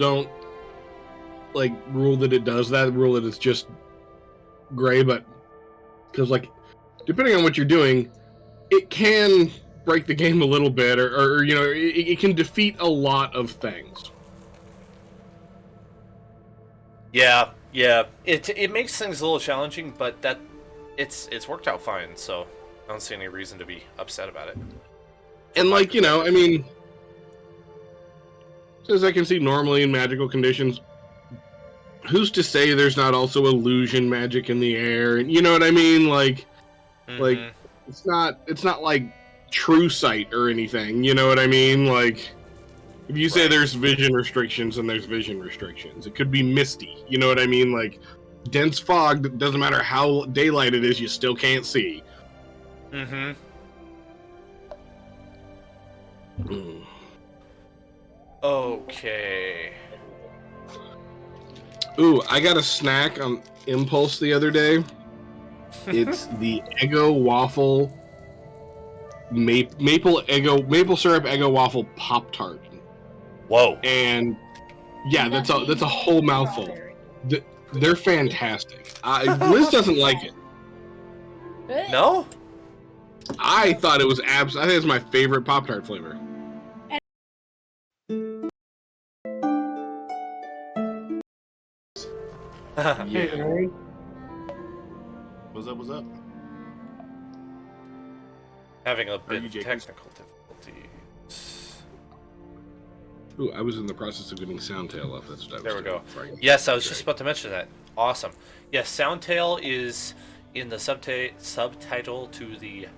don't like rule that it does that. Rule that it's just gray, but because like depending on what you're doing, it can break the game a little bit, or you know, it can defeat a lot of things. Yeah. It makes things a little challenging, but it's worked out fine. So I don't see any reason to be upset about it. And like, you know, I mean, as I can see normally in magical conditions, who's to say there's not also illusion magic in the air? And you know what I mean? Like, like it's not like true sight or anything. You know what I mean? Like, if you say there's vision restrictions, and there's vision restrictions. It could be misty. You know what I mean? Like, dense fog, doesn't matter how daylight it is, you still can't see. Okay. Ooh, I got a snack on Impulse the other day. It's the Eggo waffle maple syrup Eggo waffle Pop-Tart. Whoa. And yeah, that's a whole mouthful. They're fantastic. Liz doesn't like it. No? I thought it was I think it's my favorite Pop-Tart flavor. Yeah. What's up? Having a bit of technical difficulties. Ooh, I was in the process of getting Soundtail up. That's what I was There we doing. go. Yes, I was just about to mention that. Awesome. Yes, Soundtail is in the subtitle to the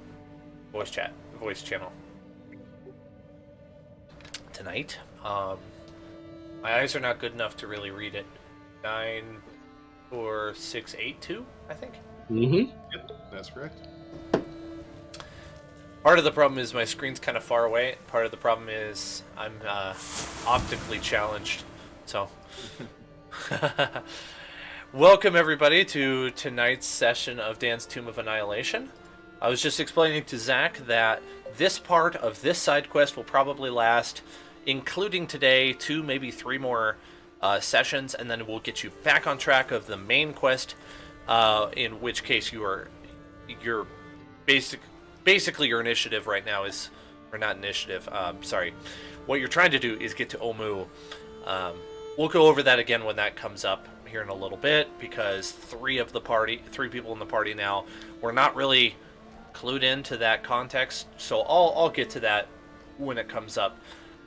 voice channel. Tonight, my eyes are not good enough to really read it. 94682, I think. Yep, that's correct. Part of the problem is my screen's kind of far away. Part of the problem is I'm optically challenged. So, welcome everybody to tonight's session of Dan's Tomb of Annihilation. I was just explaining to Zach that this part of this side quest will probably last, including today, 2, maybe 3 more sessions, and then we'll get you back on track of the main quest. In which case, your basically your initiative right now is, or not initiative. Sorry, what you're trying to do is get to Omu. We'll go over that again when that comes up here in a little bit, because 3 people in the party now, we're not really clued into that context. So I'll get to that when it comes up.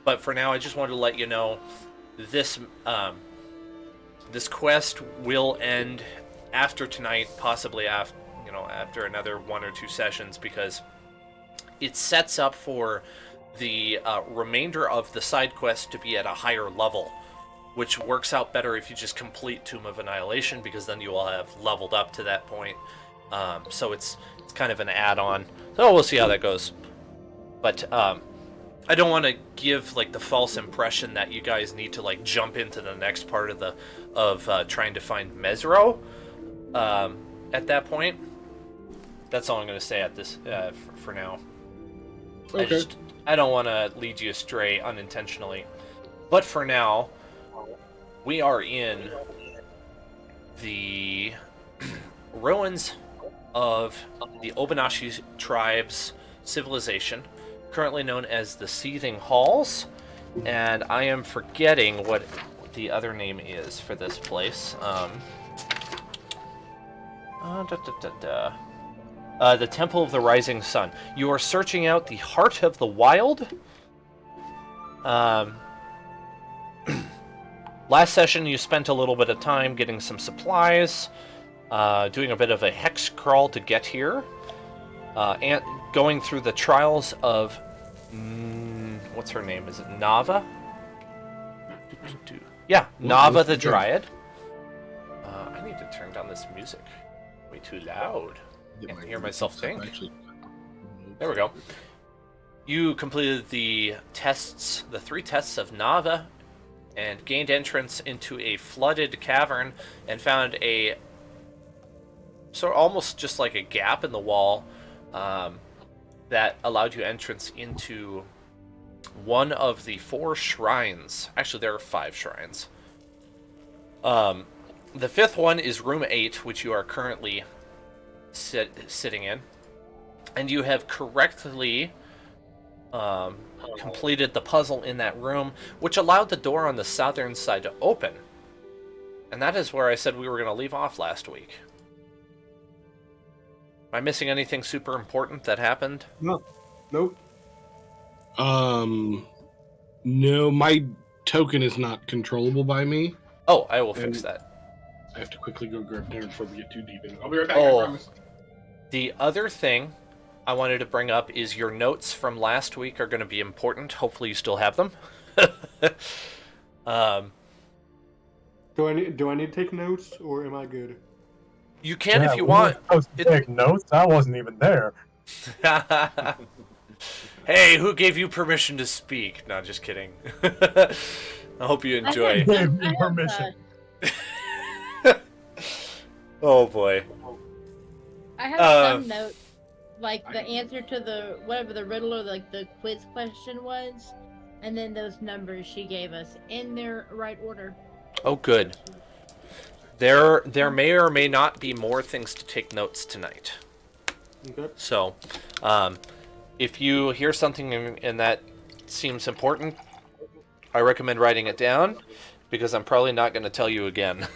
But for now, I just wanted to let you know this this quest will end after tonight, possibly after another 1 or 2 sessions, because it sets up for the remainder of the side quest to be at a higher level, which works out better if you just complete Tomb of Annihilation, because then you will have leveled up to that point. So it's kind of an add-on. So we'll see how that goes. But I don't want to give like the false impression that you guys need to like jump into the next part of trying to find Mesro at that point. That's all I'm going to say at this for now. Okay. I don't want to lead you astray unintentionally. But for now, we are in the ruins of the Obanashi tribe's civilization, currently known as the Seething Halls, and I am forgetting what the other name is for this place. The Temple of the Rising Sun. You are searching out the Heart of the Wild. Last session you spent a little bit of time getting some supplies, doing a bit of a hex crawl to get here, and going through the trials of what's her name? Is it Nava? Yeah, Nava the Dryad. I need to turn down this music. Way too loud. I can't hear myself think. There we go. You completed the tests, the 3 tests of Nava, and gained entrance into a flooded cavern, and found a sort of almost just like a gap in the wall that allowed you entrance into one of the 4 shrines. Actually, there are 5 shrines. The 5th one is room 8, which you are currently sitting in. And you have correctly completed the puzzle in that room, which allowed the door on the southern side to open. And that is where I said we were going to leave off last week. Am I missing anything super important that happened? No. Nope. No, my token is not controllable by me. Oh, I will fix that. I have to quickly go grab dinner before we get too deep in it. I'll be right back, Oh. I promise. The other thing I wanted to bring up is your notes from last week are going to be important. Hopefully you still have them. Do I need to take notes, or am I good? You can if you want. Take notes? I wasn't even there. Hey, who gave you permission to speak? No, just kidding. I hope you enjoy. Gave me permission. Oh boy. I have some notes, like the answer to the whatever the riddle or like the quiz question was, and then those numbers she gave us in their right order. Oh, good. There may or may not be more things to take notes tonight. Okay. So, if you hear something and that seems important, I recommend writing it down, because I'm probably not going to tell you again.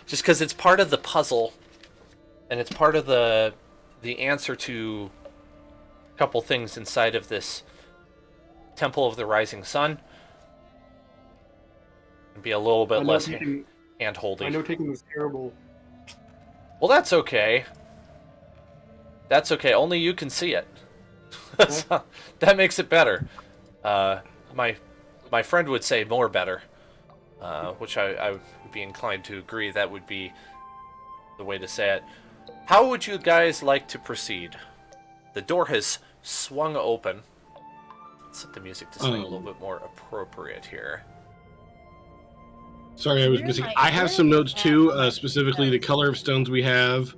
Just because it's part of the puzzle, and it's part of the answer to a couple things inside of this Temple of the Rising Sun. And be a little bit less hand-holdy. I know taking was terrible. Well, that's okay. That's okay. Only you can see it. So, that makes it better. My friend would say more better, which I would be inclined to agree. That would be the way to say it. How would you guys like to proceed? The door has swung open. Let's set the music to something a little bit more appropriate here. Sorry, I was missing. I have some notes too, specifically the color of stones we have,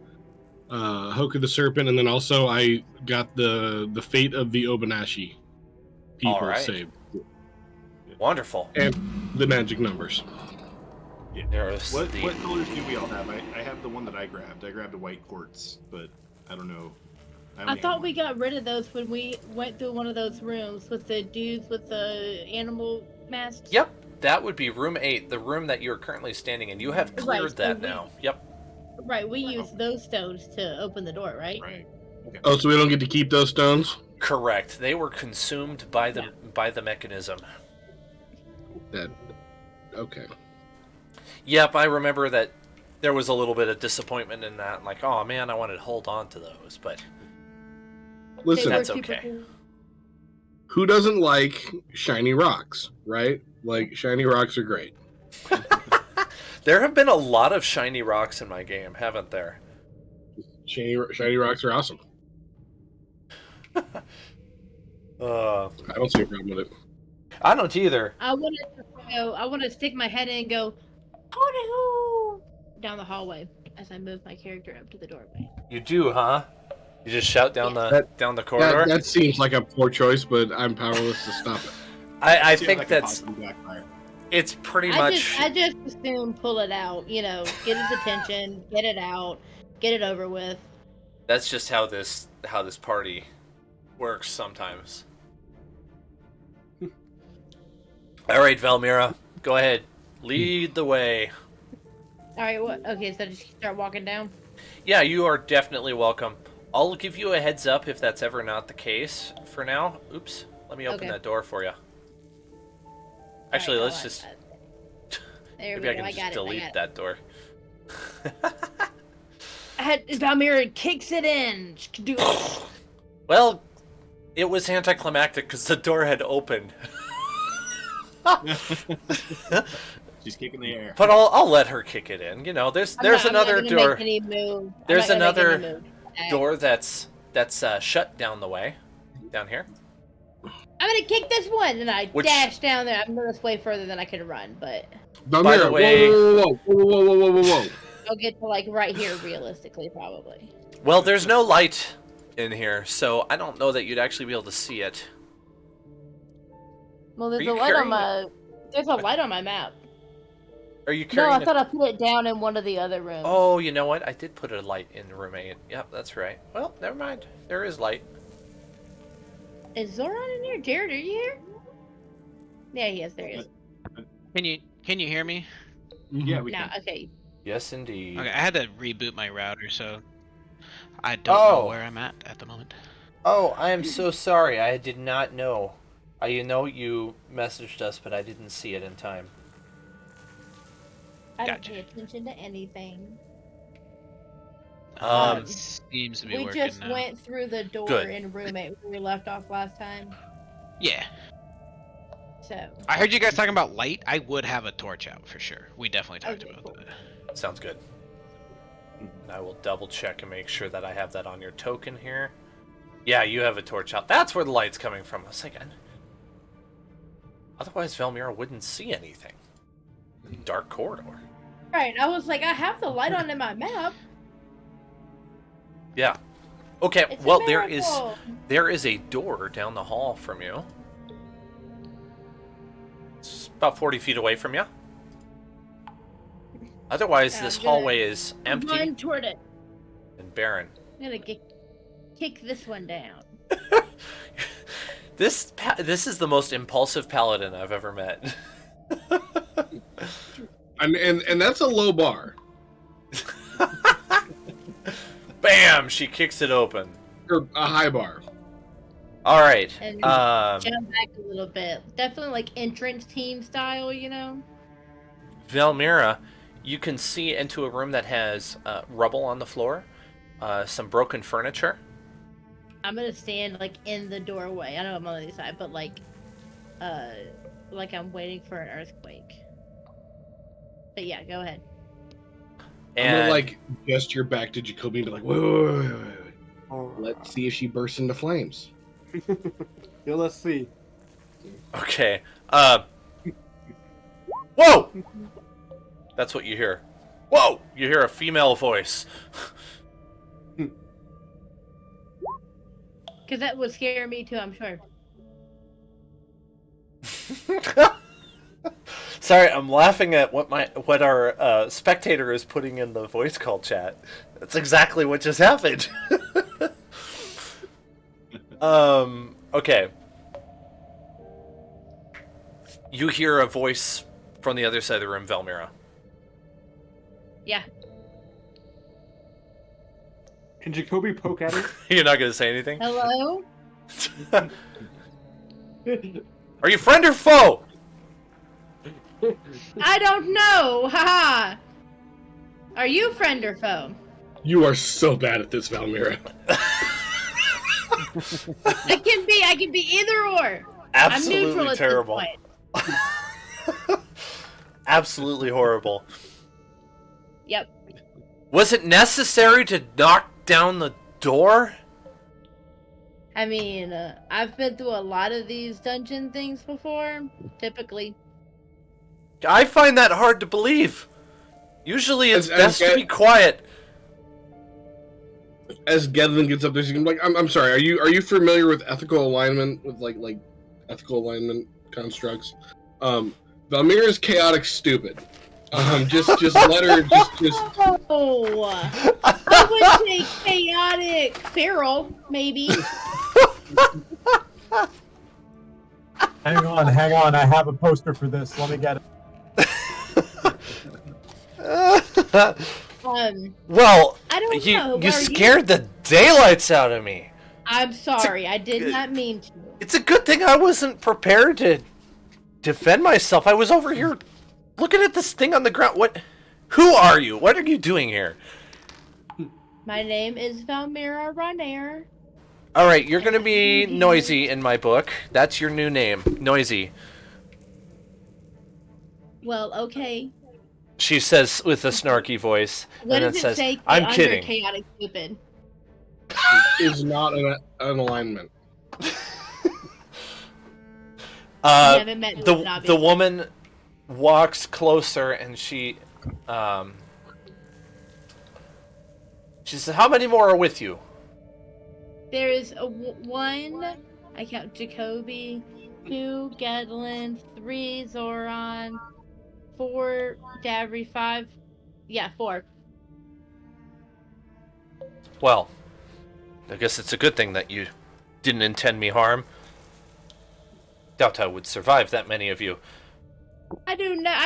Hoka the Serpent, and then also I got the fate of the Obanashi people All right. saved. Wonderful. And the magic numbers. Yeah. There's What colors do we all have? I have the one that I grabbed. I grabbed a white quartz, but I don't know. I thought we got rid of those when we went through one of those rooms with the dudes with the animal masks. Yep, that would be room 8, the room that you're currently standing in. You have cleared Right, so that we- now. Yep. Right, we used those stones to open the door, right? Right. Okay. Oh, so we don't get to keep those stones? Correct. They were consumed by the mechanism. Okay. Yep, I remember that there was a little bit of disappointment in that. Like, oh man, I wanted to hold on to those, but Listen, They were That's super okay. cool. who doesn't like shiny rocks, right? Like, shiny rocks are great. there have been a lot of shiny rocks in my game, haven't there? Shiny rocks are awesome. I don't see a problem with it. I don't either. I wanted to stick my head in and go, "Hoo-dee-hoo!" down the hallway as I move my character up to the doorway. You do, huh? You just shout down Yeah. the corridor. That seems like a poor choice, but I'm powerless to stop it. I See how think that could that's possibly backfire. it's pretty I much. just assume pull it out, get his attention, get it out, get it over with. That's just how this party works sometimes. All right, Valmira, go ahead, lead the way. All right, what? Okay, so just start walking down. Yeah, you are definitely welcome. I'll give you a heads up if that's ever not the case. For now, oops, let me open Okay. that door for you. Actually, All right, let's go just on. There maybe I we go. can I just got it. delete that door. Valmira kicks it in. Well, it was anticlimactic because the door had opened. She's kicking the air. But I'll let her kick it in. You know, there's another I'm not door. Make any move. There's I'm not gonna make another any move. Door that's shut down the way, down here. I'm gonna kick this one, and I Which- dash down there. I'm this way further than I could run, but By the way- whoa. I'll get to like right here realistically, probably. Well, there's no light in here, so I don't know that you'd actually be able to see it. Well, there's you a light on carrying my. There's a light on my map. Are you No, carrying? I thought I put it down in one of the other rooms. Oh, you know what? I did put a light in room 8. Yep, that's right. Well, never mind. There is light. Is Zoran in here? Jared, are you here? Yeah, he is. There he is. Can you hear me? Yeah, we No, can. okay. Yes, indeed. Okay, I had to reboot my router, so I don't know where I'm at the moment. Oh, I am so sorry. I did not know. You messaged us, but I didn't see it in time. I don't Gotcha. pay attention to anything. Seems to be We working just now. went through the door Good. in room 8 where we left off last time. Yeah. So. I heard you guys talking about light. I would have a torch out for sure. We definitely talked Okay, about cool. that. Sounds good. And I will double check and make sure that I have that on your token here. Yeah, you have a torch out. That's where the light's coming from. I was like, otherwise Velmira wouldn't see anything. Dark corridor. Right, I was like, I have the light on in my map. Yeah. Okay, It's well a miracle. there is a door down the hall from you. It's about 40 feet away from you. Otherwise, this hallway is empty Run toward it. and barren. I'm gonna kick this one down. This is the most impulsive paladin I've ever met. And that's a low bar. Bam! She kicks it open. Or a high bar. All right. And jump back a little bit. Definitely like entrance team style, you know? Velmira, you can see into a room that has rubble on the floor, some broken furniture. I'm gonna stand like in the doorway. I know I'm on the other side, but like I'm waiting for an earthquake. But yeah, go ahead. I'm And gonna like gesture back to Jacoby and be like, wait. Oh. Let's see if she bursts into flames. Yeah, let's see. okay. Whoa! That's what you hear. Whoa! You hear a female voice. Because that would scare me too, I'm sure. Sorry, I'm laughing at what our spectator is putting in the voice call chat. That's exactly what just happened. Okay. You hear a voice from the other side of the room, Velmira. Yeah. Can Jacoby poke at her? You're not gonna say anything? Hello? Are you friend or foe? I don't know! Haha! Are you friend or foe? You are so bad at this, Valmira. I can be either or. Absolutely I'm neutral terrible. at this point. Absolutely horrible. Yep. Was it necessary to knock down the door? I mean, I've been through a lot of these dungeon things before, typically. I find that hard to believe. Usually it's best to be quiet. As Gedlin gets up there, she's gonna be like, I'm sorry, are you familiar with ethical alignment, with like ethical alignment constructs? Valmira's chaotic stupid. Just let her just Oh, I would say chaotic feral, maybe. Hang on, I have a poster for this. Let me get it. Well, I don't know. you scared the daylights out of me. I'm sorry, I did not mean to. It's a good thing I wasn't prepared to defend myself. I was over here looking at this thing on the ground. Who are you? What are you doing here? My name is Valmira Ranair. Alright, you're gonna be Noisy in my book. That's your new name. Noisy. Well, okay. She says with a snarky voice. What and then does it says, say I'm under kidding. chaotic stupid? is not an alignment. haven't met me, The obviously. woman walks closer and she says, how many more are with you? There's one. I count Jacoby, 2 Gedlin, 3 Zoran, 4 Davry, 5. Yeah, 4. Well, I guess it's a good thing that you didn't intend me harm. Doubt I would survive that many of you. I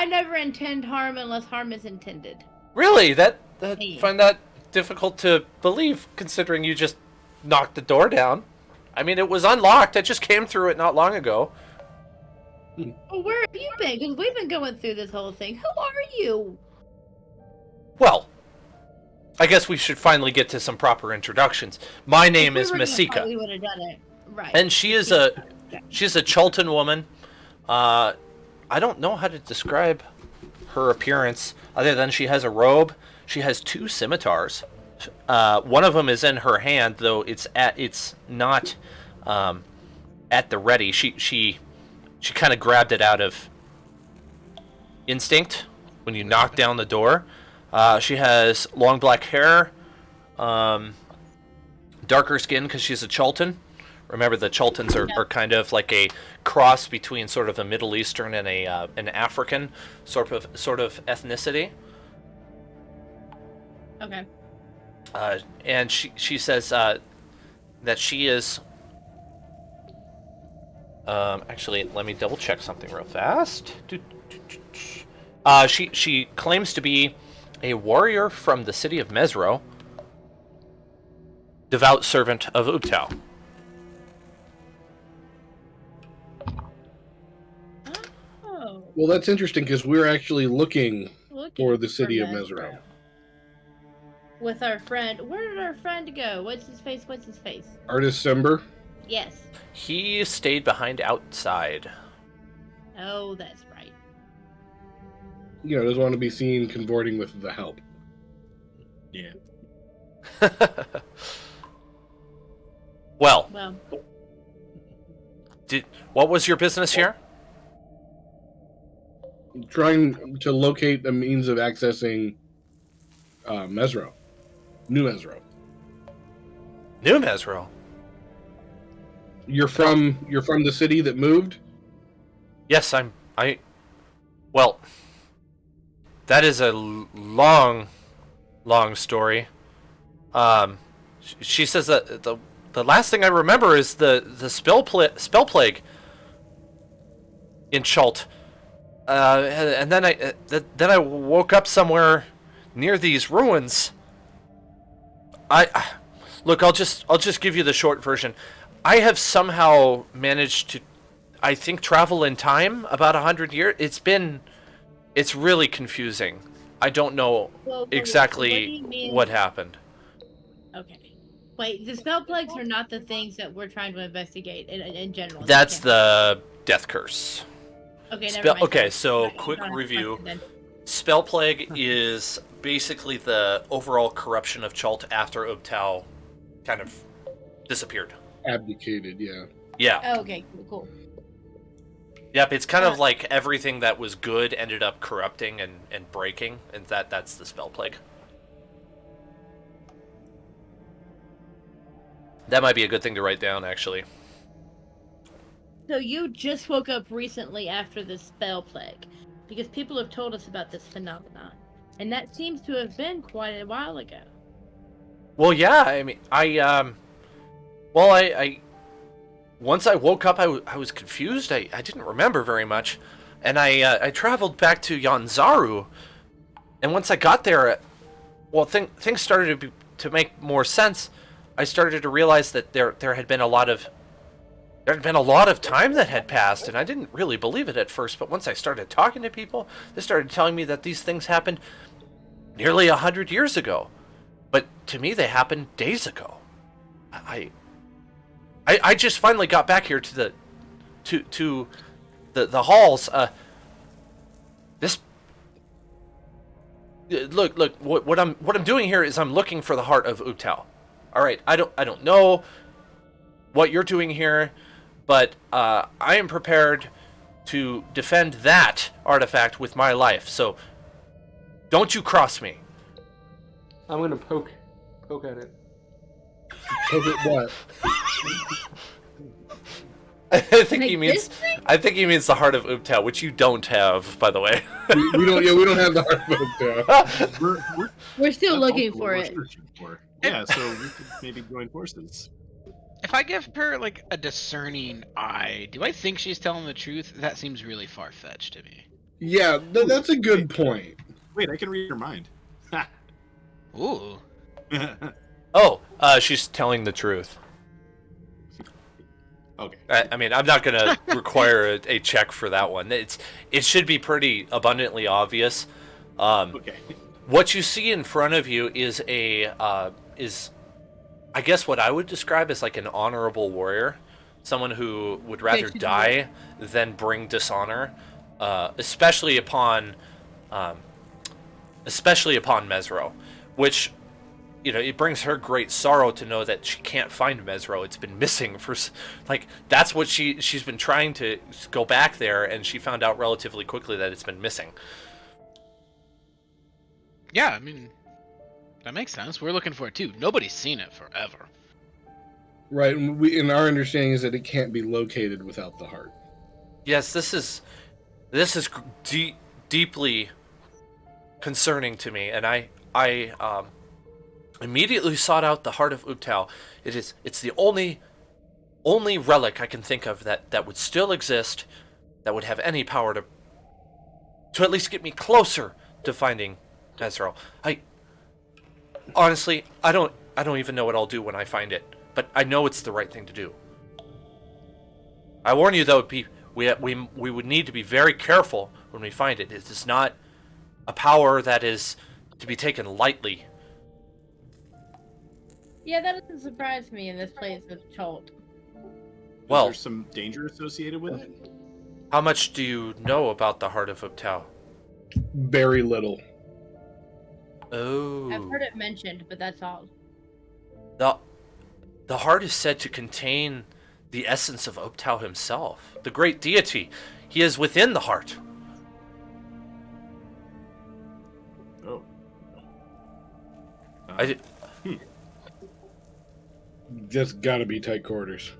never intend harm unless harm is intended. Really? That Yeah. find that difficult to believe, considering you just knocked the door down. I mean, it was unlocked. I just came through it not long ago. Well, where have you been? Because we've been going through this whole thing. Who are you? Well, I guess we should finally get to some proper introductions. My name is If we were gonna fight, Masika, we would have done it. Right. and she's a Chultan woman. I don't know how to describe her appearance other than she has a robe. She has 2 scimitars. One of them is in her hand, though it's not at the ready. She kind of grabbed it out of instinct when you knocked down the door. She has long black hair, darker skin because she's a Chultan. Remember, the Chultans are kind of like a cross between sort of a Middle Eastern and an African sort of ethnicity. Okay. And she says that she is. Actually, let me double check something real fast. She claims to be a warrior from the city of Mesro, devout servant of Ubtao. Oh. Well, that's interesting because we're actually looking Looking for the city of Mesro. Mesro. With our friend. Where did our friend go? What's his face? Artist Sember. Yes. He stayed behind outside. Oh, that's right. Doesn't want to be seen convorting with the help. Yeah. Well, Well, what was your business here? Trying to locate a means of accessing Mesro. New Mesro. New Mesro. You're from the city that moved? Yes, well, that is a long story. She says that the last thing I remember is the spell plague in Chult. And then I woke up somewhere near these ruins. Look, I'll just give you the short version. I have somehow managed to, I think, travel in time about 100 years. It's really confusing. I don't know exactly what happened. okay. Wait, the spell plagues are not the things that we're trying to investigate in general. That's Okay. the death curse. Okay, never mind. Okay, so Right, quick not a review. question then. Spell plague is basically the overall corruption of Chult after Ubtao kind of disappeared. Abdicated, yeah. Yeah. Oh, okay, cool. Yep, it's kind of like everything that was good ended up corrupting and breaking, and that's the spell plague. That might be a good thing to write down, actually. So you just woke up recently after the spell plague, because people have told us about this phenomenon, and that seems to have been quite a while ago. Well, yeah, I mean, I once I woke up, I was confused. I didn't remember very much, and I traveled back to Yanzaru, and once I got there, well, things started to make more sense. I started to realize that there had been a lot of time that had passed, and I didn't really believe it at first. But once I started talking to people, they started telling me that these things happened nearly 100 years ago. But to me, they happened days ago. I just finally got back here to the halls. Look. What I'm doing here is I'm looking for the heart of Ubtao. All right. I don't know what you're doing here, but I am prepared to defend that artifact with my life. So don't you cross me. I'm gonna poke at it. Poke at what? I think Like he means. this thing? I think he means the heart of Ubtao, which you don't have, by the way. we don't. Yeah, we don't have the heart of Ubtao. We're still That's looking also what for we're it. searching for. Yeah, so we could maybe join forces. If I give her like a discerning eye, do I think she's telling the truth? That seems really far fetched to me. Yeah, that's a good point. Wait, I can read her mind. Ooh. Oh, she's telling the truth. Okay. I mean, I'm not gonna require a check for that one. It should be pretty abundantly obvious. Okay. What you see in front of you is I guess what I would describe as like an honorable warrior, someone who would rather die than bring dishonor, especially upon Mesro, which, you know, it brings her great sorrow to know that she can't find Mesro. It's been missing for, like, that's what she's been trying to go back there, and she found out relatively quickly that it's been missing. Yeah, I mean, that makes sense. We're looking for it too. Nobody's seen it forever. Right, and our understanding is that it can't be located without the heart. Yes, this is deeply concerning to me, and I immediately sought out the heart of Ubtao. It's the only relic I can think of that would still exist, that would have any power to at least get me closer to finding Mesro. Honestly, I don't even know what I'll do when I find it, but I know it's the right thing to do. I warn you though, we would need to be very careful when we find it. It is not a power that is to be taken lightly. Yeah, that doesn't surprise me in this place of Cholt. Well, Is there some danger associated with it? how much do you know about the heart of Ubtao? Very little. Oh. I've heard it mentioned, but that's all. The heart is said to contain the essence of Ubtao himself, the great deity. He is within the heart. Oh. Just gotta be tight quarters.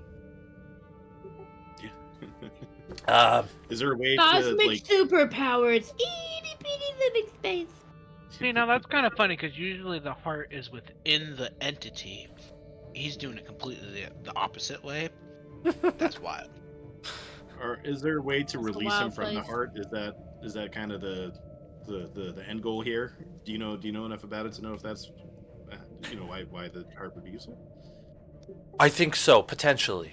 Is there a way Cosmic to, like... superpowers! Itty bitty living space! See, now that's kind of funny because usually the heart is within the entity. He's doing it completely the opposite way. That's wild. Or is there a way to That's a release him wild from the place. heart? Is that kind of the end goal here? Do you know enough about it to know if that's why the heart would be useful? I think so, potentially.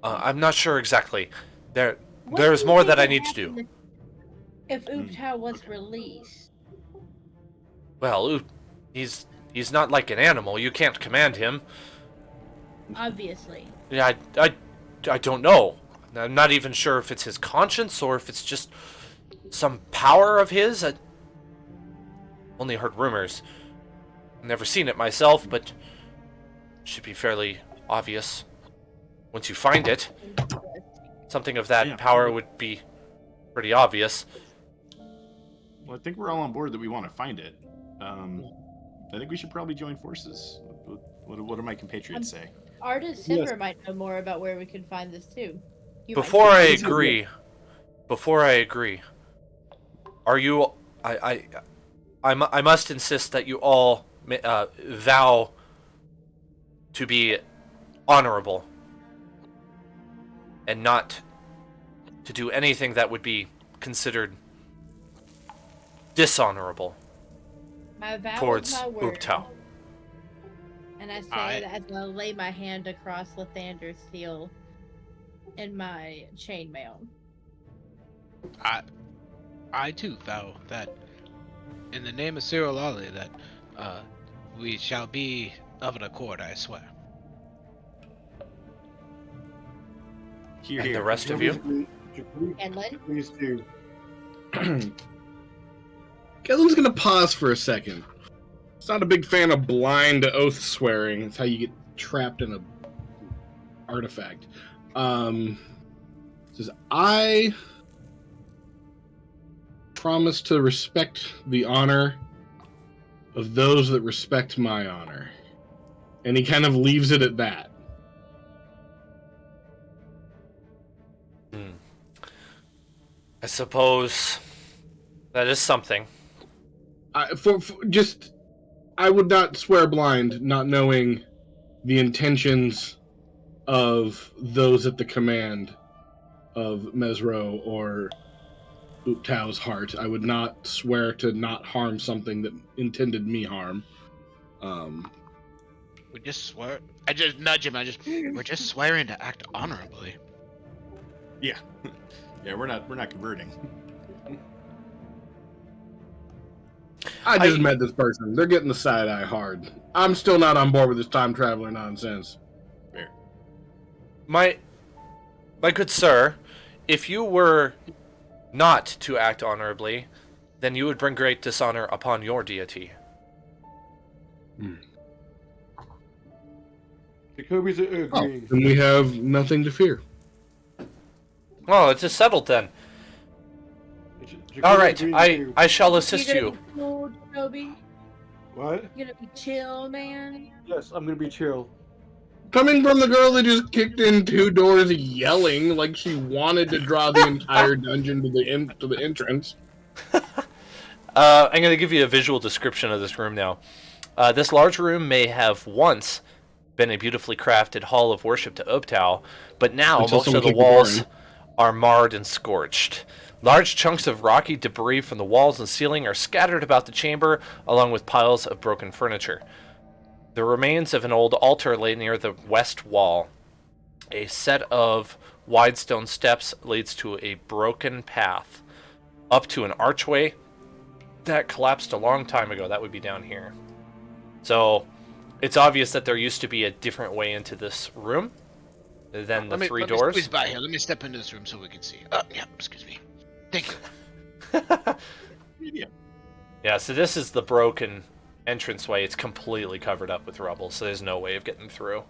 I'm not sure exactly. What There's do you more think that I would need to do. happen If Ubtao was released? Well, he's not like an animal. You can't command him. Obviously. Yeah, I don't know. I'm not even sure if it's his conscience or if it's just some power of his. I only heard rumors. Never seen it myself, but should be fairly obvious once you find it. Something of that power would be pretty obvious. Well, I think we're all on board that we want to find it. I think we should probably join forces. What do my compatriots say? Artist Simper might know more about where we can find this too. Before I agree, are you? I must insist that you all vow to be honorable and not to do anything that would be considered dishonorable My vow towards is my word. Ubtao. And I say that as I lay my hand across Lathander's seal in my chainmail. I too vow that, in the name of Cyril Lolly, that we shall be of an accord. I swear. Here, And the rest of you? Enlin? Please do. Kellen's gonna pause for a second. He's not a big fan of blind oath swearing. It's how you get trapped in a artifact. Says, I promise to respect the honor of those that respect my honor. And he kind of leaves it at that. I suppose that is something. I would not swear blind, not knowing the intentions of those at the command of Mesro or Ubtao's heart. I would not swear to not harm something that intended me harm. We just swear. I just nudge him. We're just swearing to act honorably. Yeah. Yeah, we're not converting. I just met this person. They're getting the side eye hard. I'm still not on board with this time traveler nonsense. Fair. My good sir, if you were not to act honorably, then you would bring great dishonor upon your deity. Jacoby's agreeing. Then we have nothing to fear. Well, it is settled then. Jacoby All right, agreeing too. I shall assist You you. gonna be cool, Jacoby? What? You gonna be chill, man? Yes, I'm gonna be chill. Coming from the girl that just kicked in 2 doors yelling like she wanted to draw the entire dungeon to the entrance. I'm going to give you a visual description of this room now. This large room may have once been a beautifully crafted hall of worship to Ubtao, but now Until most of someone the kicked the walls door in. are marred and scorched. Large chunks of rocky debris from the walls and ceiling are scattered about the chamber, along with piles of broken furniture. The remains of an old altar lay near the west wall. A set of wide stone steps leads to a broken path up to an archway that collapsed a long time ago. That would be down here. So it's obvious that there used to be a different way into this room than the 3 doors. Let me squeeze by here. Let me step into this room so we can see. Yeah, excuse me. Thank you. Yeah, so this is the broken entranceway. It's completely covered up with rubble, so there's no way of getting through.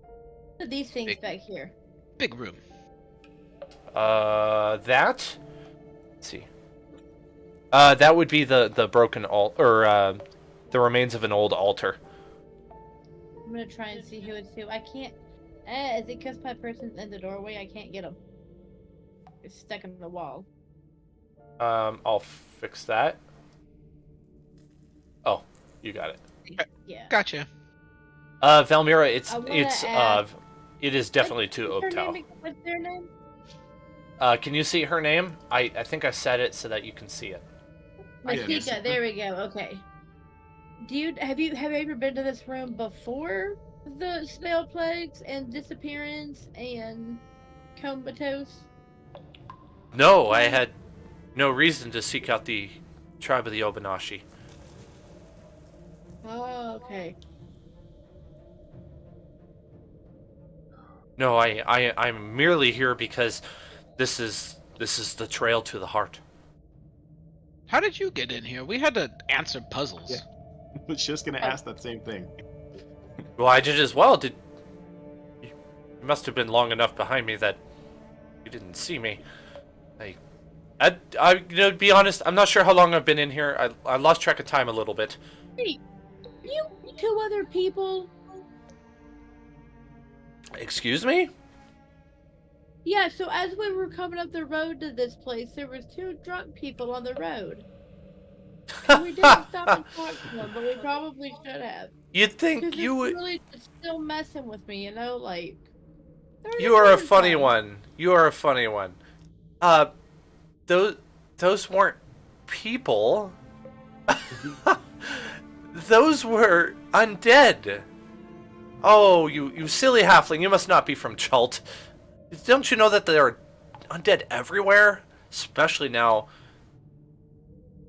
What are these things back here? Big room. Let's see. That would be the broken or the remains of an old altar. I'm gonna try and see who it's to. I can't. Is it because my person's in the doorway? I can't get them. It's stuck in the wall. I'll fix that. Oh, you got it. Yeah. Gotcha. Valmira, it is definitely to Ubtao. What's their name? Can you see her name? I think I said it so that you can see it. Makika, there we go. Okay. Have you ever been to this room before the spell plagues and disappearance and comatose? No, I had no reason to seek out the tribe of the Obanashi. Oh, okay. No, I'm merely here because this is the trail to the heart. How did you get in here? We had to answer puzzles. Yeah. I was just gonna ask that same thing. Well, I did as well. You must have been long enough behind me that you didn't see me. To be honest, I'm not sure how long I've been in here. I lost track of time a little bit. Hey, you 2 other people? Excuse me? Yeah, so as we were coming up the road to this place, there was 2 drunk people on the road. And we didn't stop and talk to them, but we probably should have. You'd think 'Cause you it's would. really still messing with me, you know, like. You are a funny one. You are a funny one. Those weren't people. Those were undead. Oh, you silly halfling! You must not be from Chult. Don't you know that there are undead everywhere? Especially now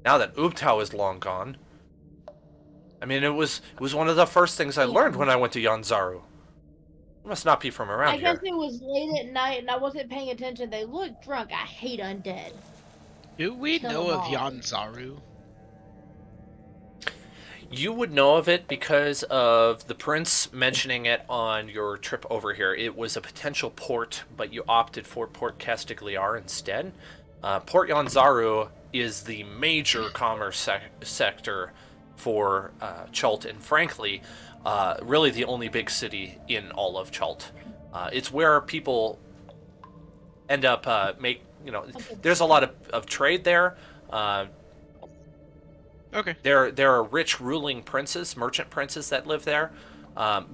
that Ubtao is long gone. I mean, it was one of the first things I learned when I went to Yanzaru. You must not be from around here. I guess it was late at night and I wasn't paying attention. They looked drunk. I hate undead. Do we Kill know them of all. Yanzaru? You would know of it because of the prince mentioning it on your trip over here. It was a potential port, but you opted for Port Castigliar instead. Port Yanzaru is the major commerce sector for Chult, and frankly, really the only big city in all of Chult. It's where people end up there's a lot of trade there. Okay. There are rich ruling princes, merchant princes that live there.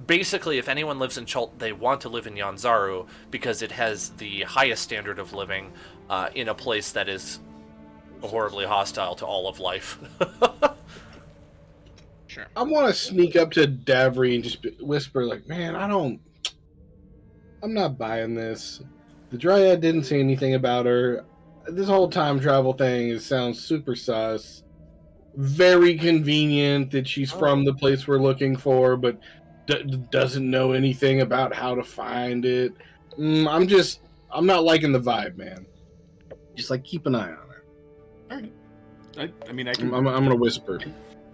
Basically, if anyone lives in Chult, they want to live in Yanzaru because it has the highest standard of living in a place that is horribly hostile to all of life. Sure. I want to sneak up to Davri and just whisper, like, man, I'm not buying this. The Dryad didn't say anything about her. This whole time travel thing sounds super sus. Very convenient that she's from the place we're looking for, but doesn't know anything about how to find it. I'm not liking the vibe, man. Just like keep an eye on her. All right. I mean, I'm gonna whisper.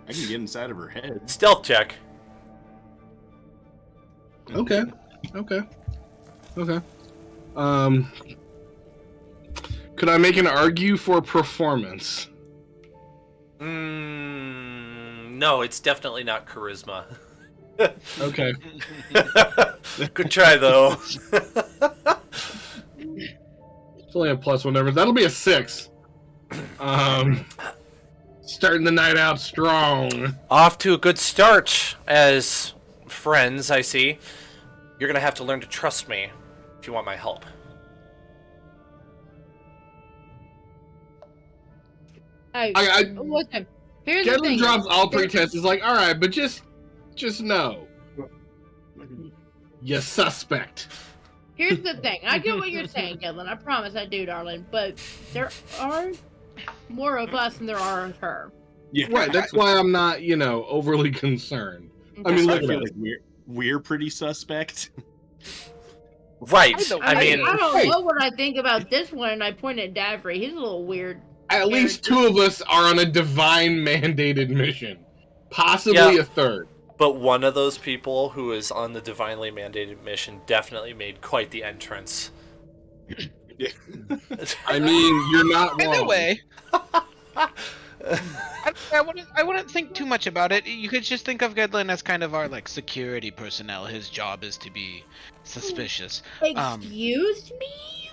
I can get inside of her head. Stealth check. Okay. Could I make an argue for performance? No, it's definitely not charisma. Okay. Good try, though. It's only a plus one numbers. That'll be a 6. Starting the night out strong. Off to a good start as friends, I see. You're gonna have to learn to trust me if you want my help. Listen, here's the Kevin thing. drops all pretense. Is like, all right, but just know, you suspect. Here's the thing. I get what you're saying, Kevin. I promise I do, darling. But there are more of us than there are of her. Yeah, Right. That's why I'm not, overly concerned. I mean, I look at feel us. like we're pretty suspect. Right. I mean, don't know what I think about this one, and I point at Davri. He's a little weird. At least 2 of us are on a divine mandated mission. Possibly a third. but one of those people who is on the divinely mandated mission definitely made quite the entrance. Yeah. I mean, you're not wrong. Either way, I wouldn't think too much about it. You could just think of Gedlin as kind of our security personnel. His job is to be suspicious. Excuse me?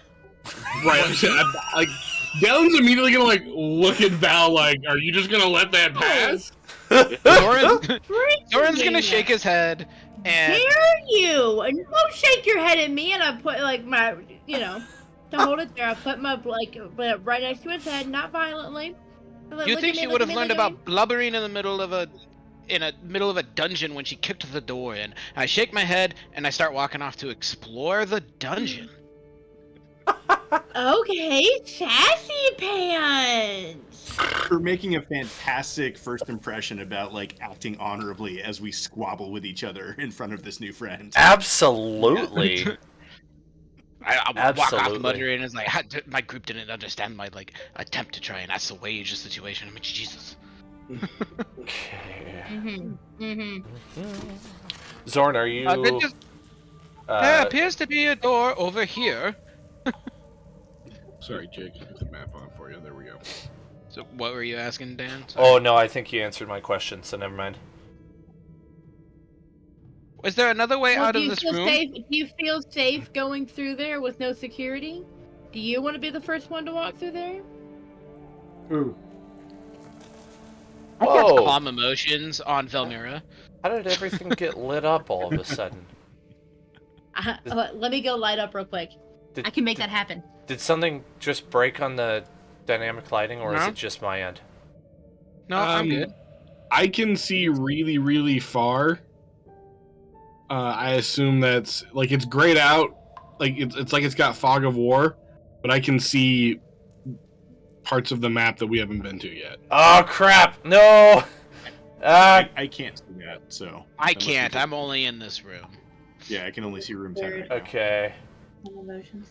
Right. Like, Dylan's immediately gonna look at Val are you just gonna let that pass? Zoran's gonna shake his head and Dare you? And don't shake your head at me. And I put my, to hold it there. I put my right next to his head, not violently. You think she would have learned about blubbering in the middle of a dungeon when she kicked the door in? I shake my head and I start walking off to explore the dungeon. Okay, sassy pants. We're making a fantastic first impression about acting honorably as we squabble with each other in front of this new friend. Absolutely. I walk off muttering and my group didn't understand my attempt to try and assuage the situation. I mean, Jesus. Okay. Zorn, are you? There appears to be a door over here. Sorry, Jake. I put the map on for you. There we go. So what were you asking, Dan? Sorry. Oh no, I think you answered my question, so never mind. Is there another way out of this room? Do you feel safe going through there with no security? Do you want to be the first one to walk through there? Ooh. I Whoa. got calm emotions on Velmira. How did everything get lit up all of a sudden? Let me go light up real quick. I can make that happen. Did something just break on the dynamic lighting, or is No. it just my end? No, I'm good. I can see really, really far. I assume that's it's grayed out. It's like it's got fog of war, but I can see parts of the map that we haven't been to yet. Oh crap! No. I can't see that, so I can't. I'm only in this room. Yeah, I can only see room 10 right now. Okay. Emotions.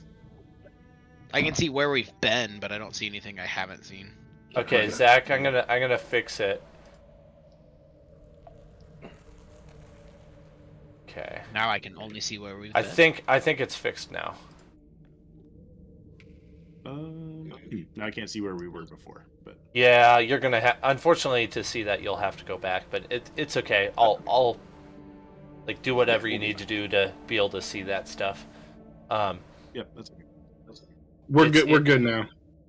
I can see where we've been, but I don't see anything I haven't seen. Okay, Zach, I'm gonna fix it. Okay. Now I can only see where we've I been. think it's fixed now. Now I can't see where we were before, but Yeah, you're gonna have. Unfortunately, to see that, you'll have to go back, but it's okay. I'll do whatever you need to do to be able to see that stuff. yep, that's okay. We're good. We're good now.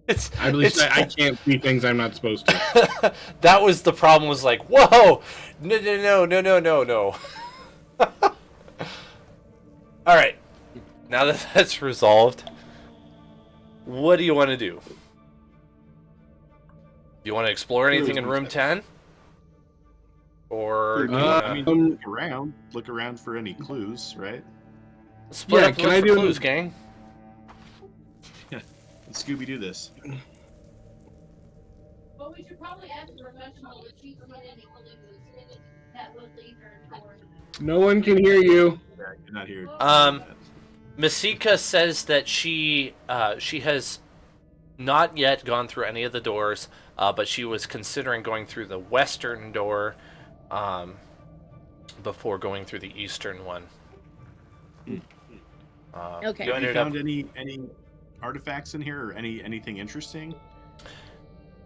It's At least I can't see things I'm not supposed to. That was the problem. Was like, whoa, no. All right, now that that's resolved, what do you want to do? Do you want to explore anything in room 10? Or do you wanna I mean, look around for any clues, right? split yeah, up can look I for do clues, gang? Let's Scooby do this. Well, we should probably ask the professional if she can find any clues that would lead her toward. No one can hear you. Yeah, I cannot hear. Masika says that she has not yet gone through any of the doors, but she was considering going through the western door before going through the eastern one. Okay. You Have you ended up found any artifacts in here or anything interesting?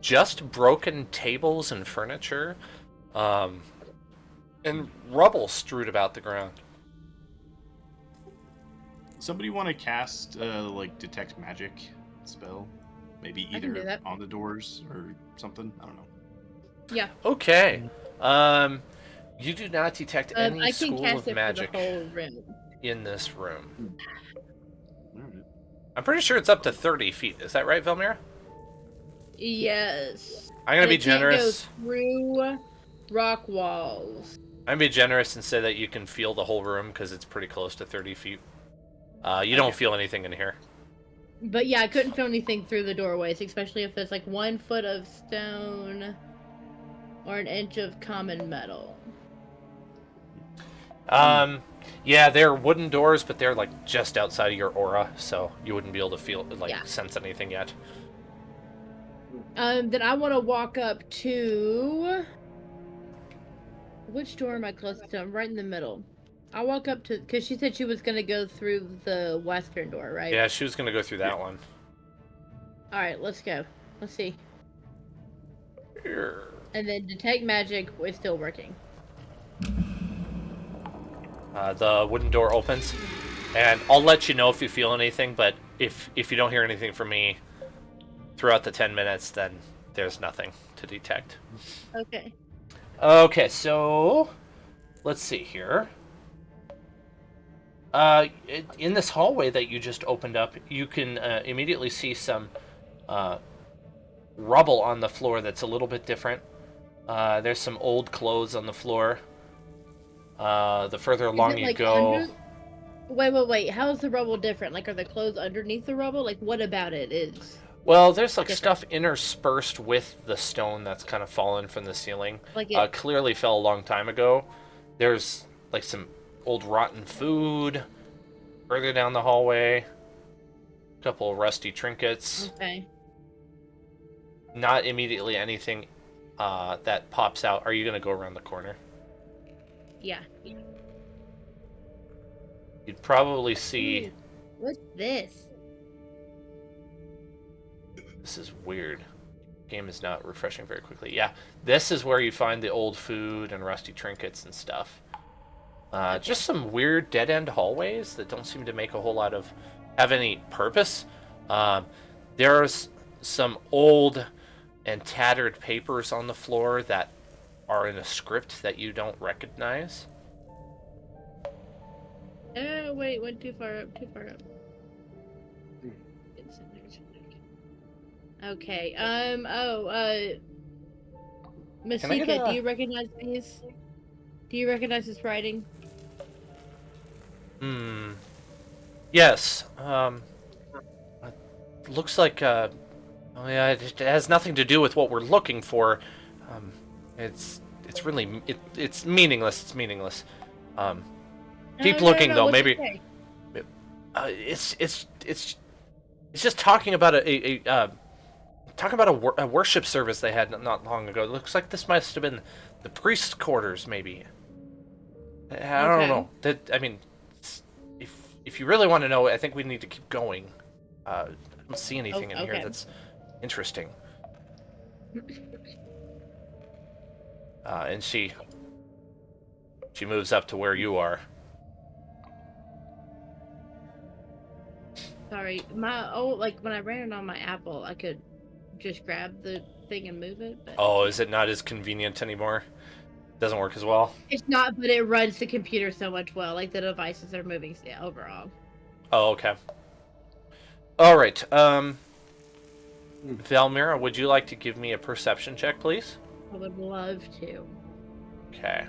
just broken tables and furniture, and rubble strewed about the ground. Somebody want to cast like detect magic spell? Maybe I can do either that. on the doors or something. I don't know. Yeah. Okay. You do not detect any I can school cast of it magic for the whole room. in this room. All right. I'm pretty sure it's up to 30 feet. Is that right, Velmira? Yes. I'm gonna And be it can't generous. Go through rock walls. I'm gonna be generous and say that you can feel the whole room because it's pretty close to 30 feet. You don't feel anything in here. But yeah, I couldn't feel anything through the doorways, especially if there's like 1 foot of stone or an inch of common metal. Yeah, they're wooden doors, but they're like just outside of your aura, so you wouldn't be able to feel sense anything yet. Then I want to walk up to. Which door am I close to? I'm right in the middle. I'll walk up to, because she said she was gonna go through the western door, right? Yeah, she was gonna go through that one. All right, let's go. Let's see. Here. And then detect magic is still working. The wooden door opens, and I'll let you know if you feel anything. But if you don't hear anything from me throughout the 10 minutes, then there's nothing to detect. Okay. Okay, so let's see here. In this hallway that you just opened up, you can immediately see some rubble on the floor that's a little bit different. There's some old clothes on the floor. The further along you go... Wait. How is the rubble different? Like, are the clothes underneath the rubble? Like, what about it is... Well, there's like stuff interspersed with the stone that's kind of fallen from the ceiling. Like it... Clearly fell a long time ago. There's like some old rotten food further down the hallway. A couple of rusty trinkets. Okay. Not immediately anything that pops out. Are you going to go around the corner? Yeah. You'd probably see... Ooh, what's this? This is weird. Game is not refreshing very quickly. Yeah, this is where you find the old food and rusty trinkets and stuff. Just some weird dead-end hallways that don't seem to make a whole lot of... have any purpose. There's some old and tattered papers on the floor that are in a script that you don't recognize. Oh, wait, went too far up. Okay, Masika, do you recognize these? Do you recognize this writing? Yes, looks like, oh yeah, it has nothing to do with what we're looking for. It's really, it's meaningless, keep looking though, maybe. It's just talking about a worship service they had not long ago. It looks like this must have been the priest's quarters, maybe. I don't know. I mean, if you really want to know, I think we need to keep going. I don't see anything in here that's interesting. And she moves up to where you are. Sorry, like when I ran it on my Apple, I could just grab the thing and move it. But Oh, is it not as convenient anymore? Doesn't work as well? it's not, but it runs the computer so much well. Like the devices are moving overall. Oh, okay. All right. Valmira, would you like to give me a perception check, please? I would love to. Okay.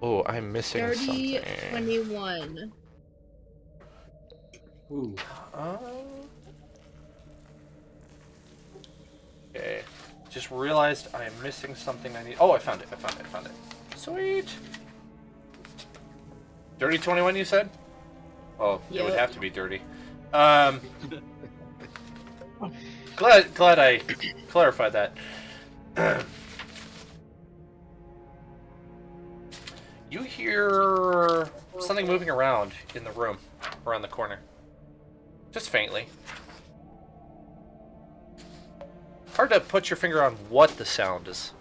Oh, I'm missing 30, something. 21. Ooh. Okay. Just realized I am missing something I need. Oh, I found it. I found it. Sweet. Dirty 21, you said? Oh, it would Yep. have to be dirty. Glad I clarified that. You hear something moving around in the room, around the corner. Just faintly. Hard to put your finger on what the sound is.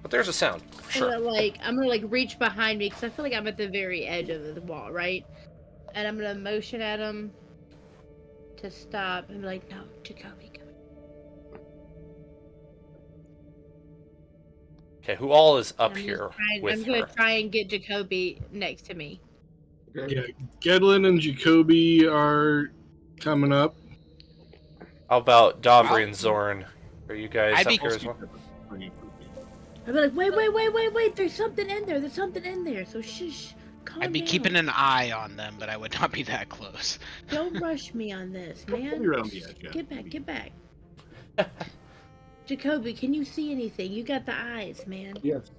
But there's a sound, for sure. I'm gonna reach behind me because I feel like I'm at the very edge of the wall, right? And I'm gonna motion at him to stop and be like, "No, Jacoby, go." Okay, who all is up I'm here I'm with gonna her? try and get Jacoby next to me. Yeah, Gedlin and Jacoby are coming up. How about Davri and Zorn? Are you guys I'd up be- here as well? I'd be like, wait, there's something in there, so shush, calm I'd be down. keeping an eye on them, but I would not be that close. Don't rush me on this, man. You're on the edge, yeah. Get back. Jacoby, can you see anything? You got the eyes, man. Yes.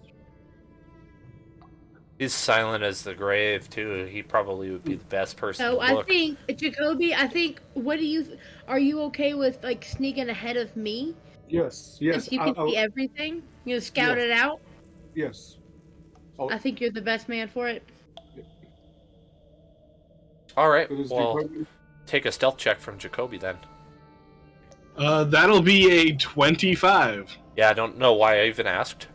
He's silent as the grave, too. He probably would be the best person So to I look. think, Jacoby, are you okay with sneaking ahead of me? Yes. Yes. If you can see everything, scout Yes. it out. Yes. I think you're the best man for it. Alright, It is well, Jacoby. take a stealth check from Jacoby then. That'll be a 25. Yeah, I don't know why I even asked.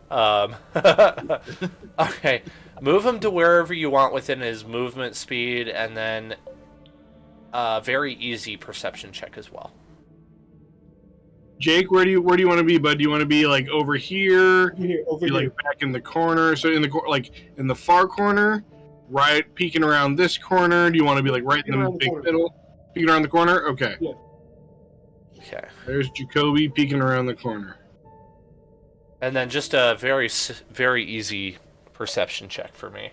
Okay, move him to wherever you want within his movement speed, and then very easy perception check as well. Jake, where do you want to be, bud? Do you want to be over here? Over Be here. back in the corner? So in the far corner, right, peeking around this corner. Do you want to be right in Peeking the around the big corner. middle, peeking around the corner? Okay. Yeah. Okay. There's Jacoby peeking around the corner. And then just a very easy perception check for me.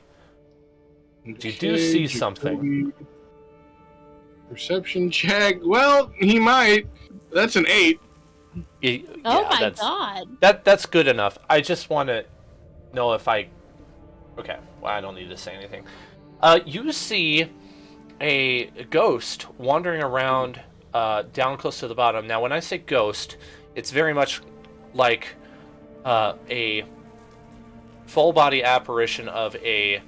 You do Okay, see Jacoby. something. Perception check. Well, he might. That's an 8. Oh my god. That's good enough. I just want to know if I... Okay, well, I don't need to say anything. You see a ghost wandering around down close to the bottom. Now, when I say ghost, it's very much like a full-body apparition of a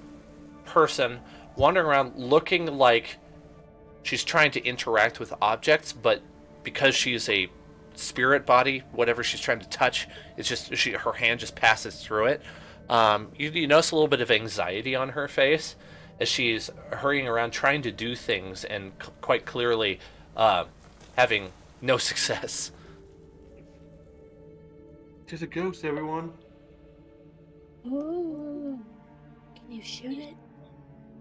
person wandering around looking like she's trying to interact with objects, but because she's a spirit body, whatever she's trying to touch, it's just her hand just passes through it. You notice a little bit of anxiety on her face as she's hurrying around trying to do things and quite clearly having no success. Just a ghost, everyone. Oh, can you shoot it?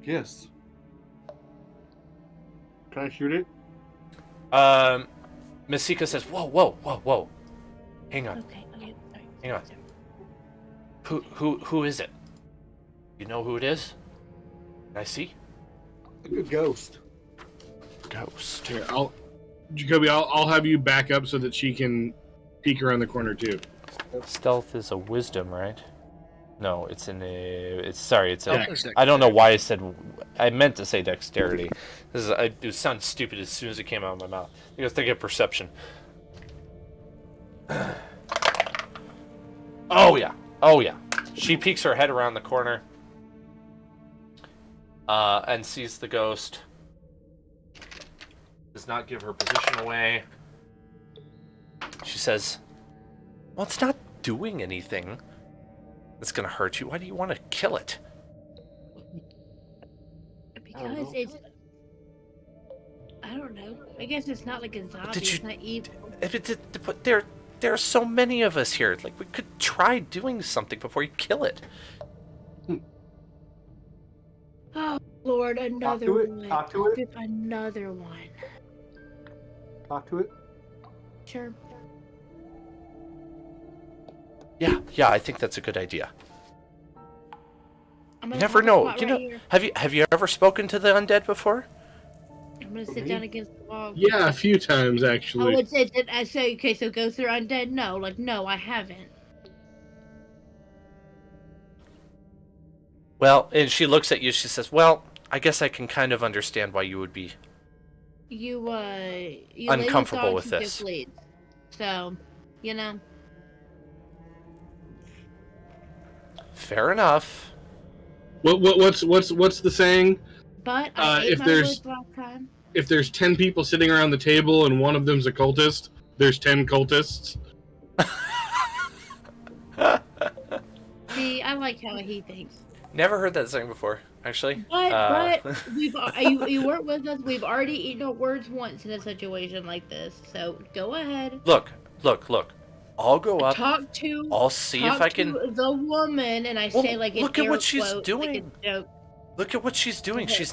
Yes. Can I shoot it? Masika says, whoa. Hang on. Okay, sorry. Hang on. Who is it? You know who it is? Can I see? A ghost. Ghost. Here, Jacoby, I'll have you back up so that she can peek around the corner too. Stealth is a wisdom, right? No, it's Dex. I don't know why I said. I meant to say dexterity. It sounds stupid as soon as it came out of my mouth. You guys think of perception. Oh yeah. She peeks her head around the corner, and sees the ghost. Does not give her position away. She says, "Well, it's not doing anything. It's gonna hurt you. Why do you want to kill it? Because it's. I don't know. I guess it's not like a zombie. Did you- It's not evil. But there are so many of us here. Like, we could try doing something before you kill it. Oh Lord, another to it, one. talk to it. Another one. Talk to it. Sure. Yeah, I think that's a good idea. I'm You gonna never pop a know. spot You right know, here. have you ever spoken to the undead before? I'm gonna sit down against the wall. Yeah, a few times I actually. would say that I say okay, so ghosts are undead? No, no, I haven't. Well, and she looks at you. She says, "Well, I guess I can kind of understand why you would be." You Uncomfortable with lay this. bleeds. So, you know. Fair enough. What's the saying? But I ate if my there's- words last time. If there's 10 people sitting around the table and one of them's a cultist, there's 10 cultists. See, I like how he thinks. Never heard that saying before, actually. But you weren't with us. We've already eaten our words once in a situation like this. So go ahead. Look. I'll go up. I'll see if I can. To the woman, and I Well, say like an look at air what she's quote, doing. Like a joke. Look at what she's doing. Okay.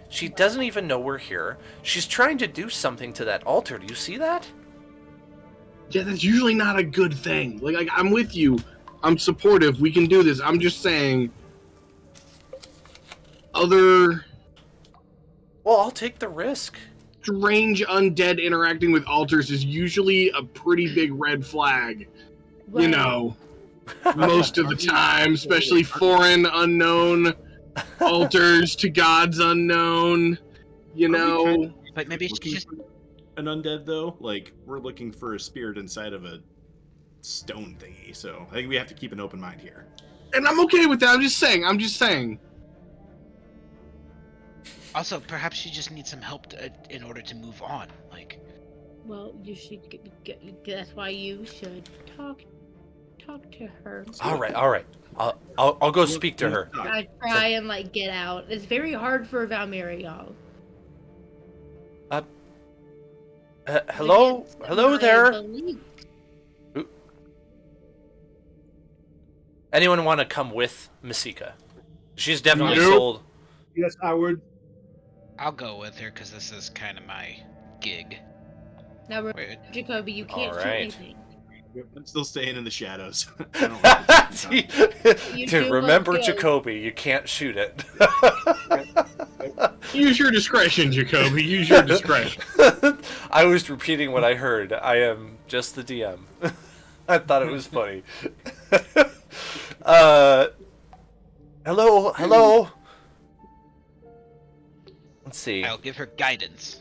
She doesn't even know we're here. She's trying to do something to that altar. Do you see that? Yeah, that's usually not a good thing. Like I'm with you. I'm supportive. We can do this. I'm just saying. Other Well, I'll take the risk. strange undead interacting with altars is usually a pretty big red flag. You Right. know, most of the time, especially foreign, unknown altars to gods unknown. You know, But maybe she Looking just for an undead though. Like we're looking for a spirit inside of a stone thingy. So I think we have to keep an open mind here. and I'm okay with that. I'm just saying. also perhaps she just needs some help in order to move on. Like, Well, you should. That's why you should talk to her. All right. I'll go speak to her. I try and like get out. It's very hard for Valmira, y'all. Hello Against my there. belief. Anyone want to come with Masika? She's definitely Nope. sold. Yes, I would. I'll go with her because this is kind of my gig. Now, Wait. Jacoby, you can't All shoot right. anything. I'm still staying in the shadows. I don't like this. You Dude, do remember look good. Jacoby, you can't shoot it. Use your discretion, Jacoby. Use your discretion. I was repeating what I heard. I am just the DM. I thought it was funny. Hello. Let's see. I'll give her guidance.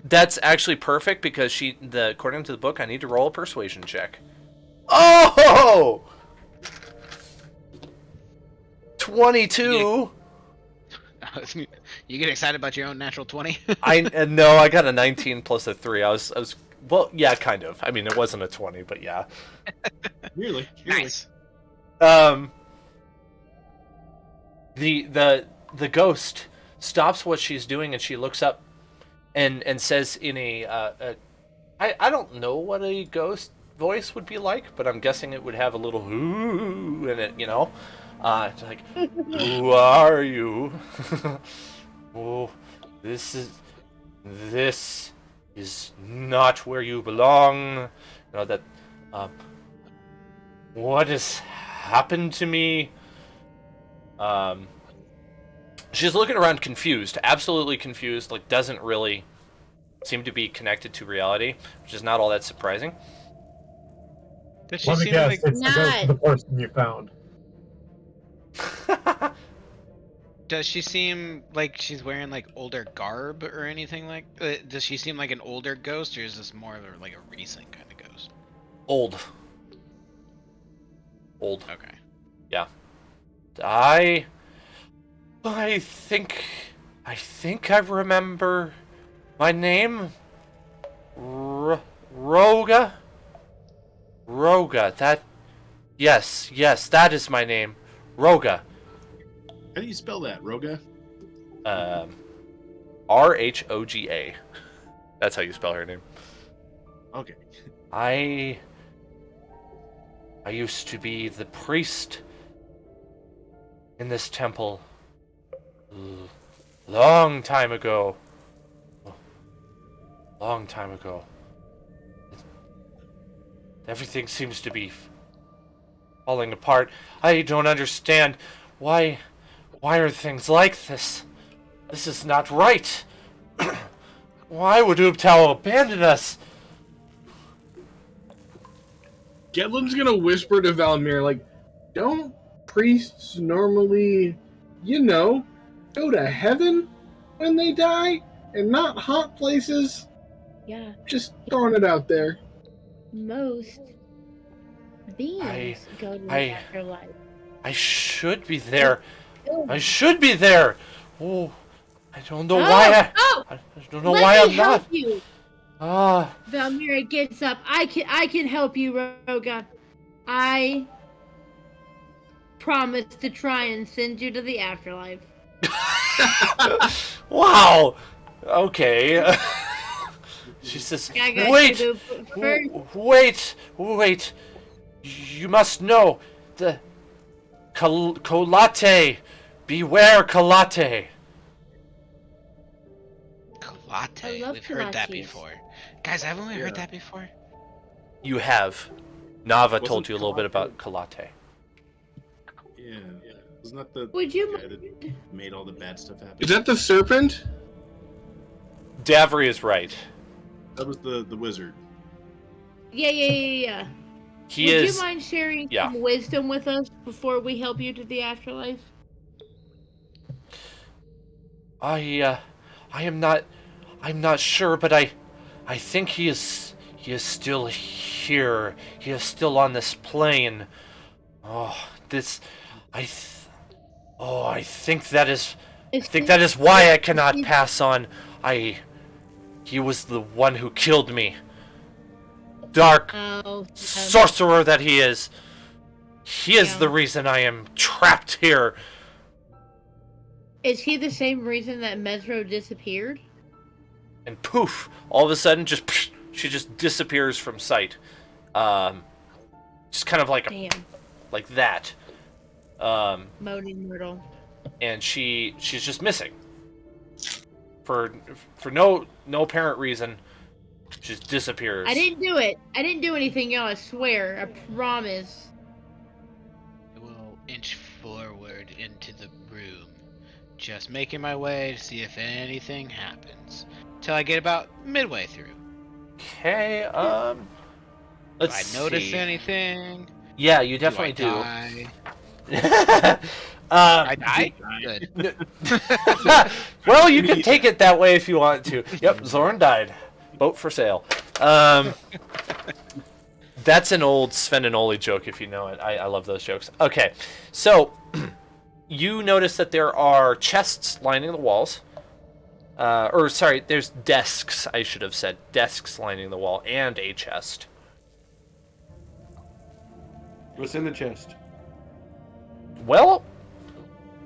That's actually perfect because according to the book, I need to roll a persuasion check. Oh! 22. You get excited about your own natural 20? No, I got a 19 plus a 3. I was well, yeah, kind of. I mean, it wasn't a 20, but yeah. Really? Nice. The ghost stops what she's doing and she looks up and says in I don't know what a ghost voice would be like, but I'm guessing it would have a little ooh in it, you know. It's like, who are you? Oh, this is not where you belong. You know that. What has happened to me? She's looking around confused, absolutely confused, like doesn't really seem to be connected to reality, which is not all that surprising. Does she Let me seem guess, like it's the ghost of the person you found. Does she seem like she's wearing like older garb or anything like? Does she seem like an older ghost, or is this more of like a recent kind of ghost? Old. Okay. Yeah. I think I remember my name. Roga. Yes, that is my name. Roga. How do you spell that, Roga? Rhoga. That's how you spell her name. Okay. I used to be the priest in this temple long time ago. Long time ago. Everything seems to be falling apart. I don't understand why are things like this? This is not right. Why would Ubtao abandon us? Gedlin's gonna whisper to Valmir, like, don't priests normally, go to heaven when they die and not hot places? Yeah, Just throwing it out there. most beings go to the I- afterlife. I should be there. Oh, I should be there. Oh, I don't know why I don't know why I'm help not. you. Ah, Valmira gets up. I can help you, Roga. I promise to try and send you to the afterlife. wow. Okay. She says, I got wait, you first. wait. You must know the Colate. Beware, Colate. I Kalate. love We've heard that kolaches. before. Guys, haven't we heard Yeah. that before? You have. Nava Wasn't told you a little bit Colate- about Colate. Yeah. Wasn't that the Would you guy that made all the bad stuff happen? Is that the serpent? Davry is right. That was the wizard. Yeah. He Would is. you mind sharing yeah. some wisdom with us before we help you to the afterlife? I'm not sure, but I think he is still here. He is still on this plane. I think that is why I cannot pass on. He was the one who killed me. Dark sorcerer that he is. He is the reason I am trapped here. Is he the same reason that Mesro disappeared? And poof, all of a sudden, she just disappears from sight. Just kind of like like that. Moaning Myrtle. And she's just missing. For no apparent reason, she just disappears. I didn't do it. I didn't do anything, y'all. I swear. I promise. I will inch forward into the room, just making my way to see if anything happens. Till I get about midway through. Okay, let's Do I notice see. anything? Yeah, you definitely do. I die? I die? Good. Well, you can take it that way if you want to. Yep, Zorn died. Boat for sale. That's an old Sven and Oli joke, if you know it. I love those jokes. Okay, so you notice that there are chests lining the walls. There's desks, I should have said. Desks lining the wall, and a chest. What's in the chest? Well,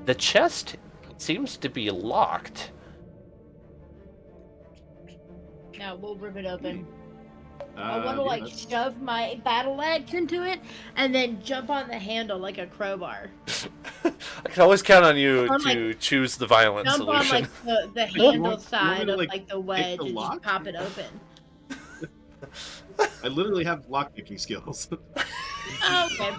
the chest seems to be locked. Now we'll rip it open. I Yeah, want to that's- shove my battle axe into it and then jump on the handle like a crowbar. I can always count on you Or, to choose the violent Jump on solution. the You handle want me side to, of like, the wedge the and lock? just pop it open. I literally have lockpicking skills. Oh, okay.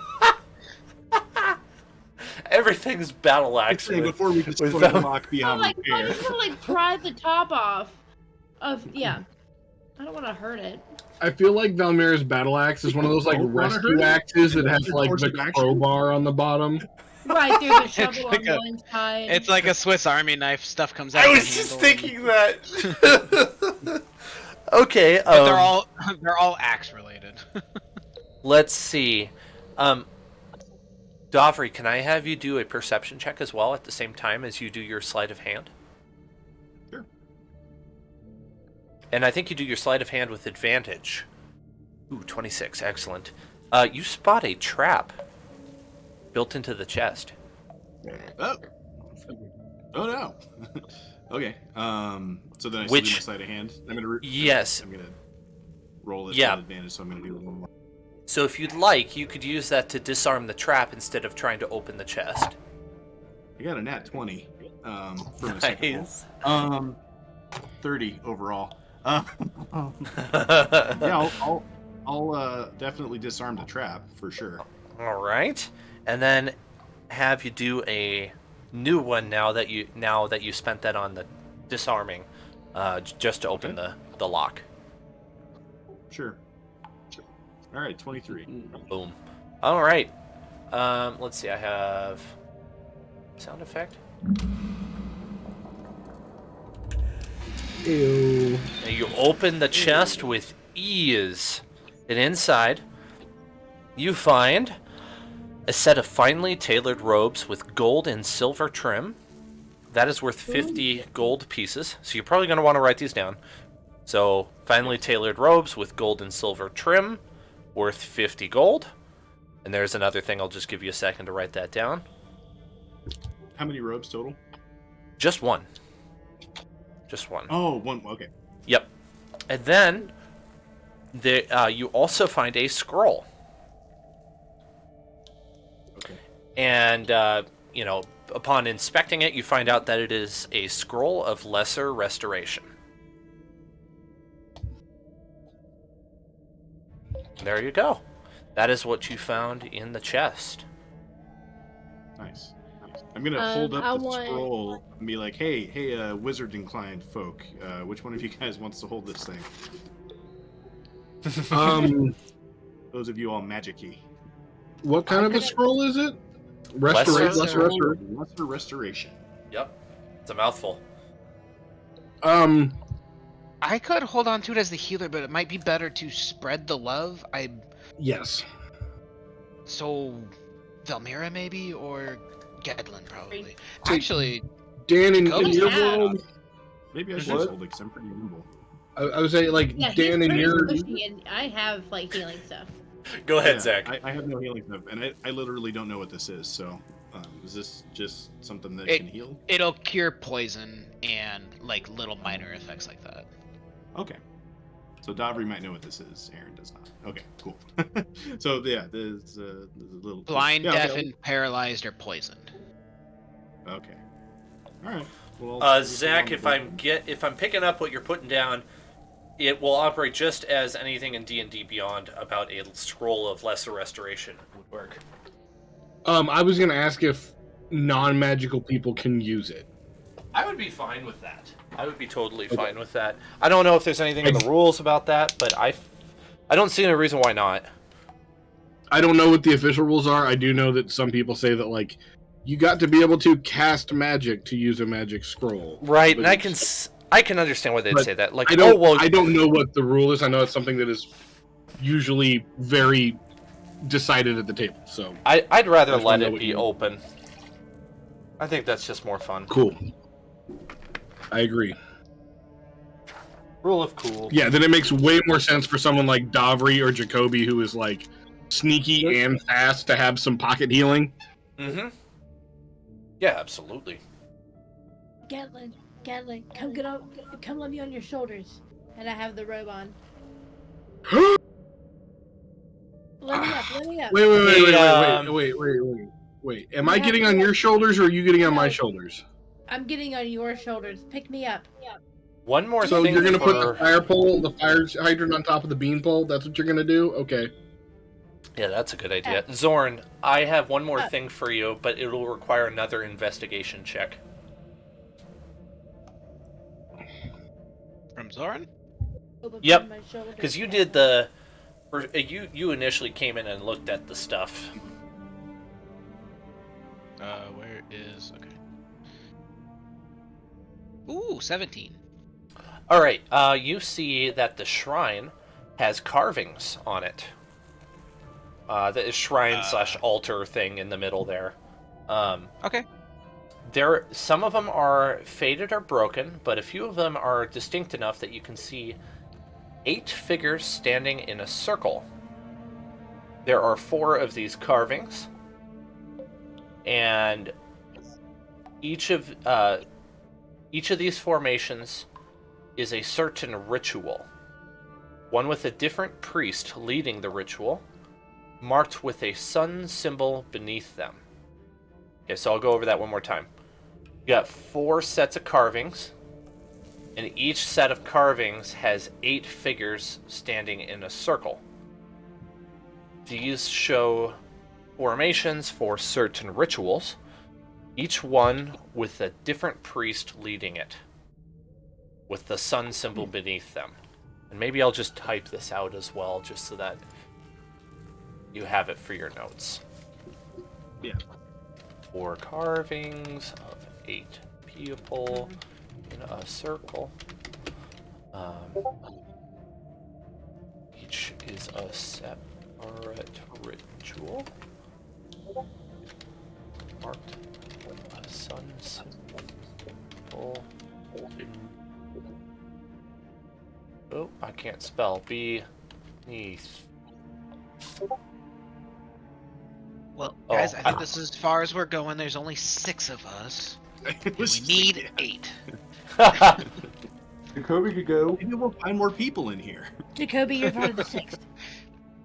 Everything's battle axe. Actually, with- before we destroy with the them. lock I'm beyond like, I repair. just want to pry the top off of I don't want to hurt it. I feel like Valmira's battle axe is one of those like Don't wanna hurt rescue it? axes that has Your like course the of action? crowbar on the bottom. Right, there's a shovel like on a- one side. It's like a Swiss Army knife. Stuff comes out. I the was just handle and- thinking that. Okay. But they're all axe related. Let's see. Dovry, can I have you do a perception check as well at the same time as you do your sleight of hand? Sure. And I think you do your sleight of hand with advantage. Ooh, 26. Excellent. You spot a trap built into the chest. Oh. Oh no. Okay. So then I still do my sleight of hand. I'm gonna. Yes. I'm gonna roll it Yeah. with advantage, so I'm gonna do a little more. So if you'd like, you could use that to disarm the trap instead of trying to open the chest. I got a nat 20 for my second roll. 30 overall. Yeah, I'll definitely disarm the trap for sure. All right, and then have you do a new one now that you spent that on the disarming, just to open the lock. Sure. All right, 23. Boom. All right. Let's see. I have sound effect. Ew. Now you open the chest with ease, and inside you find a set of finely tailored robes with gold and silver trim. That is worth 50 gold pieces. So you're probably going to want to write these down. So finely tailored robes with gold and silver trim, worth 50 gold. And there's another thing. I'll just give you a second to write that down. How many robes total? Just one. Just one. Oh, one. Okay. Yep. And then you also find a scroll. Okay. And, upon inspecting it, you find out that it is a scroll of lesser restoration. There you go. That is what you found in the chest. Nice. I'm gonna hold up the scroll and be like, "Hey, wizard-inclined folk, which one of you guys wants to hold this thing?" Those of you all magic-y. What kind of a scroll is it? Restoration. Lesser restoration. Yep. It's a mouthful. I could hold on to it as the healer, but it might be better to spread the love. Yes. So, Velmira maybe, or Gedlin probably. So, Actually, Dan, in Jacoby's your not- world, Maybe I should just hold it, 'cause I'm pretty nimble. I would say, like, Yeah, Dan, he's in pretty your... pushy, and I have like healing stuff. Go ahead, Yeah, Zach. I have no healing stuff, and I literally don't know what this is. So, is this just something that It- can heal? it'll cure poison and like little minor effects like that. Okay. So Davri might know what this is. Aaron does not. Okay, cool. So yeah, there's a little Blind, yeah, deafened, paralyzed, or poisoned. Okay. All right. Well, Zach, if I'm picking up what you're putting down, it will operate just as anything in D&D Beyond about a scroll of lesser restoration would work. I was gonna ask if non-magical people can use it. I would be fine with that. I would be totally fine with that. I don't know if there's anything in the rules about that, but I don't see any reason why not. I don't know what the official rules are. I do know that some people say that, like, you got to be able to cast magic to use a magic scroll. Right, But and I can understand why they'd say that. Like, I don't know what the rule is. I know it's something that is usually very decided at the table. So I'd rather That's let what it be you- open. I think that's just more fun. cool. I agree. Rule of cool. Yeah, then it makes way more sense for someone like Davri or Jacoby, who is like sneaky and fast, to have some pocket healing. Mm-hmm. Yeah, absolutely. Gatlin, come let me on your shoulders, and I have the robe on. Let me up. Wait. Am I getting on your shoulders, or are you getting on my shoulders? I'm getting on your shoulders. Pick me up. One more So thing you're gonna put for- the fire hydrant on top of the bean pole? That's what you're gonna do? Okay. Yeah, that's a good idea. Zorn, I have one more thing for you, but it'll require another investigation check. From Zoran? Yep, because you did the... You initially came in and looked at the stuff. Where is... Okay. Ooh, 17. Alright, you see that the shrine has carvings on it. The shrine slash altar thing in the middle there. Okay. Some of them are faded or broken, but a few of them are distinct enough that you can see 8 figures standing in a circle. There are 4 of these carvings, and each of these formations is a certain ritual, one with a different priest leading the ritual, marked with a sun symbol beneath them. Okay, so I'll go over that one more time. You got 4 sets of carvings, and each set of carvings has 8 figures standing in a circle. These show formations for certain rituals, each one with a different priest leading it, with the sun symbol beneath them. And maybe I'll just type this out as well, just so that you have it for your notes. Yeah. 4 carvings of 8 people in a circle. Each is a separate ritual. Marked a sun symbol. Oh, I can't spell. Beneath. Well, guys, I think this is as far as we're going. There's only 6 of us. And we need 8. Jacoby could go. Maybe we'll find more people in here. Jacoby, you're part of the 6th.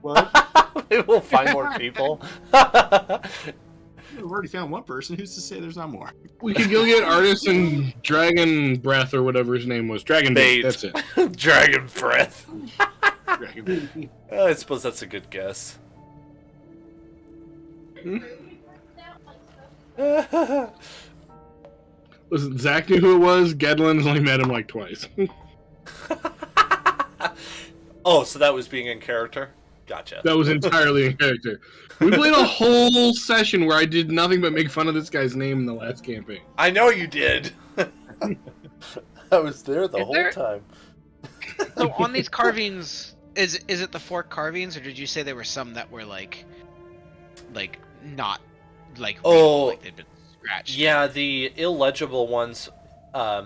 What? We will find more people. We've already found one person. Who's to say there's not more? We could go get Artis and Dragon Breath or whatever his name was. Dragon Bait. That's it. Dragon Breath. Dragon. I suppose that's a good guess. Listen, Zach knew who it was. Gedlin's only met him like twice. Oh, so that was being in character? Gotcha. That was entirely in character. We played a whole session where I did nothing but make fun of this guy's name in the last campaign. I know you did. I was there the whole time. So on these carvings, is it the 4 carvings, or did you say there were some that were like not like real, like they'd been scratched? Yeah, the illegible ones. I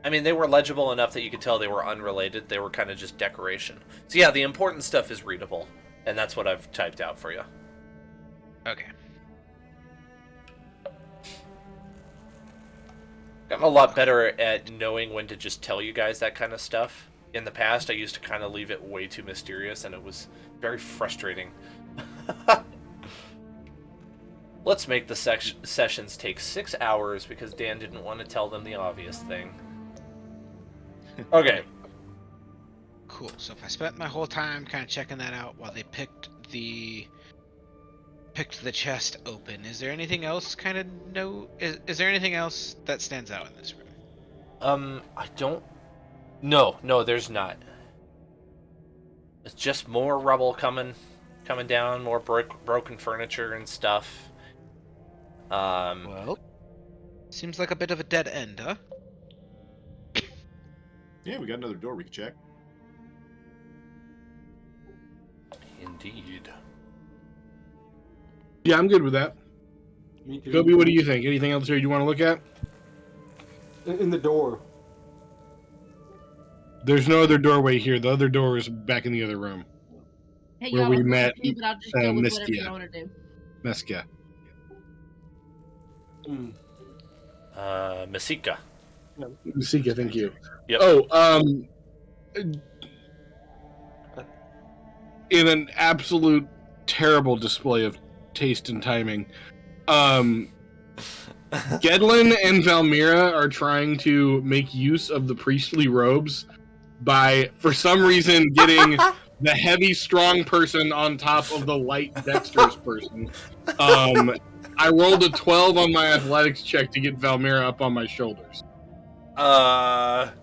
mean, they were legible enough that you could tell they were unrelated. They were kind of just decoration. So yeah, the important stuff is readable, and that's what I've typed out for you. Okay. I'm a lot better at knowing when to just tell you guys that kind of stuff. In the past, I used to kind of leave it way too mysterious, and it was very frustrating. Let's make the sessions take 6 hours because Dan didn't want to tell them the obvious thing. Okay. Cool. So if I spent my whole time kind of checking that out while they picked the chest open, is there anything else kind of is there anything else that stands out in this room? I don't. No, there's not. It's just more rubble coming down, more broken furniture and stuff. Well, seems like a bit of a dead end, huh? Yeah, we got another door we can check. Indeed. Yeah, I'm good with that. Me too. Kobe, what do you think? Anything else here you want to look at? In the door. There's no other doorway here. The other door is back in the other room. Hey, Where y'all, we I'm met, too, but I'll just go with whatever Mistia. you want to do. Meska. Masika. Masika, thank you. Yep. Oh, in an absolute terrible display of taste and timing, Gedlin and Valmira are trying to make use of the priestly robes by, for some reason, getting the heavy, strong person on top of the light, dexterous person. I rolled a 12 on my athletics check to get Valmira up on my shoulders. Valmira,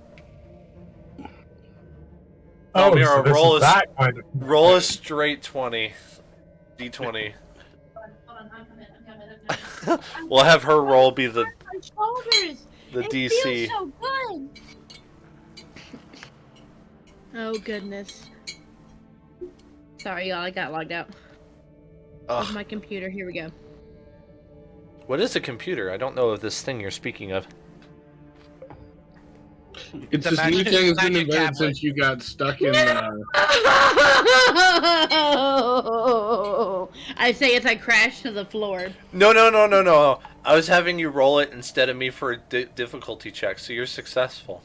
this roll is that kind of roll a straight 20. D20. We'll have her roll be the My shoulders. the It DC. feels so good. Oh goodness. Sorry, y'all. I got logged out of Ugh. my computer. Here we go. What is a computer? I don't know of this thing you're speaking of. It's a this new magic- thing that's been magic invented tablet. since you got stuck in. I say as I crash to the floor. No. I was having you roll it instead of me for a difficulty check, so you're successful.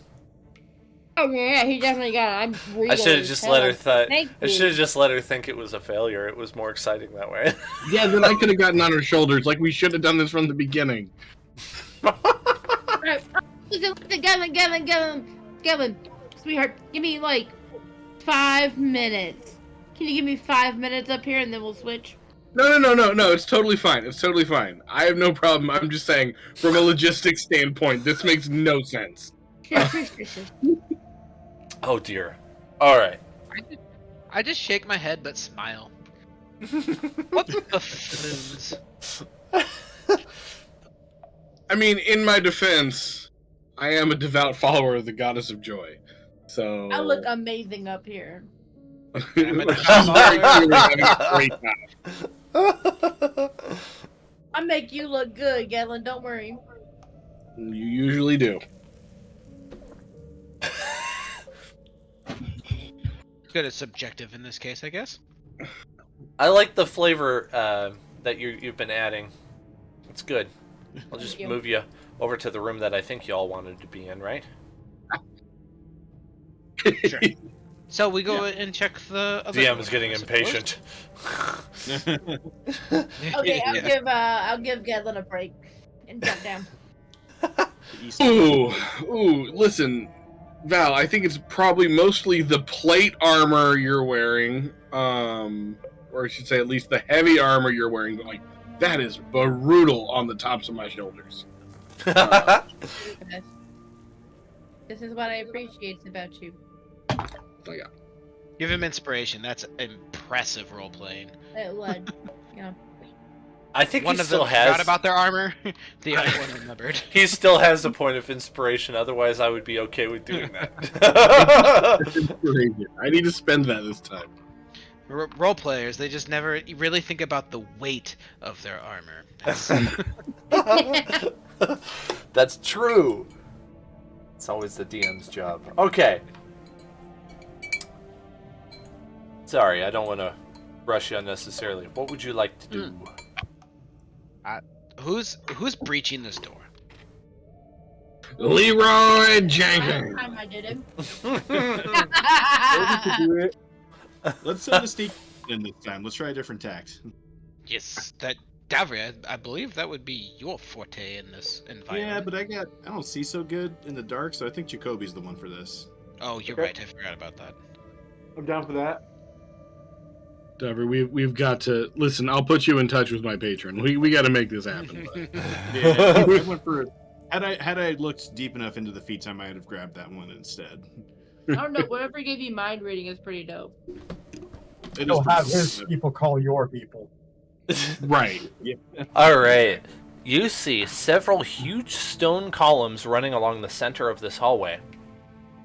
Oh yeah, he definitely got it. I should have just let her Thank I you. should have just let her think it was a failure. It was more exciting that way. Yeah, then I could have gotten on her shoulders. Like, we should have done this from the beginning. Right. Gavin, sweetheart, give me like 5 minutes. Can you give me 5 minutes up here and then we'll switch? No. It's totally fine. It's totally fine. I have no problem. I'm just saying, from a logistics standpoint, this makes no sense. Sure. Oh dear. All right. I just shake my head but smile. What the buffoons? I mean, in my defense, I am a devout follower of the goddess of joy. So I look amazing up here. She's very clearly having a great time. I make you look good, Gavin. Don't worry. You usually do. Good as subjective in this case, I guess. I like the flavor that you've been adding. It's good. I'll just Thank you. move you over to the room that I think y'all wanted to be in, right? Sure. So we go and check the other DM door, is getting I suppose. impatient. Okay, Yeah. I'll give Gavin a break and jump down. Ooh, listen, Val, I think it's probably mostly the plate armor you're wearing, or I should say at least the heavy armor you're wearing, but like, that is brutal on the tops of my shoulders. This is what I appreciate about you. So, yeah. Give him inspiration. That's impressive role playing. It would, you know. I think One he of still them forgot has. about their armor. The other one remembered. He still has a point of inspiration. Otherwise, I would be okay with doing that. I need to spend that this time. Role players, they just never really think about the weight of their armor. That's true. It's always the DM's job. Okay. Sorry, I don't want to rush you unnecessarily. What would you like to do? Who's breaching this door? Leroy Jenkins. Last time I did him. Let's send a sneak in this time. Let's try a different tact. Yes, that Davria, I believe that would be your forte in this environment. Yeah, but I don't see so good in the dark, so I think Jacoby's the one for this. Oh, you're Okay. right. I forgot about that. I'm down for that. Dover, we've got to listen. I'll put you in touch with my patron. We got to make this happen. Yeah, I went for. Had I looked deep enough into the feats, I might have grabbed that one instead. I don't know. Whatever gave you mind reading is pretty dope. It He'll is have pretty his good. people call your people. Right. All right. You see several huge stone columns running along the center of this hallway.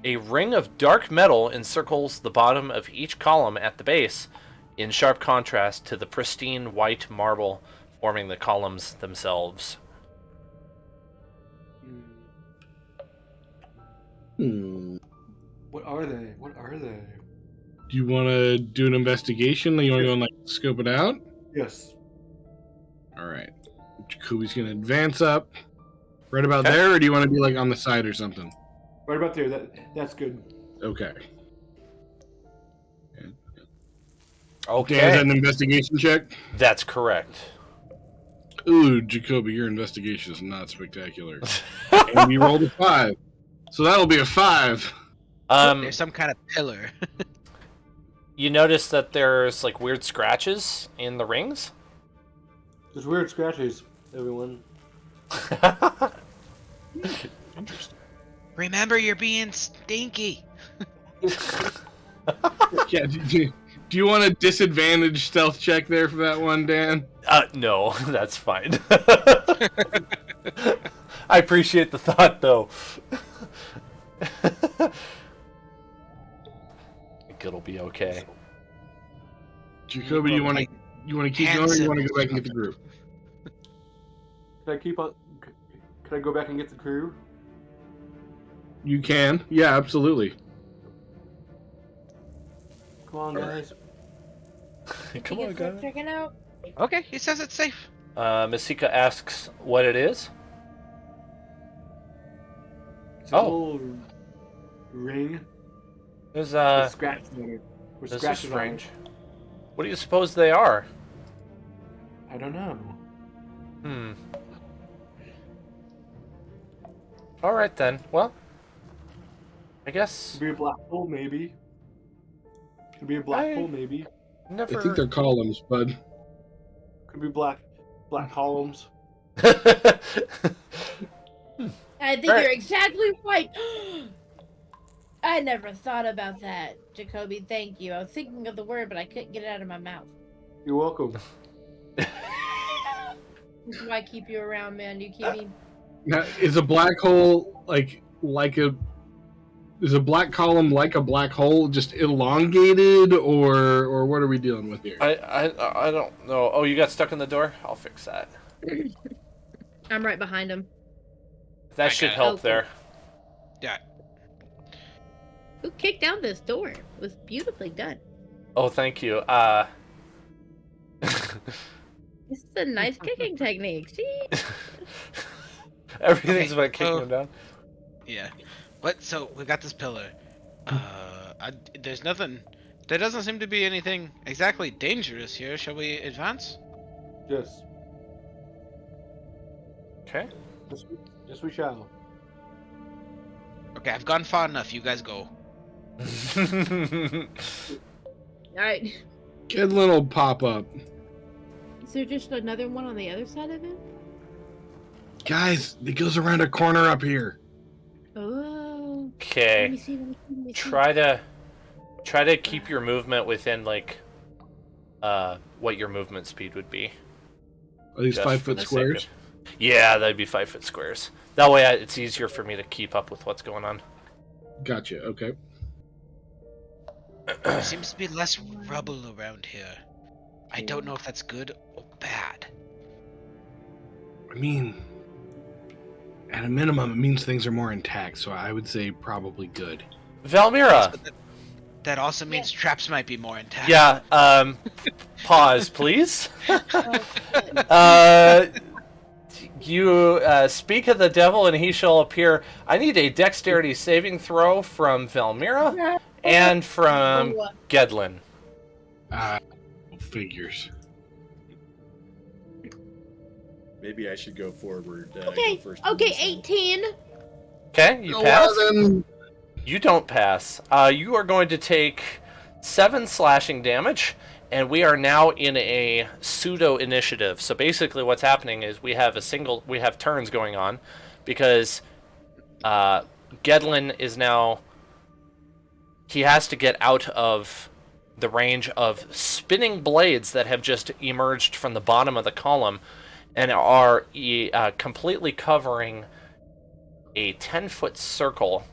A ring of dark metal encircles the bottom of each column at the base, in sharp contrast to the pristine white marble forming the columns themselves. What are they? What are they? Do you want to do an investigation? You want to go and like scope it out? Yes. All right. Jacoby's gonna advance up, right about Okay. there, or do you want to be like on the side or something? Right about there. That's good. Okay. Okay, Dan, is that an investigation check? that's correct. Ooh, Jacoby, your investigation is not spectacular. And you rolled a 5, so that'll be a 5. There's some kind of pillar. You notice that there's like weird scratches in the rings. There's weird scratches, everyone. Interesting. Remember, you're being stinky. Yeah. Do you want a disadvantage stealth check there for that one, Dan? No, that's fine. I appreciate the thought, though. I think it'll be okay. Jacoby, you want to keep going, or you want to go back and get the group? Can I keep on? Can I go back and get the crew? You can. Yeah, absolutely. Come on, guys. Come You on, can start guys. checking out. Okay, he says it's safe. Masika asks what it is. It's a Oh. little ring There's with scratches on it. With this is scratches on it. strange. What do you suppose they are? I don't know. All right then. Well, I guess Could be a black hole, maybe. Could be a black hole, maybe. never. I think they're columns, bud. Could be black columns. I think Right. you're exactly right. I never thought about that, Jacoby. Thank you. I was thinking of the word, but I couldn't get it out of my mouth. You're welcome. This is why I keep you around, man. You keep me. Now, is a black hole is a black column like a black hole, just elongated, or what are we dealing with here? I don't know. Oh, you got stuck in the door? I'll fix that. I'm right behind him. That I should got it. help Okay. there. Yeah. Who kicked down this door? It was beautifully done. Oh, thank you. This is a nice kicking technique. See? Everything's Okay, about kicking so- him down. Yeah. What? So we got this pillar. There's nothing. There doesn't seem to be anything exactly dangerous here. Shall we advance? Yes. Okay. Yes, we shall. Okay, I've gone far enough. You guys go. Alright. Kedlin will pop up. Is there just another one on the other side of it? Guys, it goes around a corner up here. Oh. Let Okay. me see. Let me see. Try to keep your movement within like what your movement speed would be. Are these Just 5 for foot the sake squares? of- Yeah, that'd be 5 foot squares. That way it's easier for me to keep up with what's going on. Gotcha. Okay. There seems to be less rubble around here. I don't know if that's good or bad. I mean, at a minimum, it means things are more intact. So I would say probably good. Valmira. But that also means traps might be more intact. Yeah, pause, please. Oh, You speak of the devil and he shall appear. I need a dexterity saving throw from Valmira and from Gedlin. Figures. Maybe I should go forward. Okay. Go first Okay. on this one. 18. Okay, you pass. 11. You don't pass. You are going to take 7 slashing damage, and we are now in a pseudo initiative. So basically, what's happening is we have turns going on, because Gedlin is now. He has to get out of the range of spinning blades that have just emerged from the bottom of the column, and are completely covering a 10-foot circle.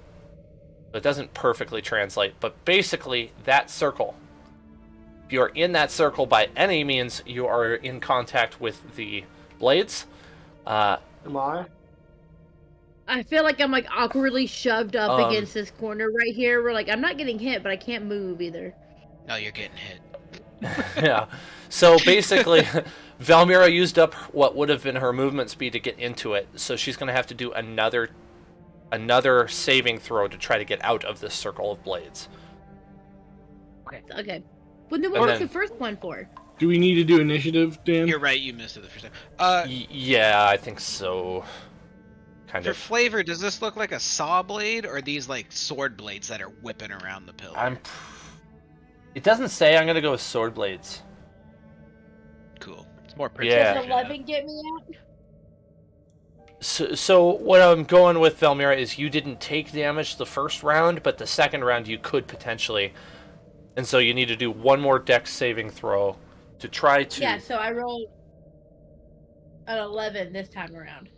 It doesn't perfectly translate, but basically that circle. If you're in that circle by any means, you are in contact with the blades. Am I? I feel like I'm like awkwardly shoved up Um, against this corner right here. We're like, I'm not getting hit, but I can't move either. No, you're getting hit. Yeah. So basically, Valmira used up what would have been her movement speed to get into it, so she's going to have to do another saving throw to try to get out of this circle of blades. Okay. But then And what was then- the first one for? Do we need to do initiative, Dan? You're right. You missed it the first time. Yeah, I think so. Kind For of. flavor, does this look like a saw blade, or are these like sword blades that are whipping around the pillar? It doesn't say. I'm going to go with sword blades. Cool. It's more pretty. Yeah. Does 11 get me out? So what I'm going with, Valmira, is you didn't take damage the first round, but the second round you could potentially. And so you need to do one more dex saving throw to try to... Yeah, so I rolled an 11 this time around.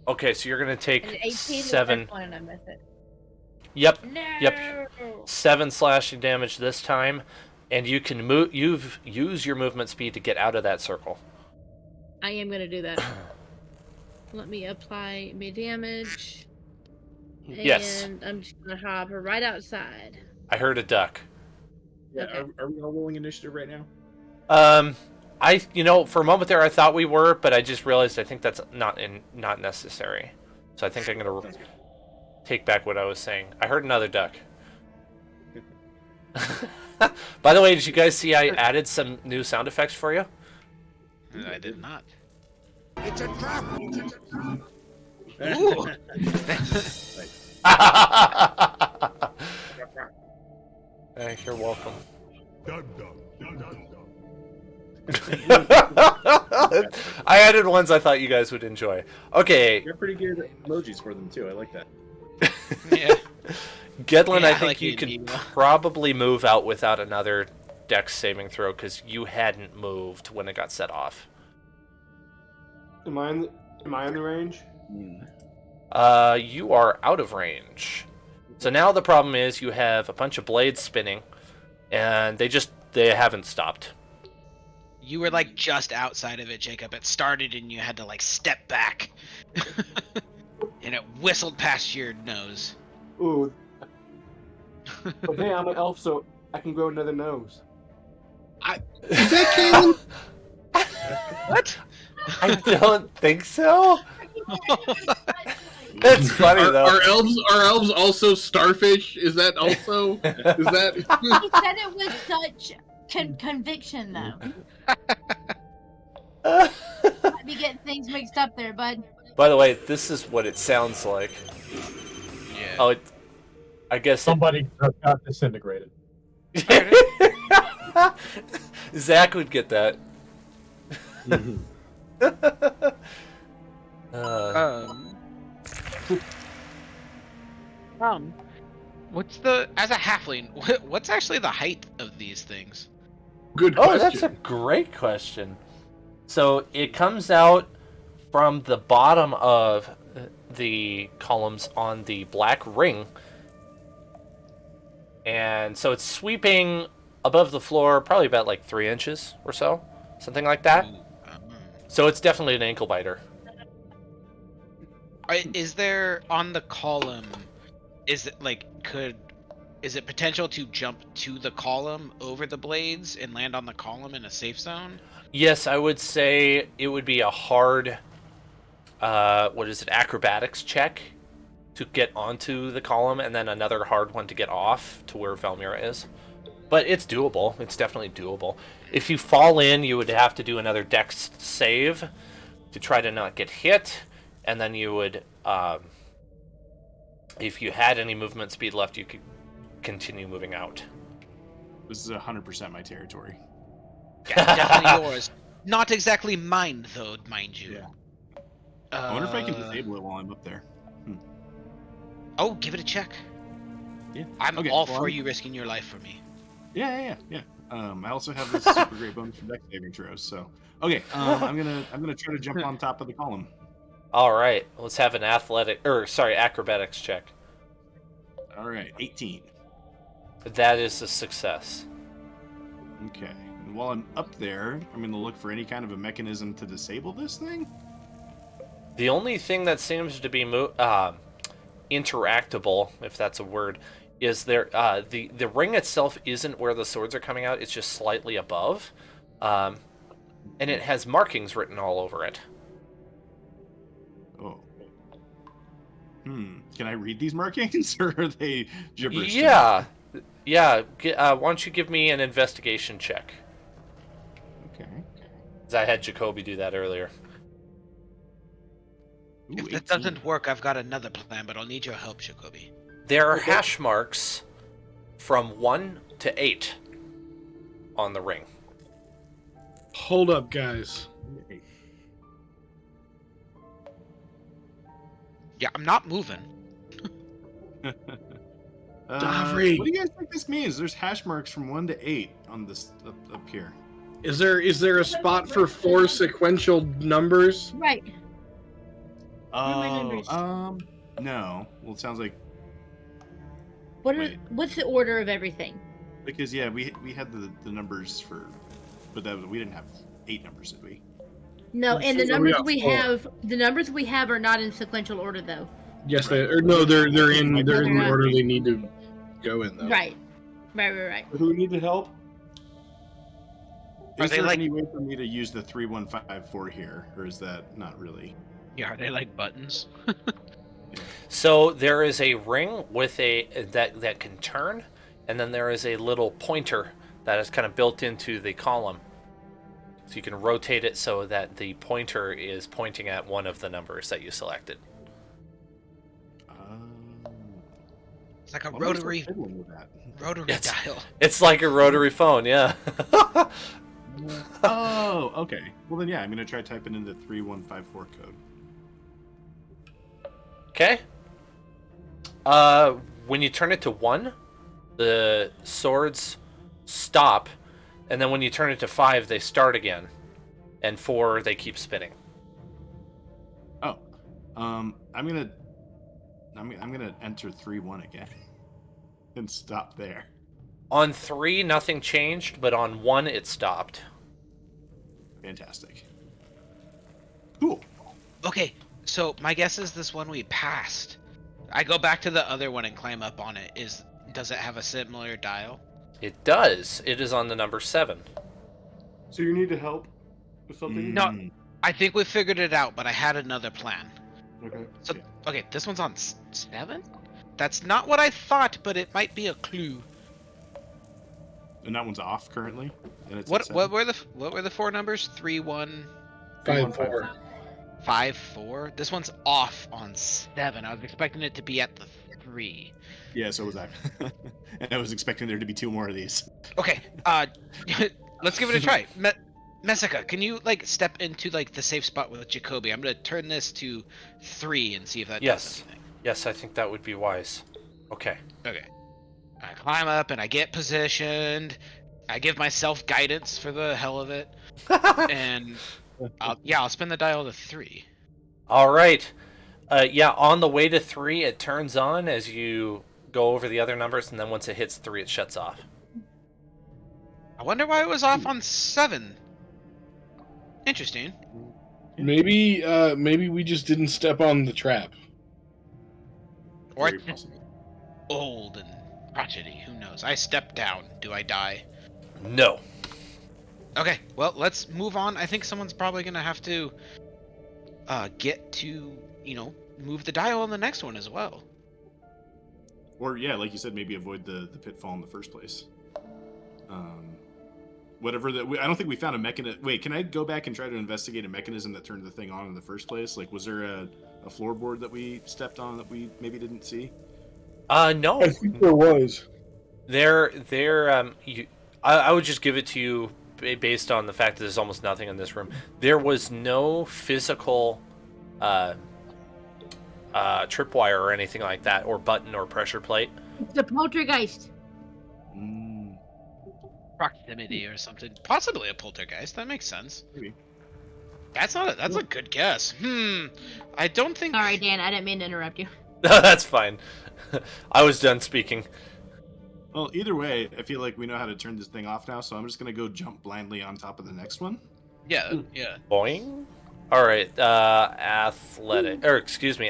Okay, so you're going to take And 18 the 7... first one and I missed it. Yep, No! Yep. 7 slashing damage this time, and you can use your movement speed to get out of that circle. I am going to do that. Let me apply my damage. Yes. And I'm just going to hop her right outside. I heard a duck. Yeah, Okay. are we all rolling initiative right now? for a moment there, I thought we were, but I just realized I think that's not necessary. So I think I'm gonna take back what I was saying. I heard another duck. By the way, did you guys see I added some new sound effects for you? I did not. It's a trap! Ooh. Hey, you're welcome. Dun, dun, dun, dun, I added ones I thought you guys would enjoy. Okay. They're pretty good emojis for them too. I like that. Yeah. Gedlin, Yeah, I I think like you it, can Nemo. probably move out without another dex saving throw because you hadn't moved when it got set off. Am I in the range? You are out of range. So now the problem is you have a bunch of blades spinning, and they haven't stopped. You were like just outside of it, Jacob. It started and you had to like step back. And it whistled past your nose. Ooh. But hey, I'm an elf, so I can grow another nose. Is that canon? What? I don't think so. That's funny though. Are elves also starfish? Is that also? Is that? He said it with such conviction, though. Might be getting things mixed up there, bud. By the way, this is what it sounds like. Yeah. Oh, I guess Somebody just got disintegrated. Zach would get that. What's as a halfling, what's actually the height of these things? Good Oh, question. that's a great question. So it comes out from the bottom of the columns on the black ring. And so it's sweeping above the floor, probably about like 3 inches or so. Something like that. So it's definitely an ankle biter. Is there on the column? Is it potential to jump to the column over the blades and land on the column in a safe zone? Yes, I would say it would be a hard, acrobatics check to get onto the column, and then another hard one to get off to where Valmira is. But it's doable. It's definitely doable. If you fall in, you would have to do another dex save to try to not get hit, and then you would, if you had any movement speed left, you could continue moving out. This is 100% my territory. Yeah, definitely yours. Not exactly mine, though, mind you. Yeah. I wonder if I can disable it while I'm up there. Oh, give it a check. Yeah. I'm Okay, all well, for you risking your life for me. Yeah. I also have this super great bonus for dex saving throws. So, okay, I'm gonna try to jump on top of the column. All right, let's have an acrobatics check. All right, 18. That is a success. Okay. And while I'm up there, I'm gonna look for any kind of a mechanism to disable this thing. The only thing that seems to be interactable, if that's a word, is there. The ring itself isn't where the swords are coming out. It's just slightly above, and it has markings written all over it. Oh. Can I read these markings, or are they gibberish? Yeah. Why don't you give me an investigation check? Okay. 'Cause I had Jacoby do that earlier. Ooh, If 18. that doesn't work, I've got another plan, but I'll need your help, Jacoby. There are hash marks from 1 to 8 on the ring. Hold up, guys. Yeah, I'm not moving. Davri. What do you guys think this means? There's hash marks from 1 to 8 on this up here. Is there a spot for 4 sequential numbers? Right. Oh, my numbers? no. Well, it sounds like What's the order of everything? because we had the numbers for, but we didn't have 8 numbers, did we? No, and the So numbers got we 4. have, are not in sequential order though. Yes, they're in the not. order they need to go in though. Right. Who need the help? Is they there like- any way for me to use the 3154 here, or is that not really? Yeah, are they like buttons? So there is a ring with that can turn, and then there is a little pointer that is kind of built into the column. So you can rotate it so that the pointer is pointing at one of the numbers that you selected. It's like a Why am I still rotary fiddling with that? dial. It's like a rotary phone, yeah. Oh, okay. Well then, yeah, I'm gonna try typing in the 3154 code. Okay. When you turn it to 1, the swords stop, and then when you turn it to 5, they start again, and 4, they keep spinning. Oh, I'm gonna enter 3-1 again, and stop there. On 3, nothing changed, but on 1, it stopped. Fantastic. Cool. Okay, so my guess is this one we passed. I go back to the other one and climb up on it. Does it have a similar dial? It does. It is on the number 7. So you need to help with something? No. I think we figured it out, but I had another plan. Okay. So, okay, this one's on 7? That's not what I thought, but it might be a clue. And that one's off currently. And it's What were the 4 numbers? 3, 1, 5, 4. 5, 4. This one's off on 7. I was expecting it to be at the 3. Yeah, so was I. And I was expecting there to be 2 more of these. Okay, let's give it a try. Messica, can you like step into like the safe spot with Jacoby? I'm gonna turn this to 3 and see if that does anything. Yes, I think that would be wise. Okay. Okay. I climb up and I get positioned. I give myself guidance for the hell of it, and I'll spin the dial to 3. All right. On the way to 3, it turns on as you go over the other numbers, and then once it hits 3, it shuts off. I wonder why it was off on 7. Interesting. Maybe we just didn't step on the trap. Or Very it's possible. old and crotchety. Who knows? I step down. Do I die? No. Okay, well, let's move on. I think someone's probably going to have to get to, move the dial on the next one as well. Or yeah, like you said, maybe avoid the pitfall in the first place. Whatever that. I don't think we found a mechanism. Wait, can I go back and try to investigate a mechanism that turned the thing on in the first place? Like, was there a floorboard that we stepped on that we maybe didn't see? No. I think there was. I would just give it to you based on the fact that there's almost nothing in this room. There was no physical tripwire or anything like that, or button or pressure plate. It's a poltergeist. Proximity or something. Possibly a poltergeist. That makes sense. Maybe. That's a good guess. I don't think. Sorry, Dan. I didn't mean to interrupt you. That's fine. I was done speaking. Well, either way, I feel like we know how to turn this thing off now, so I'm just gonna go jump blindly on top of the next one. Yeah. Boing. All right.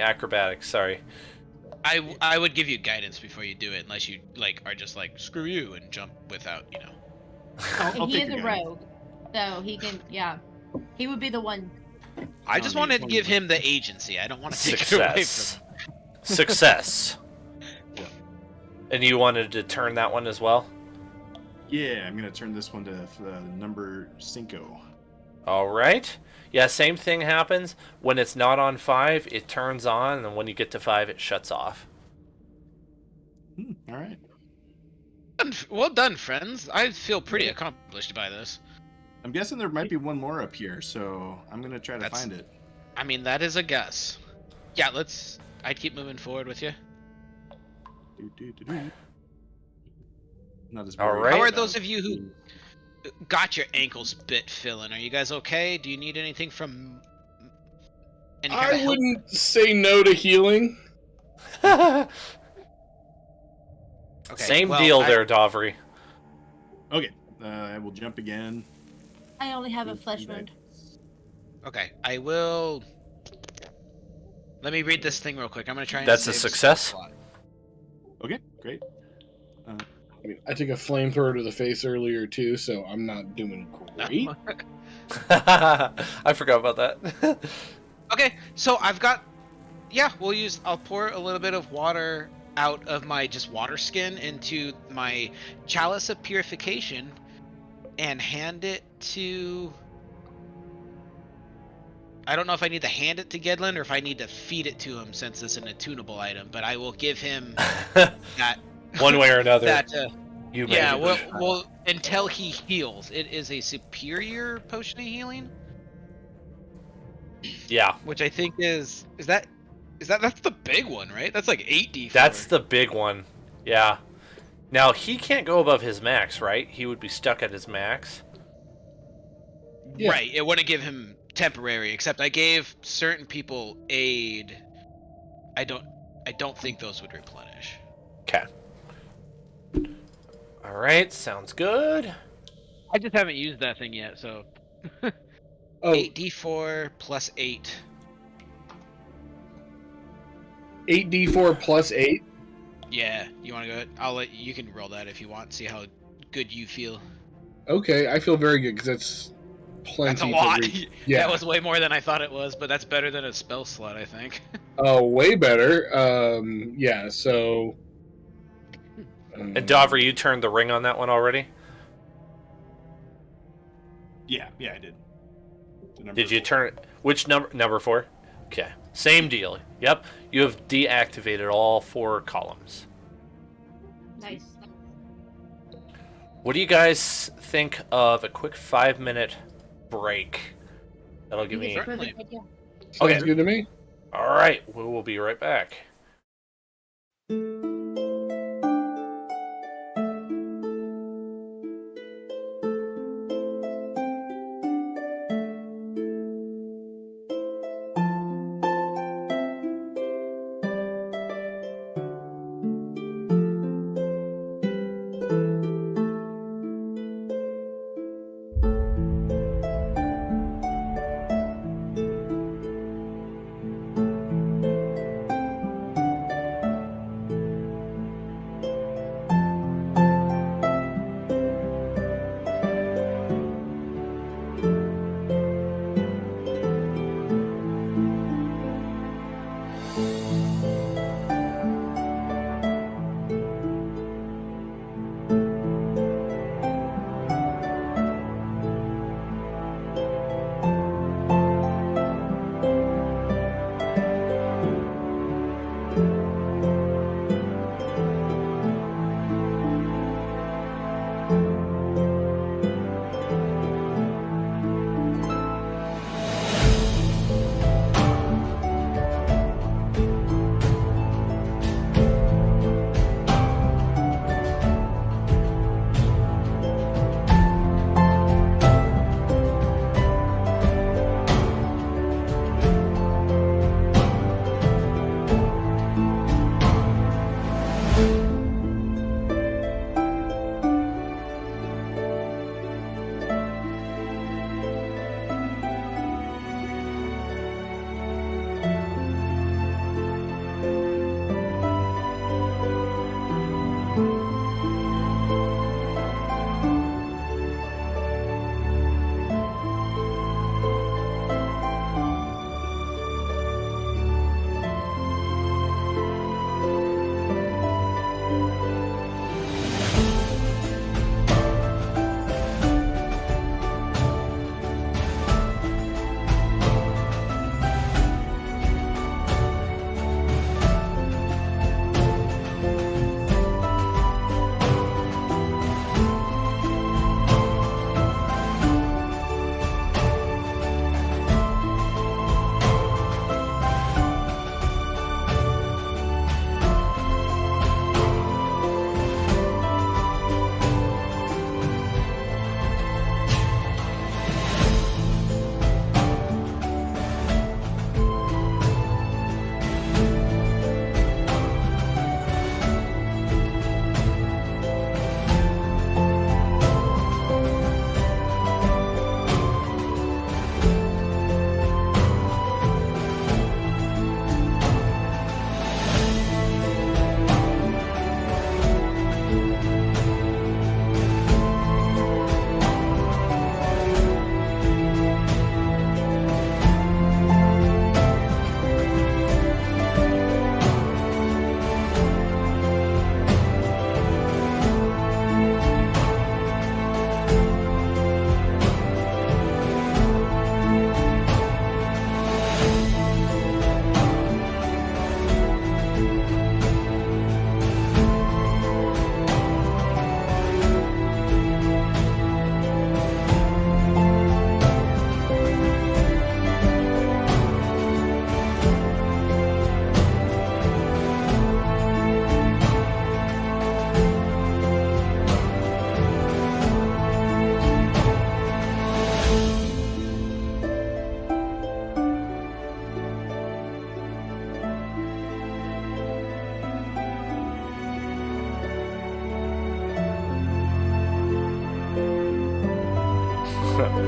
Acrobatics. Sorry. I would give you guidance before you do it, unless you are just like screw you and jump without. I'll He take is your a guidance. rogue, so he can. Yeah, he would be the one. I just No, wanted to he's give one- him the agency. I don't want to take it away Success. from him. Success. Yeah. And you wanted to turn that one as well? Yeah, I'm gonna turn this one to number 5. All right. Yeah, same thing happens. When it's not on 5, it turns on, and then when you get to 5, it shuts off. All right. Well done, friends. I feel pretty accomplished by this. I'm guessing there might be one more up here, so I'm gonna try to find it. I mean, that is a guess. Yeah, I'd keep moving forward with you. Not as All worried right. How are about those of you who got your ankles bit filling? Are you guys okay? Do you need anything from any kind of I help? wouldn't say no to healing. Okay, Same well, deal there, Dovry. Okay, I will jump again. I only have a flesh wound. Okay, I will. Let me read this thing real quick. I'm gonna try. And That's a save success? slot. Okay, great. I mean, I took a flamethrower to the face earlier too, so I'm not doing great. I forgot about that. Okay, so I've got. Yeah, I'll pour a little bit of water out of my just water skin into my chalice of purification and hand it to. I don't know if I need to hand it to Gedlin or if I need to feed it to him since it's an attunable item, but I will give him that. One way or another. That, you yeah, make it. well, until he heals. It is a superior potion of healing. Yeah. Which I think that's the big one, right? That's like 8d4. That's the big one. Yeah. Now, he can't go above his max, right? He would be stuck at his max. Yeah. Right, it wouldn't give him temporary, except I gave certain people aid. I don't think those would replenish. Okay. All right, sounds good. I just haven't used that thing yet, so. 8d4 plus 8. 8d4 plus 8? Yeah, you want to go? You can roll that if you want. See how good you feel. Okay, I feel very good because that's plenty. That's a lot. Yeah. That was way more than I thought it was, but that's better than a spell slot, I think. Oh, way better. Yeah. So. And Dover, you turned the ring on that one already? Yeah, I did. Did you turn it? Which number? Number 4? Okay. Same deal. Yep. You have deactivated all 4 columns. Nice. What do you guys think of a quick 5-minute break? That'll give me... Certainly. Sounds Okay. good to me. All right. We will be right back.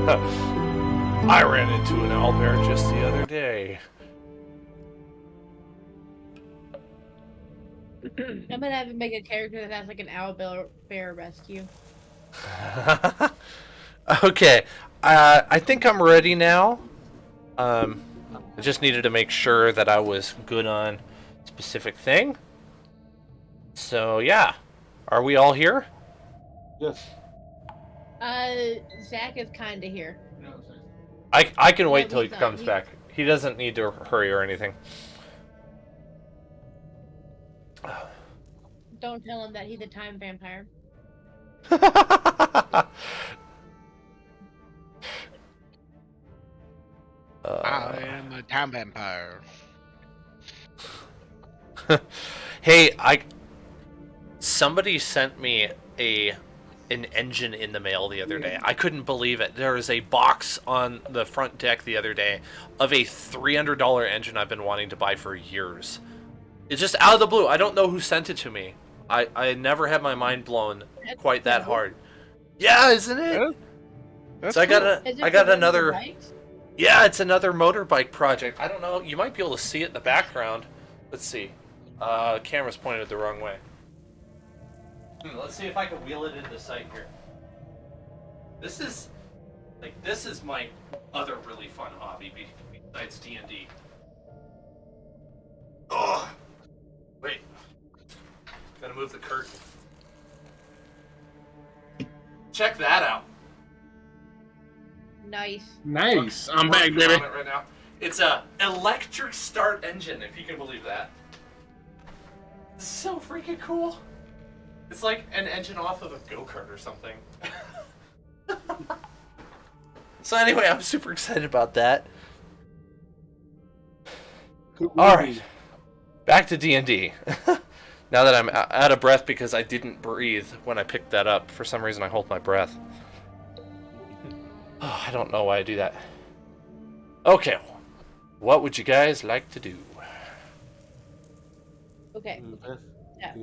I ran into an owlbear just the other day. I'm gonna have him make a character that has like an owl bear rescue. Okay, I think I'm ready now. I just needed to make sure that I was good on a specific thing. So yeah, are we all here? Yes. Zach is kinda here. I can wait No, till he he's not. comes back. He doesn't need to hurry or anything. Don't tell him that he's a time vampire. I am a time vampire. Hey, somebody sent me an engine in the mail the other day. I couldn't believe it. There was a box on the front deck the other day of a $300 engine I've been wanting to buy for years. It's just out of the blue. I don't know who sent it to me. I never had my mind blown quite that hard. Yeah, isn't it? So I got another. Yeah, it's another motorbike project. I don't know. You might be able to see it in the background. Let's see. Camera's pointed the wrong way. Let's see if I can wheel it into sight here. This is my other really fun hobby besides D&D. Oh, wait. Gotta move the curtain. Check that out. Nice. Nice. I'm back, baby. On it right now. It's a electric start engine, if you can believe that. It's so freaking cool. It's like an engine off of a go-kart or something. So anyway, I'm super excited about that. Alright. Back to D&D. Now that I'm out of breath because I didn't breathe when I picked that up. For some reason I hold my breath. Oh, I don't know why I do that. Okay. What would you guys like to do? Okay. Yeah.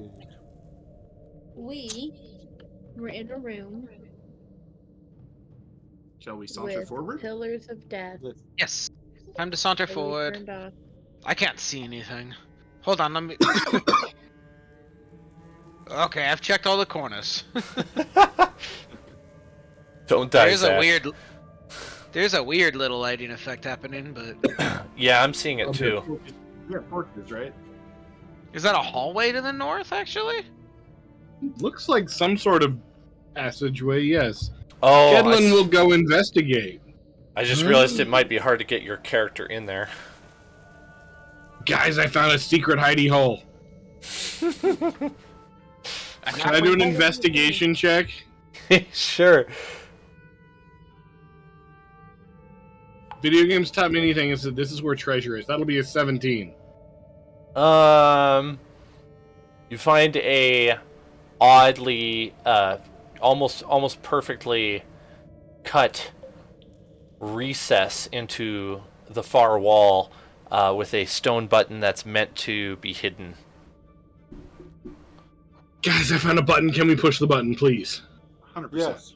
We were in a room Shall we saunter with forward? pillars of death. Yes. Time to saunter that we forward. turned off. I can't see anything. Hold on, let me. Okay, I've checked all the corners. Don't die, There's Zach. There's a weird little lighting effect happening, but Yeah, I'm seeing it too. Yeah, torches, right? is that a hallway to the north? Actually, Looks like some sort of passageway, yes. Oh, Kedlin will go investigate. I just realized it might be hard to get your character in there. Guys, I found a secret hidey hole. Can I do an investigation check? Sure. Video games taught me anything is that this is where treasure is. That'll be a 17. You find a oddly, almost perfectly cut recess into the far wall with a stone button that's meant to be hidden. Guys, I found a button. Can we push the button, please? 100%. Yes.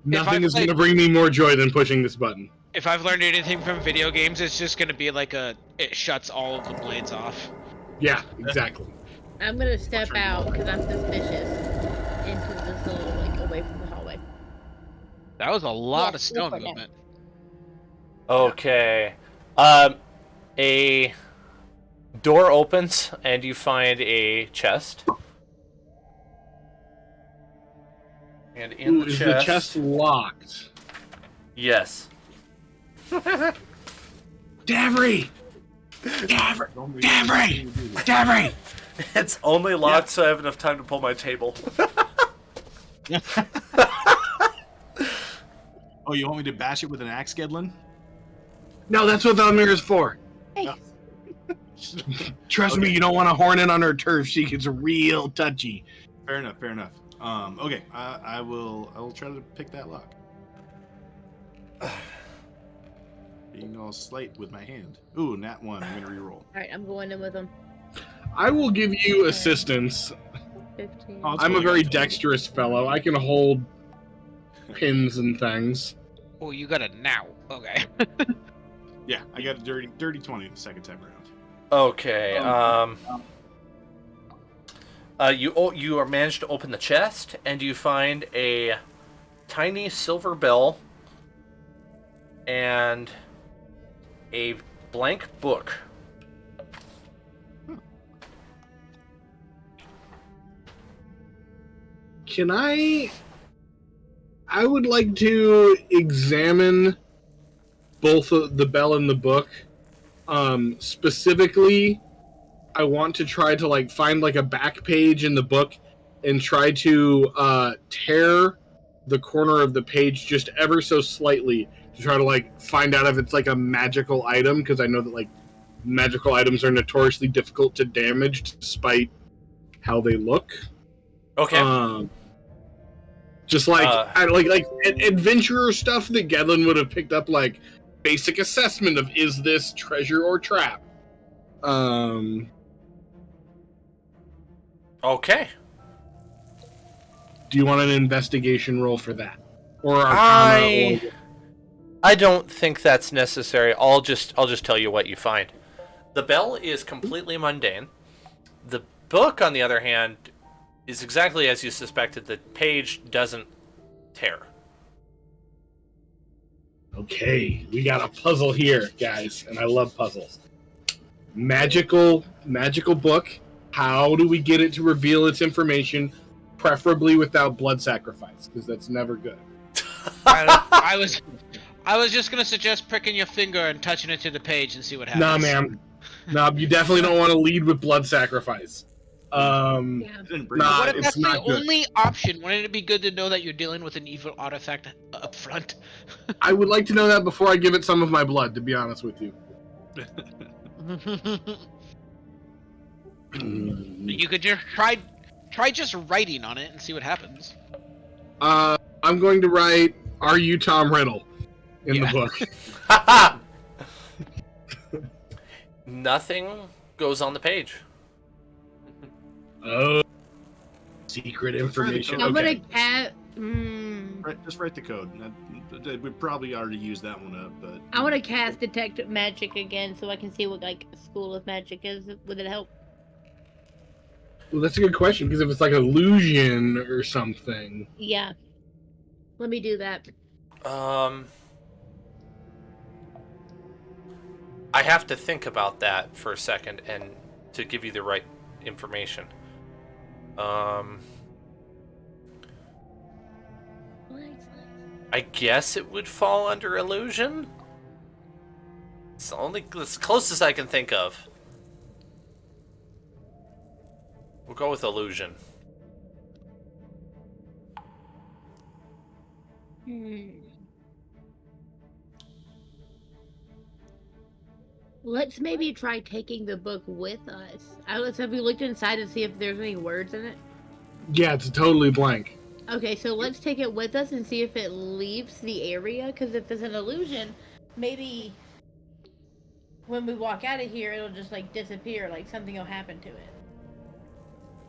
Nothing is going to bring me more joy than pushing this button. if I've learned anything from video games, it's just gonna be like it shuts all of the blades off. Yeah, exactly. I'm gonna step out because I'm suspicious into this little, like, away from the hallway. That was a lot Yeah, of stone go for it. movement. Okay. A door opens and you find a chest. And in Ooh, is the chest locked? Yes. Davry! Davry! It's only locked so I have enough time to pull my table. Oh, you want me to bash it with an axe, Gedlin? No, that's what the mirror's for. Hey, Trust me, you don't want to horn in on her turf. She gets real touchy. Fair enough. Fair enough. Okay, I will try to pick that lock. Being all slight with my hand. Ooh, nat 1. I'm gonna reroll. alright, I'm going in with him. I will give you assistance. 15. Oh, it's I'm a cool, very guys. dexterous fellow. I can hold pins and things. Oh, you got it now. Okay. Yeah, I got a dirty 20 the second time around. Okay. You are managed to open the chest, and you find a tiny silver bell and a blank book. Can I would like to examine both the bell and the book. Specifically, I want to try to like find like a back page in the book and try to tear the corner of the page just ever so slightly to try to like find out if it's like a magical item, because I know that like magical items are notoriously difficult to damage despite how they look. Okay. Just like like adventurer stuff that Gedlin would have picked up, like basic assessment of is this treasure or trap. Okay. Do you want an investigation roll for that, or I don't think that's necessary. I'll just tell you what you find. The bell is completely mundane. The book, on the other hand, is exactly as you suspected. The page doesn't tear. Okay, we got a puzzle here, guys, and I love puzzles. Magical book. How do we get it to reveal its information, preferably without blood sacrifice, because that's never good. I was just gonna suggest pricking your finger and touching it to the page and see what happens. Nah, ma'am. Nah, you definitely don't want to lead with blood sacrifice. Yeah. Nah, What if it's that's the not good. only option? Wouldn't it be good to know that you're dealing with an evil artifact up front? I would like to know that before I give it some of my blood, to be honest with you. You could just try just writing on it and see what happens. I'm going to write, "Are you Tom Riddle?" in the book. Nothing goes on the page. Oh, secret information. I'm Okay. Just write the code. We probably already used that one up, but I want to cast detect magic again so I can see what like school of magic is. Would it help? Well, that's a good question, because if it's like illusion or something. Yeah. Let me do that. I have to think about that for a second and to give you the right information. I guess it would fall under illusion. It's the only as closest I can think of. We'll go with illusion. Let's maybe try taking the book with us. Have we looked inside and see if there's any words in it? Yeah, it's totally blank. Okay, so let's take it with us and see if it leaves the area, because if it's an illusion, maybe when we walk out of here, it'll just like disappear, like something will happen to it.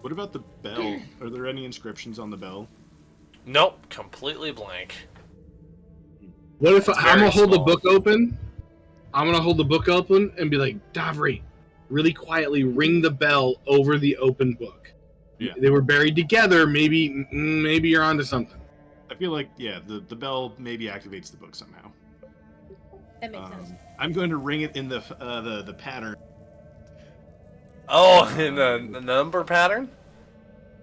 what about the bell? Are there any inscriptions on the bell? Nope, completely blank. What if It's I'm gonna very hold the small. book open? I'm gonna hold the book open and be like, Davri, really quietly ring the bell over the open book. Yeah. They were buried together. Maybe you're onto something. I feel like, yeah, the bell maybe activates the book somehow. That makes sense. I'm going to ring it in the pattern. Oh, in the number pattern?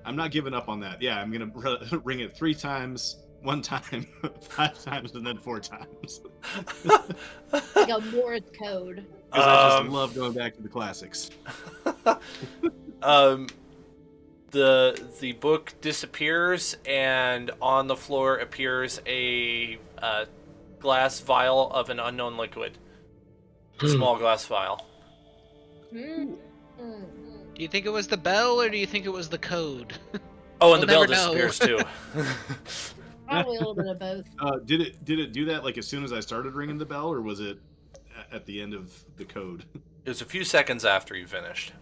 I'm not giving up on that. Yeah, I'm going to ring it 3 times, 1 time, 5 times, and then 4 times. Like a Morse code. Because I just love going back to the classics. The book disappears, and on the floor appears a glass vial of an unknown liquid. A small glass vial. Do you think it was the bell, or do you think it was the code? Oh, and the We'll bell never know. disappears too. Probably a little bit of both. Did it do that like as soon as I started ringing the bell, or was it at the end of the code? It was a few seconds after you finished.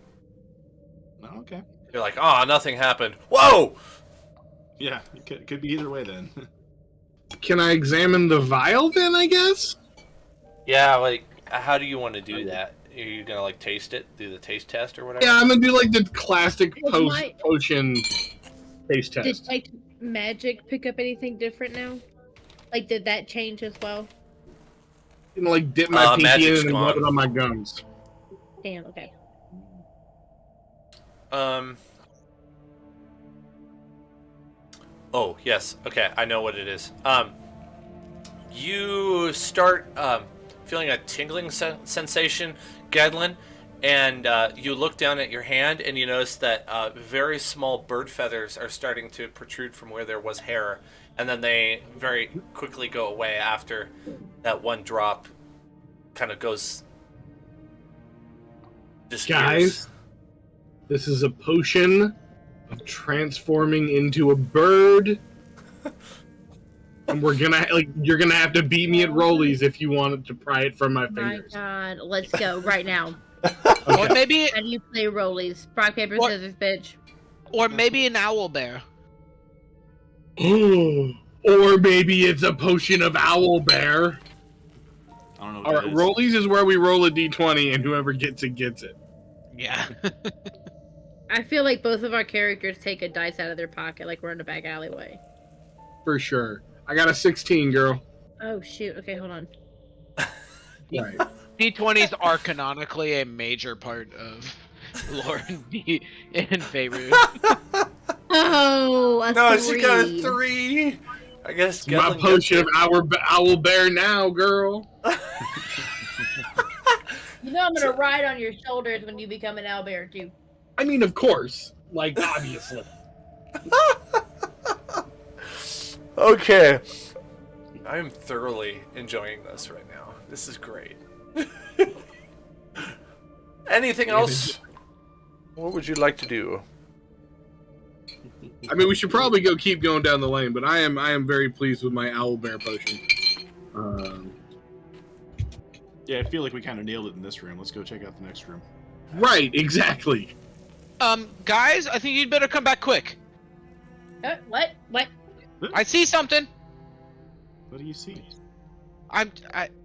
Oh, okay. You're like, nothing happened. Whoa! Yeah, it could be either way then. Can I examine the vial then, I guess? Yeah, like, how do you want to do that? Are you gonna, like, taste it? Do the taste test or whatever? Yeah, I'm gonna do like the classic Is potion taste Did test. like magic pick up anything different now? Like, did that change as well? I'm gonna like dip my pinky in magic's and rub gone. it on my gums. Damn. Okay. Oh, yes. Okay, I know what it is. You start feeling a tingling sensation, Gedlin, and you look down at your hand and you notice that very small bird feathers are starting to protrude from where there was hair, and then they very quickly go away after that one drop kind of goes... disappears. Guys, this is a potion of transforming into a bird. And we're gonna you're gonna have to beat me at rollies if you wanted to pry it from my fingers. My God, let's go right now. Or Okay. maybe, How do you play rollies? Rock, paper, What? scissors, bitch. or maybe an owl bear. Or maybe it's a potion of owl bear. I don't know. What All that right, is. rollies is where we roll a d20 and whoever gets it gets it. Yeah. I feel like both of our characters take a dice out of their pocket, like we're in a back alleyway. For sure. I got a 16, girl. Oh shoot. Okay, hold on. Right. D20s are canonically a major part of lore and favorite. Oh, a No, three. she got a 3! I guess My Gedlin potion gets of owl bear now, girl. You know I'm gonna ride on your shoulders when you become an owlbear too. I mean, of course. Like, obviously. Okay. I am thoroughly enjoying this right now. This is great. Anything else? What would you like to do? I mean, we should probably keep going down the lane, but I am very pleased with my owl bear potion. Yeah, I feel like we kind of nailed it in this room. Let's go check out the next room. Right, exactly. Guys, I think you'd better come back quick. What? What? I see something. What do you see? I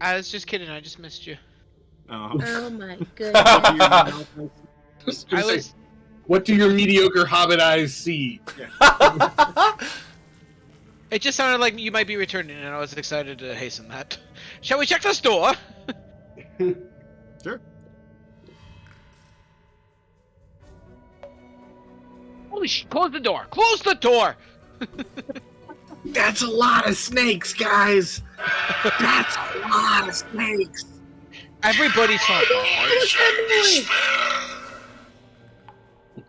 was just kidding. I just missed you. Oh. Oh my goodness. I was. What do your mediocre hobbit eyes see? It just sounded like you might be returning, and I was excited to hasten that. Shall we check this door? Sure. Holy sh! Close the door! Close the door! That's a lot of snakes, guys. That's a lot of snakes. Everybody saw that,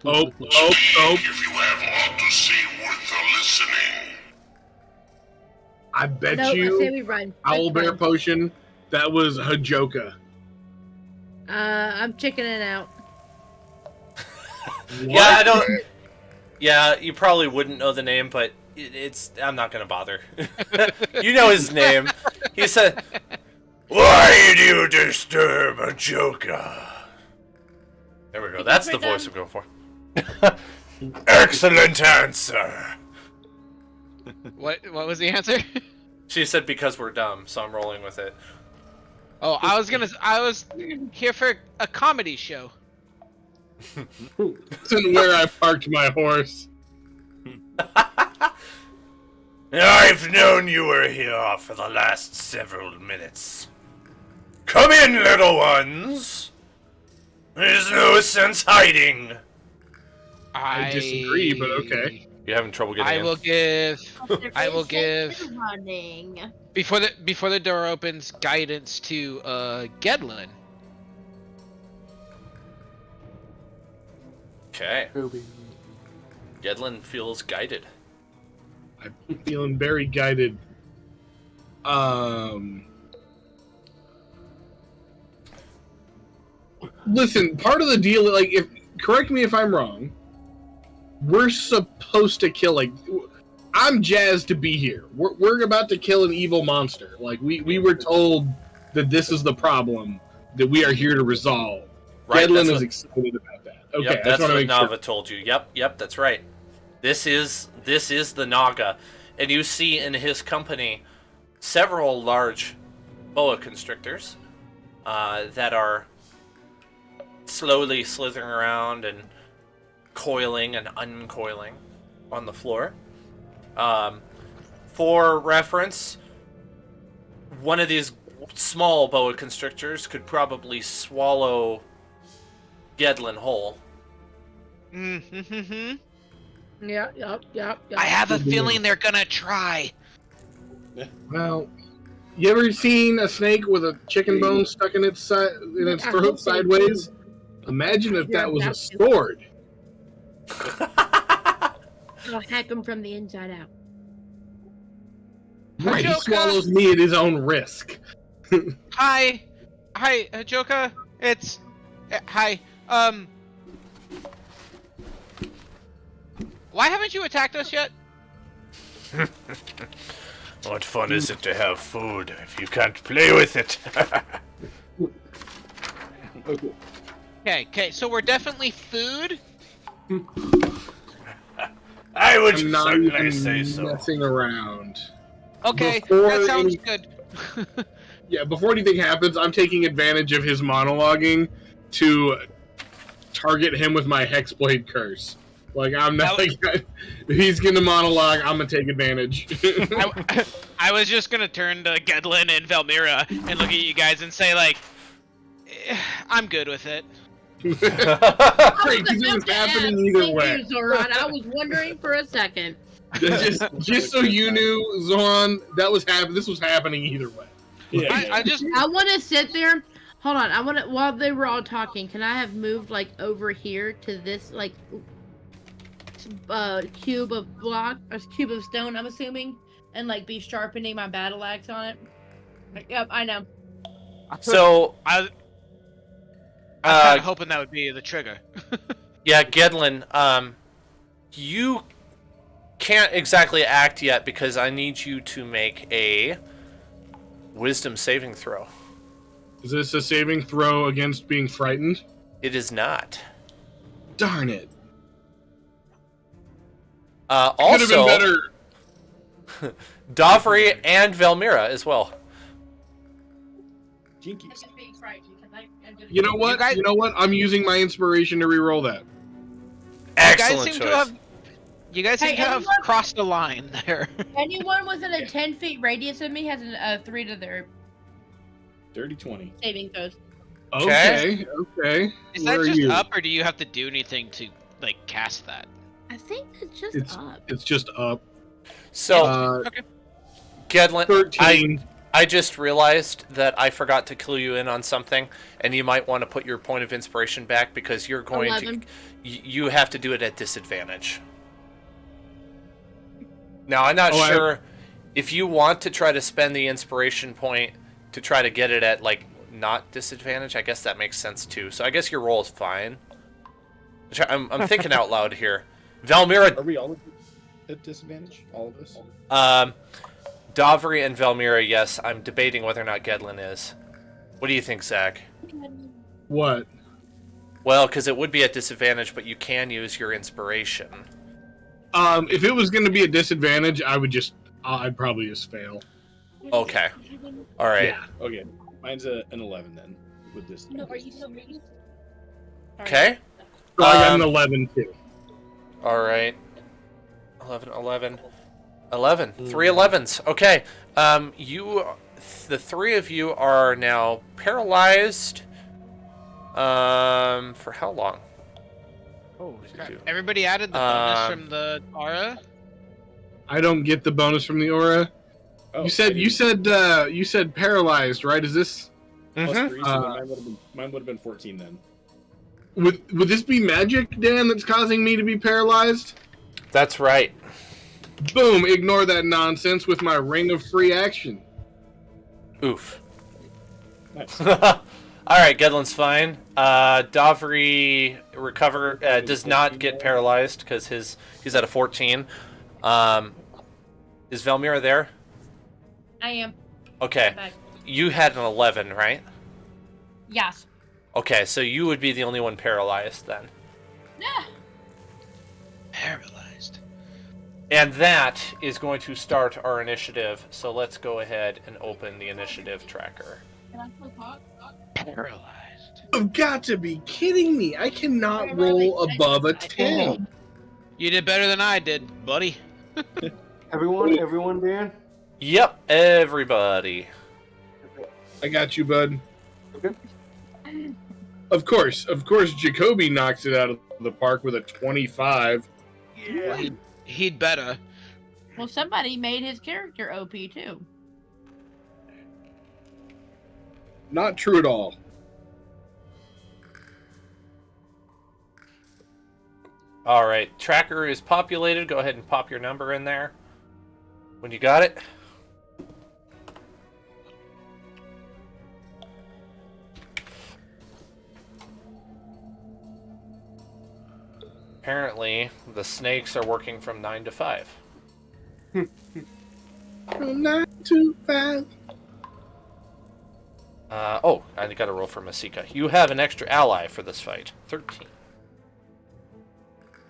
Oh. If you have aught to say worth a listening. I bet No, I say you we run. owl Let's bear run. potion. That was Hajoka. I'm chickening out. Yeah, I don't... Yeah, you probably wouldn't know the name, but it's... I'm not gonna bother. You know his name. He said... Why do you disturb a joker? There we go. That's the voice I'm going for. Excellent answer. What was the answer? She said because we're dumb, so I'm rolling with it. Oh, I was here for a comedy show. Isn't where I parked my horse. I've known you were here for the last several minutes. Come in, little ones. There's no sense hiding. I disagree, but okay. You're having trouble getting I in? will give I will They're give running. before the door opens guidance to Gedlin. Okay. Gedlin feels guided. I'm feeling very guided. Listen, part of the deal, like, correct me if I'm wrong, we're supposed to kill, like, I'm jazzed to be here. We're about to kill an evil monster. Like, we were told that this is the problem that we are here to resolve. Right, Gedlin that's is what- excited about that. Okay, Yep, I that's just want what to make Nava sure. told you. Yep, that's right. This is the Naga, and you see in his company several large boa constrictors that are slowly slithering around and coiling and uncoiling on the floor. For reference, one of these small boa constrictors could probably swallow Gedlin whole. Mm-hmm. Yep. I have a feeling they're gonna try. Well, you ever seen a snake with a chicken bone stuck in its throat sideways? Imagine if that was a sword. I'll hack him from the inside out. Right, he Hajoka! swallows me at his own risk. Hi, Hajoka. It's hi. Why haven't you attacked us yet? What fun is it to have food if you can't play with it? Okay. So we're definitely food. I would I'm not certainly even say so. messing around. Okay, Before that sounds any- good. Yeah, before anything happens, I'm taking advantage of his monologuing to target him with my Hexblade curse. Like, I'm not like, if he's gonna monologue, I'm gonna take advantage. I was just gonna turn to Gedlin and Velmira and look at you guys and say like, I'm good with it. Great, because it was happening either way. Zoran. I was wondering for a second. Just so you knew, Zoran, this was happening either way. Yeah. I want to sit there. Hold on. While they were all talking, can I have moved like over here to this like cube of stone? I'm assuming, and like be sharpening my battle axe on it. Yep, I know. So, I was kind of hoping that would be the trigger. yeah, Gedlin, you can't exactly act yet because I need you to make a wisdom saving throw. Is this a saving throw against being frightened? It is not. Darn it. Also, could have been better. Davri and Velmira as well. Jinkies. You know what? You know what? I'm using my inspiration to reroll that. Excellent choice. You guys seem to have crossed the line there. Anyone within a 10 feet radius of me has a 3 to their Dirty 20. saving throws. Okay. Is that just up, or do you have to do anything to like cast that? I think it's just up. It's just up. So, okay. Gedlin, 13. I just realized that I forgot to clue you in on something, and you might want to put your point of inspiration back because you're going 11. to. You have to do it at disadvantage. Now, I'm not sure if you want to try to spend the inspiration point to try to get it at, like, not disadvantage. I guess that makes sense, too. So I guess your roll is fine. I'm thinking out loud here. Velmira... Are we all at disadvantage? All of us? Davri and Velmira, yes. I'm debating whether or not Gedlin is. What do you think, Zach? What? Well, because it would be at disadvantage, but you can use your inspiration. If it was going to be a disadvantage, I'd probably just fail. Okay. All right. Yeah. Okay. Mine's an 11 then, with this. No, are you so ready? Okay. So I got an 11 too. All right. 11. 3 11s. Okay. The three of you are now paralyzed. For how long? Oh, everybody added the bonus from the aura. I don't get the bonus from the aura. Oh, you said paralyzed, right? Is this plus 3, so then mine would have been 14 then. Would this be magic, Dan, that's causing me to be paralyzed? That's right. Boom! Ignore that nonsense with my ring of free action. Oof. Nice. All right, Gedlin's fine. Davri does not get paralyzed because he's at a 14. Is Velmira there? I am. Okay. You had an 11, right? Yes. Okay, so you would be the only one paralyzed then. Yeah. Paralyzed. And that is going to start our initiative. So let's go ahead and open the initiative tracker. Paralyzed. You've got to be kidding me. I cannot roll above a 10. You did better than I did, buddy. Everyone, Dan? Yep, everybody. I got you, bud. Okay. Of course, Jacoby knocks it out of the park with a 25. Well, he'd better. Well, somebody made his character OP too. Not true at all. All right, tracker is populated. Go ahead and pop your number in there when you got it. Apparently, the snakes are working from 9 to 5. From 9 to 5. Oh, I got a roll for Masika. You have an extra ally for this fight. 13.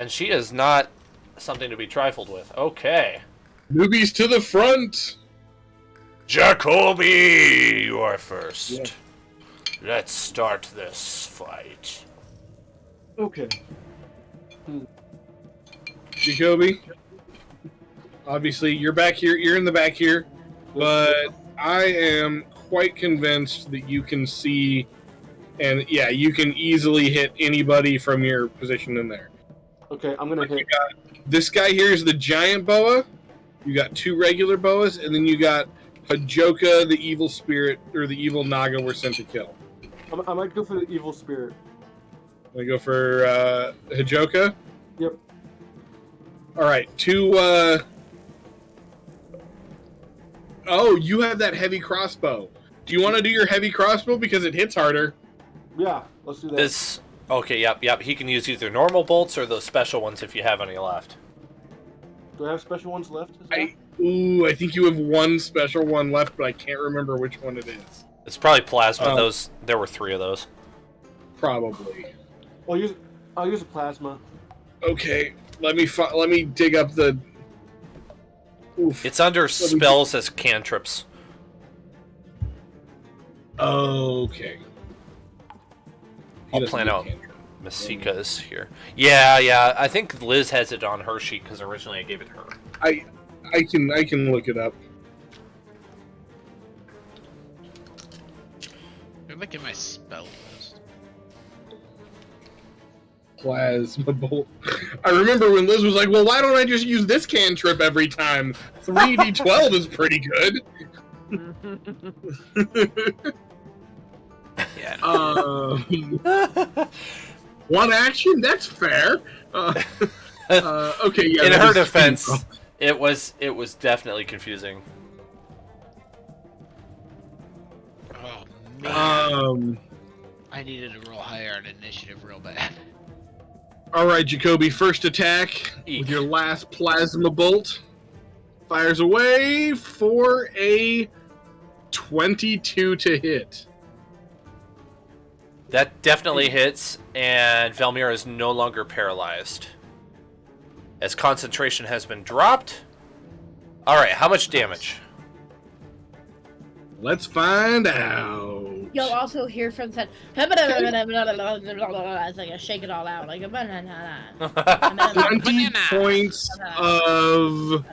And she is not something to be trifled with. Okay. Newbies to the front. Jacoby, you are first. Yeah. Let's start this fight. Okay. Jacoby, obviously you're back here. You're in the back here, but I am quite convinced that you can see, and yeah, you can easily hit anybody from your position in there. Okay, I'm gonna hit. This guy here is the giant boa. You got 2 regular boas, and then you got Hajoka, the evil spirit, or the evil Naga we're sent to kill. I might go for the evil spirit. I go for Hajoka. Yep. All right, 2. Oh, you have that heavy crossbow. Do you want to do your heavy crossbow because it hits harder? Yeah, let's do that. This. Okay, yep. He can use either normal bolts or those special ones if you have any left. Do I have special ones left? I think you have one special one left, but I can't remember which one it is. It's probably plasma. There were 3 of those. Probably. I'll use a plasma. Okay, let me dig up the. Oof. It's under spells as cantrips. Okay. I'll plan out. Masika's here. Yeah. I think Liz has it on her sheet because originally I gave it to her. I can look it up. Look at my spell list. Plasma bolt. I remember when Liz was like, "Well, why don't I just use this cantrip every time? 3d12 is pretty good." Yeah. One action? That's fair. Okay, yeah. In her defense, it was definitely confusing. Oh man. Um. I needed to roll higher on initiative real bad. All right, Jacoby. First attack with your last plasma bolt. Fires away for a 22 to hit. That definitely hits, and Velmir is no longer paralyzed. As concentration has been dropped. Alright, how much damage? Let's find out. You'll also hear from the it's like a shake it all out, like a banana. 20 points of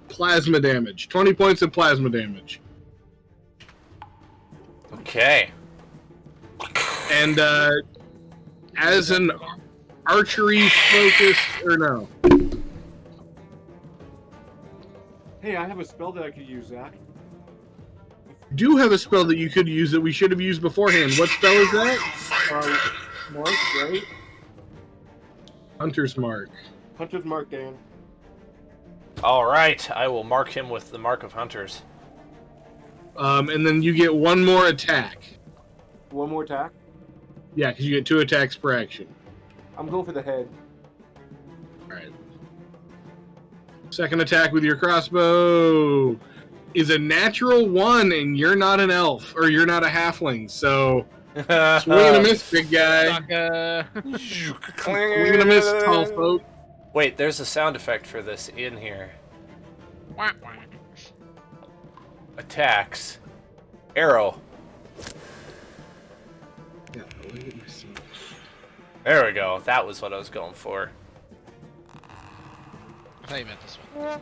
plasma damage. 20 points of plasma damage. Okay. And as an archery focused, or no? Hey, I have a spell that I could use, Zach. Do have a spell that you could use that we should have used beforehand. What spell is that? Mark, right? Hunter's Mark. Hunter's Mark, Dan. Alright, I will mark him with the Mark of Hunters. And then you get one more attack. One more attack? Yeah, because you get 2 attacks per action. I'm going for the head. Alright. Second attack with your crossbow is a natural 1, and you're not an elf, or you're not a halfling, so swing and a miss, big guy. Swing and a miss, tall folk. Wait, there's a sound effect for this in here. Wah, wah. Attacks. Arrow. Yeah, look at myself. There we go. That was what I was going for. I thought you meant this one.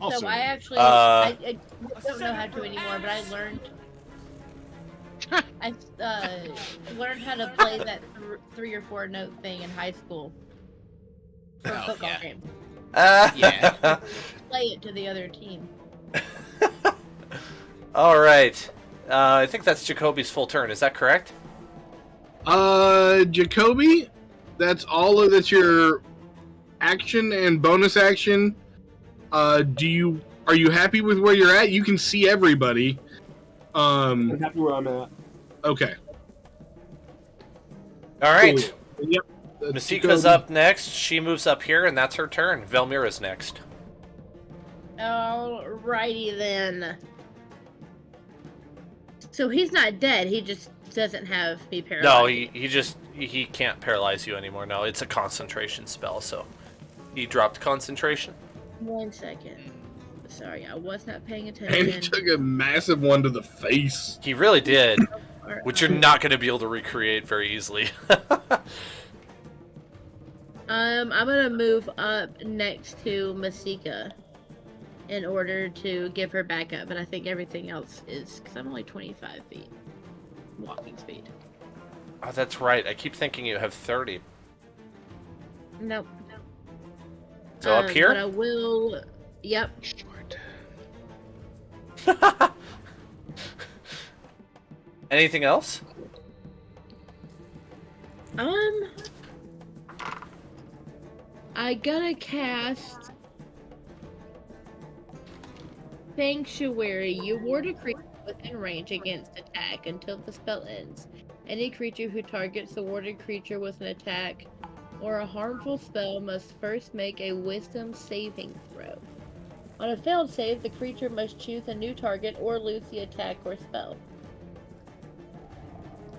Also, So I actually Uh, I don't know how to anymore, but I learned. I learned how to play that 3 or 4 note thing in high school for a Oh, football yeah. game. Yeah. Play it to the other team. All right. I think that's Jacoby's full turn. Is that correct? Jacoby, that's that's your action and bonus action. Are you happy with where you're at? You can see everybody. I'm happy where I'm at. Okay. All right. Cool. Yep. That's Masika's Jacoby. up next. She moves up here, and that's her turn. Velmira's next. Alrighty then. So he's not dead. He just doesn't have me paralyzed. No, he can't paralyze you anymore. No, it's a concentration spell, so he dropped concentration. 1 second. Sorry, I was not paying And he attention. took a massive one to the face. He really did, Alright. which you're not going to be able to recreate very easily. I'm gonna move up next to Masika in order to give her backup, but I think everything else is because I'm only 25 feet walking speed. Oh, that's right. I keep thinking you have 30. Nope. So up here? But I will. Yep. Anything else? I gotta cast Sanctuary. You ward a creature within range against attack until the spell ends. Any creature who targets the warded creature with an attack or a harmful spell must first make a Wisdom saving throw. On a failed save, the creature must choose a new target or lose the attack or spell.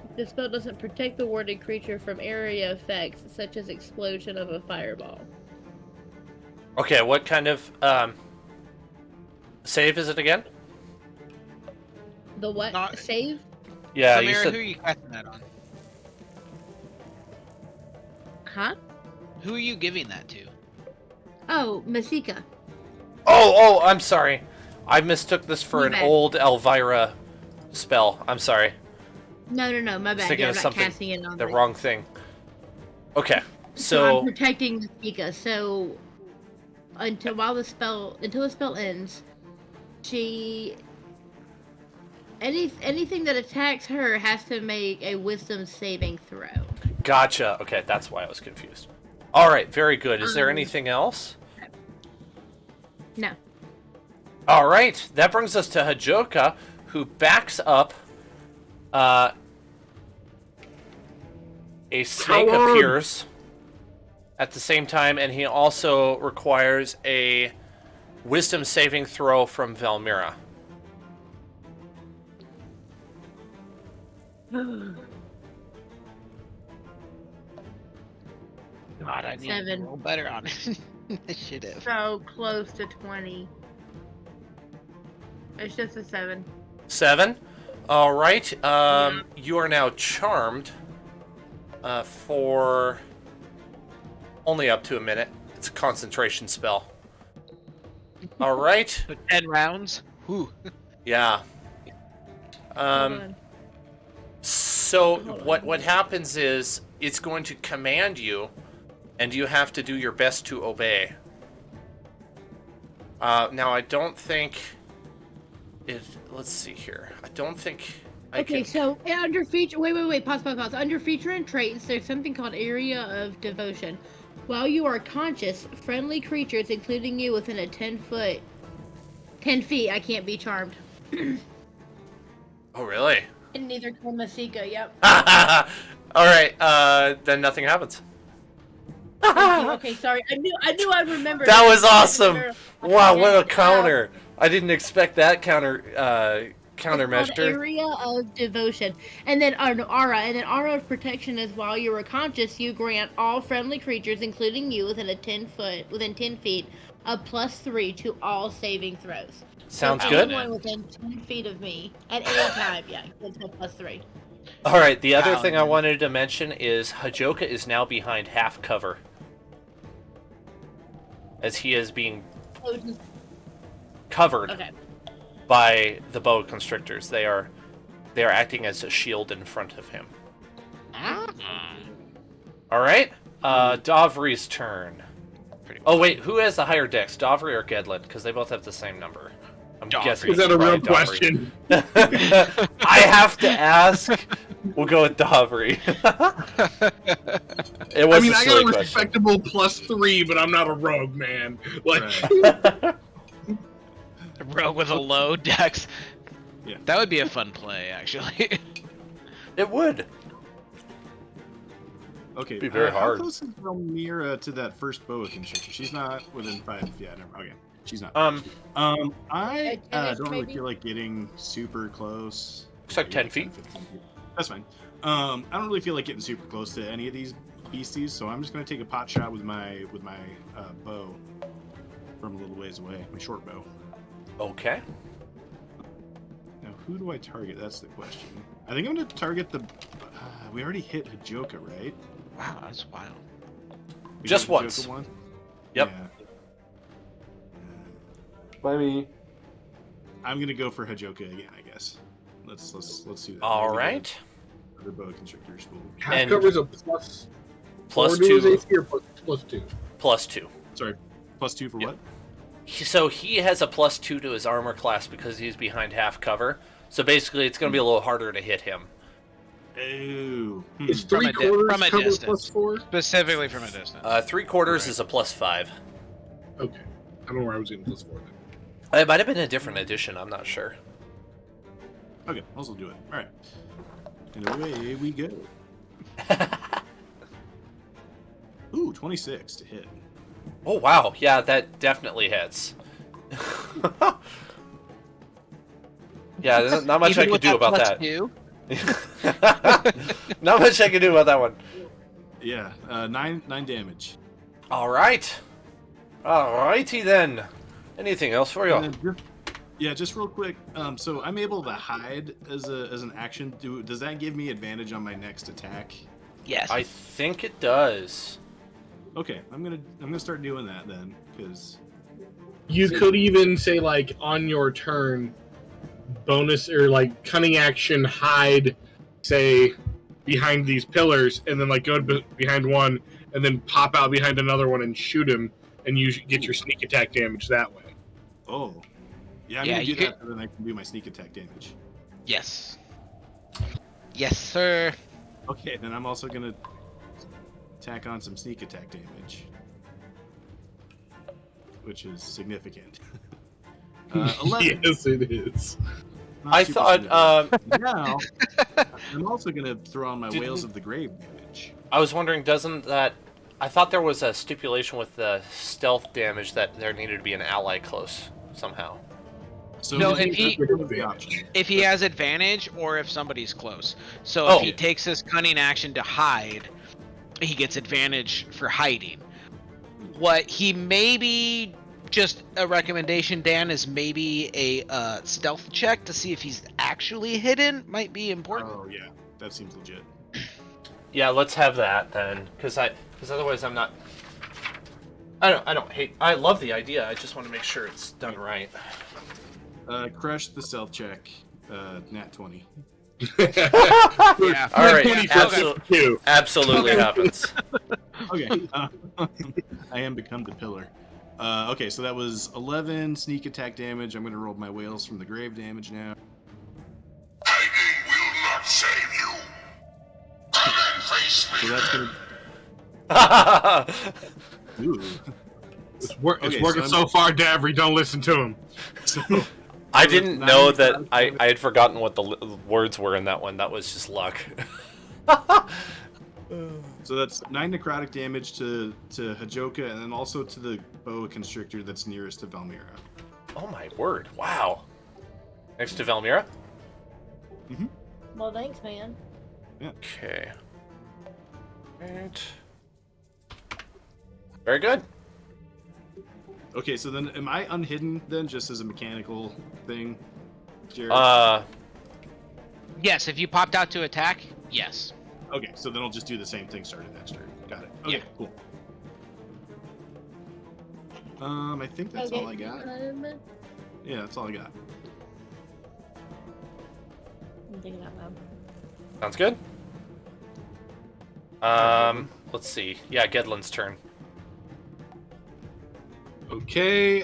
If the spell doesn't protect the warded creature from area effects, such as explosion of a fireball. Okay, what kind of save is it again? The what? Not- Save? Yeah, you Samira, said who are you casting that on? Huh? Who are you giving that to? Oh, Masika. Oh, I'm sorry. I mistook this for My an bad. old Elvira spell. I'm sorry. No, my bad. Thinking Yeah, of I'm not something- casting it on The wrong thing. Okay, So I'm so protecting Masika. So until the spell ends, anything that attacks her has to make a Wisdom saving throw. gotcha. Okay, that's why I was confused. All right, very good. Is there Um, anything else? No. All right, that brings us to Hajoka, who backs up. A snake Coward! appears at the same time, and he also requires a Wisdom saving throw from Velmira. God, I need to 7. roll better on initiative. So close to 20. It's just a 7. 7. All right. You are now charmed for only up to a minute. It's a concentration spell. All right. So 10 rounds? Whew. Yeah. Hold on. So Hold what happens is it's going to command you, and you have to do your best to obey. Now I don't think it. Let's see here. I don't think I Okay, can. so under feature, wait, pause. Under feature and traits, there's something called Area of Devotion. While you are conscious, friendly creatures, including you, within a 10 feet, I can't be charmed. Oh really? And neither can Masika. Yep. All right. Then nothing happens. Thank you. Okay, sorry. I knew I'd remember. That was awesome. Remember- Wow, what a counter! I didn't expect that countermeasure. Area of devotion, and then an aura, of protection is while you are conscious, you grant all friendly creatures, including you, within 10 feet, a +3 to all saving throws. Sounds so good. Anyone within 10 feet of me at any time, gets a +3. All right. The other thing I wanted to mention is Hajoka is now behind half cover, as he is being covered by the boa constrictors. They are acting as a shield in front of him. All right. Davri's turn. Oh wait, who has the higher dex, Davri or Gedlin? Because they both have the same number. I'm guessing. Is that a real question? I have to ask. We'll go with Davri. It was I got a respectable +3, but I'm not a rogue, man. Like, A rogue with a low dex. Yeah. That would be a fun play, actually. It would. Okay. Be very hard. How close is Valmira to that first boa constrictor? She's not within 5. Yeah, never. Okay. She's not. I don't really feel like getting super close. Looks like 10 feet. 15 feet. That's fine. I don't really feel like getting super close to any of these beasties, so I'm just gonna take a pot shot with my bow from a little ways away, my short bow. Okay. Now, who do I target? That's the question. I think I'm gonna target the. We already hit Hajoka, right? Wow, that's wild. We Just hit Hajoka once. once? Yep. Yeah. By me. I'm gonna go for Hajoka again, I guess. Let's do that. All Maybe right. the other boa constrictors will. half cover's a plus Plus 4 to his 2. AC or +2? +2. Sorry, +2 for what? So he has a +2 to his armor class because he's behind half cover. So basically, it's going to be a little harder to hit him. Oh. Is From a 3/4 from a cover distance. +4? Specifically from a distance. 3/4 is a +5. Okay. I don't know where I was getting +4 then. It might have been a different edition. I'm not sure. Okay, also do it. All right. And away we go. Ooh, 26 to hit. Oh wow, yeah, that definitely hits. Yeah, there's not much I can do about that. Not much I can do about that one. Yeah, 9 damage. All right. Alrighty then. Anything else for you? And then just real quick. So I'm able to hide as an action. Does that give me advantage on my next attack? Yes. I think it does. Okay, I'm gonna start doing that then, because You could even say, like, on your turn, bonus or like cunning action, hide, say, behind these pillars, and then like go behind one, and then pop out behind another one and shoot him, and you get your sneak attack damage that way. oh, yeah, I'm gonna do that, and then I can do my sneak attack damage. Yes. Yes, sir. Okay, then I'm also gonna tack on some sneak attack damage, which is significant. 11. Yes, it is. Not I super thought. significant. Now, I'm also gonna throw on my Whales of the Grave damage. I was wondering, doesn't that? I thought there was a stipulation with the stealth damage that there needed to be an ally close somehow. So No, if if he has advantage or if somebody's close. So Oh. if he takes his cunning action to hide, he gets advantage for hiding. What he maybe, just a recommendation, Dan, is maybe a stealth check to see if he's actually hidden might be important. Oh yeah, that seems legit. Yeah, let's have that then, because otherwise I'm not. I don't hate. I love the idea. I just want to make sure it's done right. Crush the stealth check. Nat 20. Yeah. All right. 20 for 2. Absolutely happens. Okay. I am become the pillar. Okay, so that was 11 sneak attack damage. I'm going to roll my Whales from the Grave damage now. Hiding will not save you. Come and face me. So that's going to. Ooh. It's Okay, working so so far, Davry. Don't listen to him. So, I didn't know that. I I had forgotten what the words were in that one. That was just luck. So that's 9 necrotic damage to Hajoka, and then also to the boa constrictor that's nearest to Valmira. Oh my word! Wow. Next to Valmira. Well, thanks, man. Okay. Right. Very good. Okay, so then am I unhidden then, just as a mechanical thing, Jared? Yes, if you popped out to attack, yes. Okay, so then I'll just do the same thing starting next turn. Got it. Okay, Yeah. cool. I think that's all I got. Yeah, that's all I got. I'm thinking out loud. Sounds good. Let's see. Yeah, Gedlin's turn. Okay.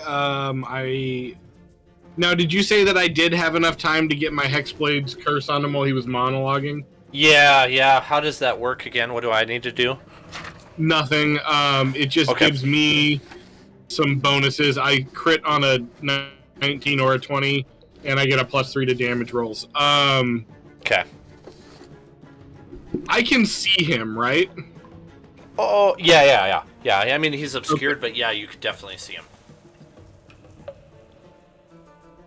Now, did you say that I did have enough time to get my Hexblade's curse on him while he was monologuing? Yeah. How does that work again? What do I need to do? Nothing. It just gives me some bonuses. I crit on a 19 or a 20, and I get a +3 to damage rolls. Okay. I can see him, right? Oh, yeah. I mean, he's obscured, but yeah, you could definitely see him.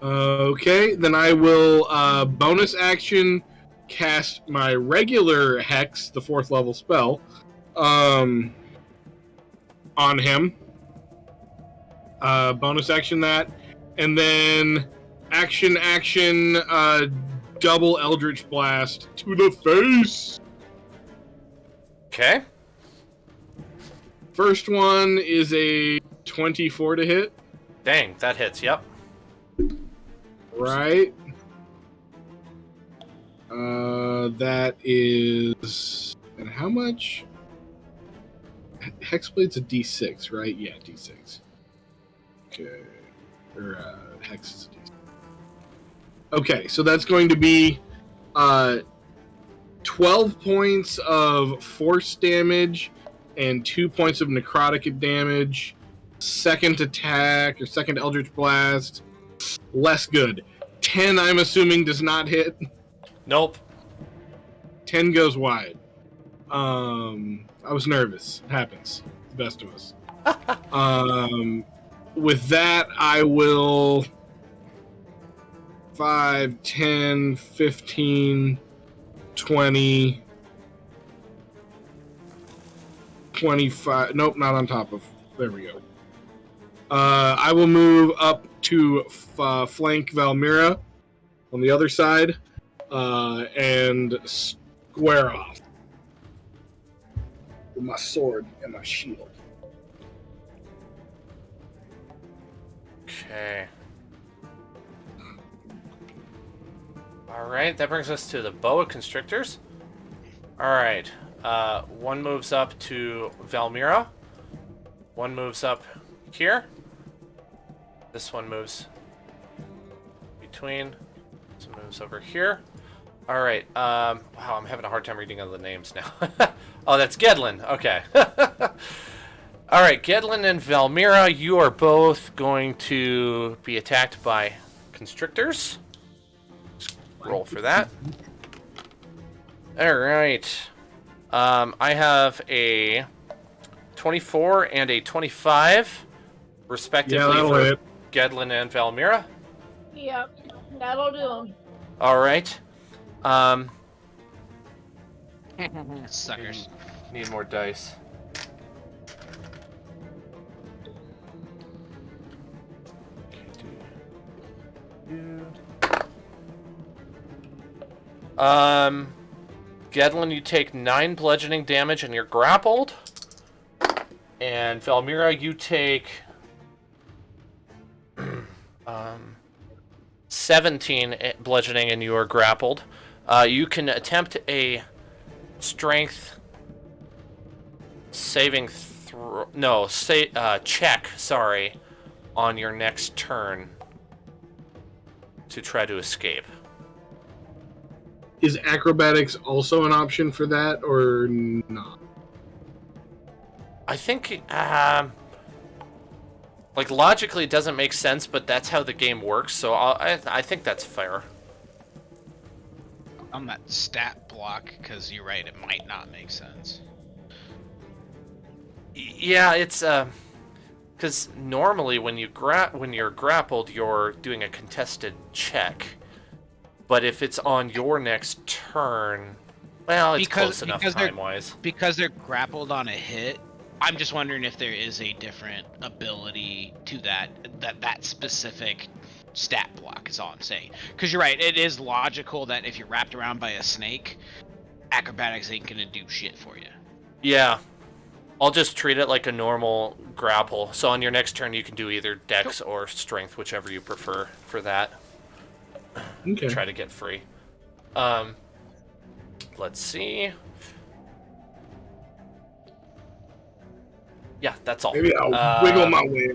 Okay, then I will bonus action cast my regular Hex, the 4th level spell, on him. Bonus action that, and then action, double Eldritch Blast to the face. Okay. First one is a 24 to hit. Dang, that hits, yep. Right. That is... And how much? Hexblade's a D6, right? Yeah, D6. Okay. Or, Hex is a D6. Okay, so that's going to be 12 points of force damage and 2 points of necrotic damage. Second attack, or second Eldritch Blast. Less good. 10, I'm assuming, does not hit. Nope. 10 goes wide. I was nervous. It happens. The best of us. With that, I will 5, 10, 15, 20, 25. Nope, not on top of. There we go. I will move up to flank Valmira on the other side and square off with my sword and my shield. Okay. Alright, that brings us to the boa constrictors. Alright. One moves up to Valmira. One moves up here. This one moves between. This one moves over here. Alright, wow, I'm having a hard time reading all the names now. Oh, that's Gedlin. Okay. Alright, Gedlin and Valmira, you are both going to be attacked by constrictors. Roll for that. Alright. I have a 24 and a 25, respectively, for Gedlin and Valmira. Yep, that'll do them. Alright. Suckers. Need more dice. Gedlin, you take 9 bludgeoning damage and you're grappled. And Valmira, you take 17 bludgeoning and you are grappled. You can attempt a strength saving check, sorry, on your next turn to try to escape. Is acrobatics also an option for that, or not? I think, like, logically it doesn't make sense, but that's how the game works, so I think that's fair. On that stat block, because you're right, it might not make sense. Yeah, it's, because normally when you're grappled, you're doing a contested check. But if it's on your next turn, well, it's close enough time-wise. Because they're grappled on a hit, I'm just wondering if there is a different ability to that specific stat block, is all I'm saying. Because you're right, it is logical that if you're wrapped around by a snake, acrobatics ain't gonna do shit for you. Yeah. I'll just treat it like a normal grapple. So on your next turn, you can do either dex or strength, whichever you prefer for that. Okay. Try to get free. Let's see. Yeah, that's all. Maybe I'll wiggle my way.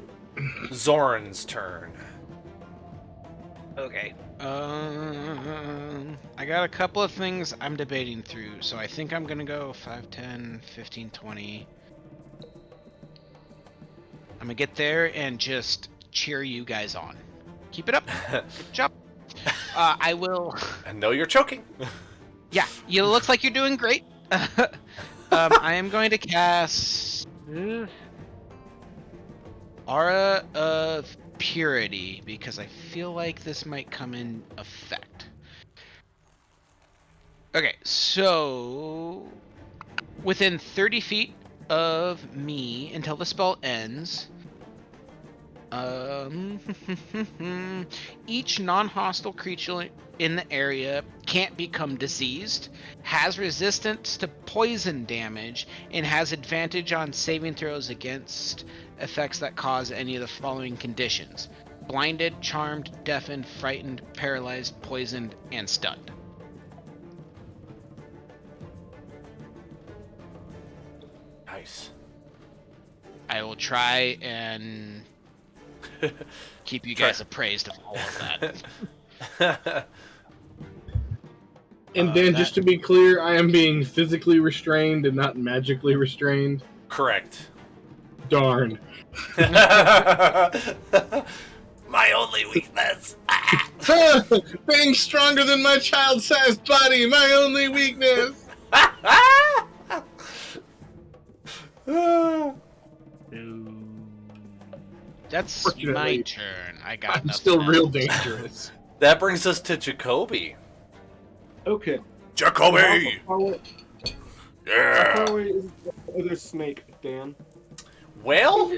Zoran's turn. Okay. I got a couple of things I'm debating through, so I think I'm gonna go 5, 10, 15, 20. I'm gonna get there and just cheer you guys on. Keep it up. Good job. I will. I know you're choking. Yeah, you look like you're doing great. I am going to cast Aura of Purity because I feel like this might come in effect. Okay, so within 30 feet of me until the spell ends, each non-hostile creature in the area can't become diseased, has resistance to poison damage, and has advantage on saving throws against effects that cause any of the following conditions: blinded, charmed, deafened, frightened, paralyzed, poisoned, and stunned. Nice. I will try and keep you guys appraised of all of that. And Dan, just to be clear, I am being physically restrained and not magically restrained. Correct. Darn. My only weakness. Being stronger than my child-sized body, my only weakness. That's my turn. I got I'm nothing still else. real dangerous. That brings us to Jacoby. Okay. Jacoby! How far Yeah! away is the other snake, Dan? Well,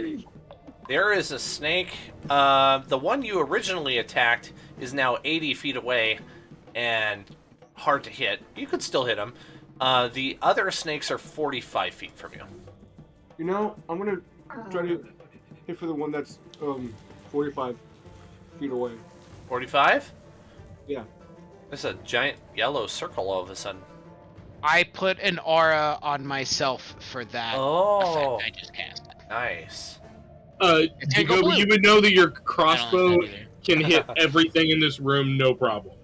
there is a snake. The one you originally attacked is now 80 feet away and hard to hit. You could still hit him. The other snakes are 45 feet from you. You know, I'm gonna try to hit for the one that's 45 feet away. 45? Yeah. There's a giant yellow circle all of a sudden. I put an aura on myself for that Oh, effect I just cast. nice. Jacoby, you would know that your I don't crossbow like that either. can hit everything in this room, no problem.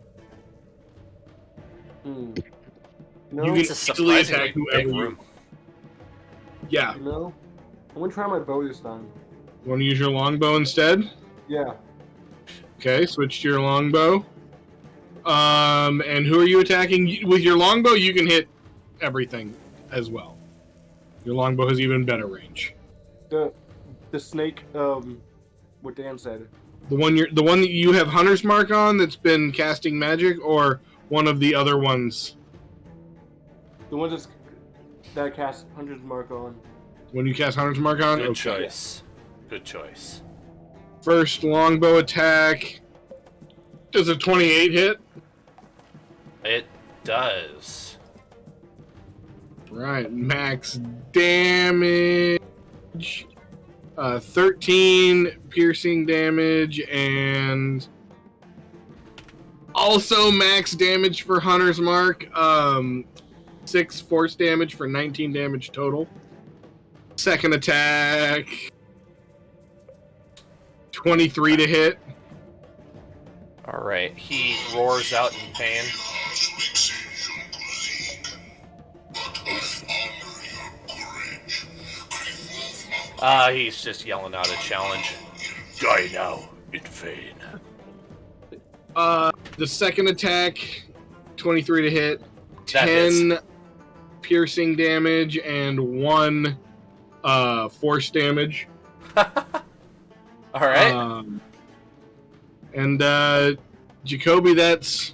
No, You It's can a easily surprisingly attack whoever big you. room. Yeah. you know, I'm gonna try my bow this time. You want to use your longbow instead? Yeah. Okay, switch to your longbow. And who are you attacking? With your longbow, you can hit everything as well. Your longbow has even better range. The snake, what Dan said. The one that you have Hunter's Mark on that's been casting magic, or one of the other ones? The one that I cast Hunter's Mark on. When you cast Hunter's Mark on? Good Okay. choice. Good choice. First longbow attack. Does a 28 hit? It does. Right, max damage. 13 piercing damage, and also max damage for Hunter's Mark. 6 force damage for 19 damage total. Second attack. 23 to hit. Alright, he roars out in pain. He's just yelling out a challenge. Die now, in vain. The second attack, 23 to hit. That 10 hits. piercing damage and 1 force damage. Alright. And Jacoby, that's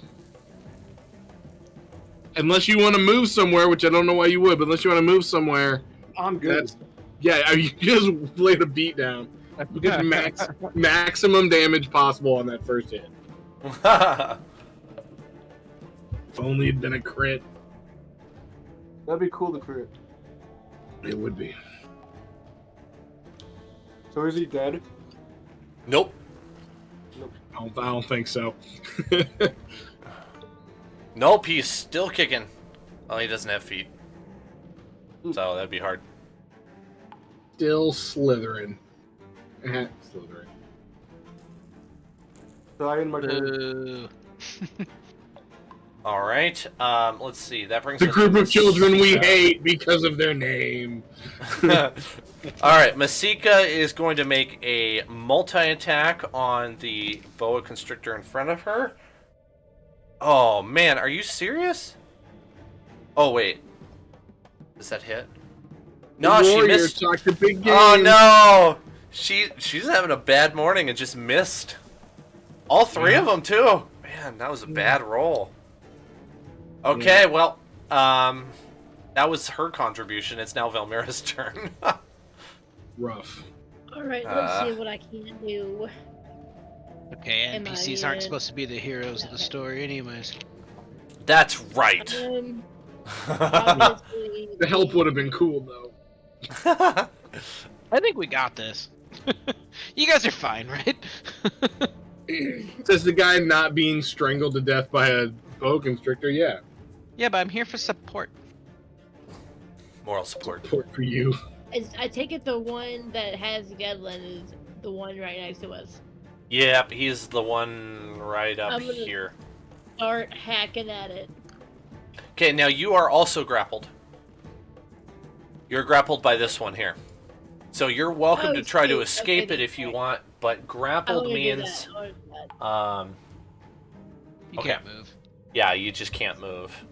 unless you want to move somewhere, which I don't know why you would, but unless you want to move somewhere, I'm good. you just laid a beat down. You get maximum damage possible on that first hit. If only it'd been a crit. That'd be cool to crit. It would be. So is he dead? Nope. I don't think so. Nope, he's still kicking. Oh, he doesn't have feet. So that'd be hard. Still slithering. Slithering. So I end my turn. Boo. All right. Let's see. That brings The us group to of children we Masika. hate because of their name. All right. Masika is going to make a multi-attack on the boa constrictor in front of her. Oh man, are you serious? Oh wait. Does that hit? No, she missed. Talk the big game. Oh no! She's having a bad morning and just missed. All three of them too. Man, that was a bad roll. Okay, well, that was her contribution. It's now Velmira's turn. Rough. All right, let's see what I can do. Okay, Am NPCs I, aren't supposed to be the heroes of the story, anyways. That's right. Obviously, The help would have been cool though. I think we got this. You guys are fine, right? Says the guy not being strangled to death by a boa constrictor. Yeah, Yeah, but I'm here for support. Moral support. support for you. I take it the one that has Gedlin is the one right next to us. Yep, he's the one right up I'm gonna- here. Start hacking at it. Okay, now you are also grappled. You're grappled by this one here. So you're welcome to try to sweet. escape Okay, it if you right. want, but grappled means You Okay. can't move. yeah, you just can't move.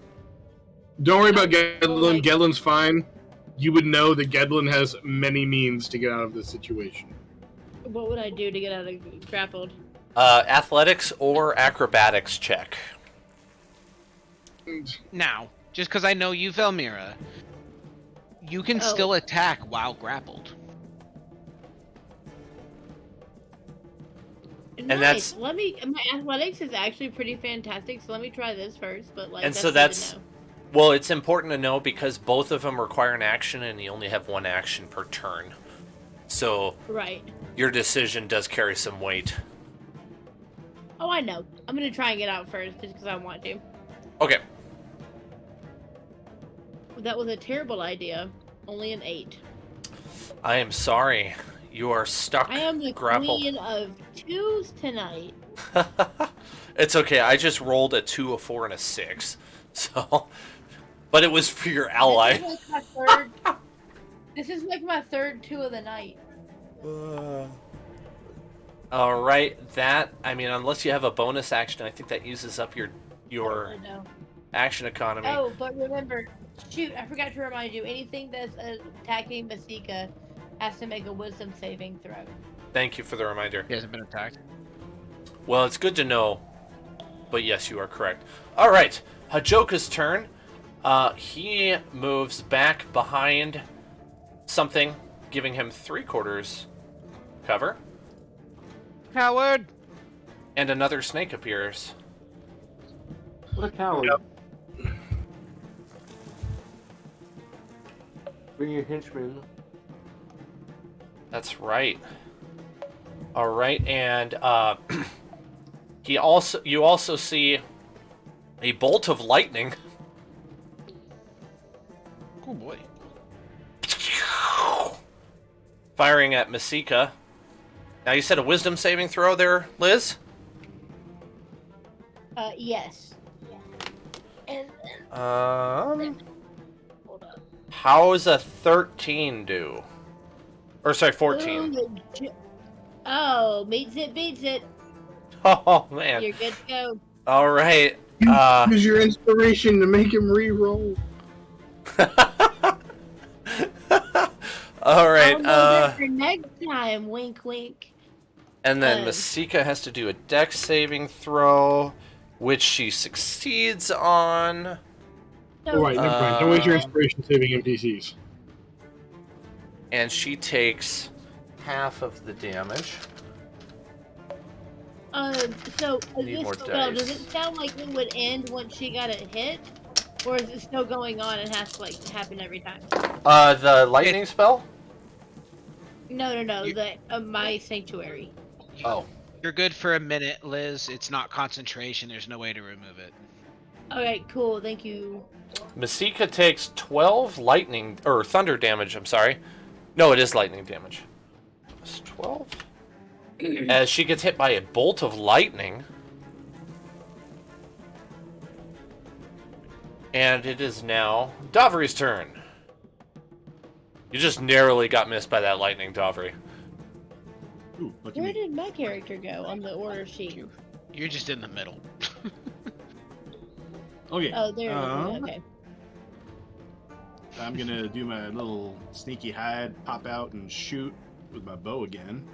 Don't worry about Gedlin. Gedlin's fine. You would know that Gedlin has many means to get out of this situation. What would I do to get out of grappled? Athletics or acrobatics check. Now, just because I know you, Velmira, you can still attack while grappled. Nice. that's- Let me. My athletics is actually pretty fantastic, so let me try this first. But like, And that's so good to that's- know. Well, it's important to know because both of them require an action and you only have one action per turn. So Right. your decision does carry some weight. Oh, I know. I'm gonna try and get out first, just because I want to. Okay. That was a terrible idea. Only an 8. I am sorry. You are stuck I am the grappled. queen of 2s tonight. It's okay. I just rolled a 2, a 4, and a 6. So, but it was for your ally. This is like my third 2 of the night. All right. That, I mean, unless you have a bonus action, I think that uses up your I know. action economy. Oh, but remember, shoot, I forgot to remind you. Anything that's attacking Masika has to make a wisdom saving throw. Thank you for the reminder. He hasn't been attacked. Well, it's good to know, but yes, you are correct. All right, Hajoka's turn. He moves back behind something, giving him 3/4 cover, Coward! and another snake appears. What a coward. Yep. Bring your henchman. That's right. All right, and you also see a bolt of lightning. Oh boy. Firing at Masika. Now you said a wisdom saving throw there, Liz? Yes. And hold up. How is a 13 do? Or sorry, 14. Oh, beats it. Oh man. You're good to go. All right. Use your inspiration to make him re-roll. All right. I'll know that for next time. Wink, wink. And then Masika has to do a dex saving throw, which she succeeds on. Oh, right, never mind. Don't waste your inspiration saving NPCs. And she takes half of the damage. So Need this more spell, does dice. it sound like it would end once she got it hit? Or is it still going on and has to like happen every time? The lightning spell? No, my sanctuary. Oh. You're good for a minute, Liz. It's not concentration. There's no way to remove it. Okay, cool. Thank you. Masika takes 12 lightning or thunder damage. I'm sorry. No, it is lightning damage. It's 12. As she gets hit by a bolt of lightning. And it is now Davri's turn. You just narrowly got missed by that lightning, Davri. Ooh, look at Where me. did my character go on the order sheet? You're just in the middle. Okay. Oh, there it is. Okay. I'm gonna do my little sneaky hide, pop out, and shoot with my bow again.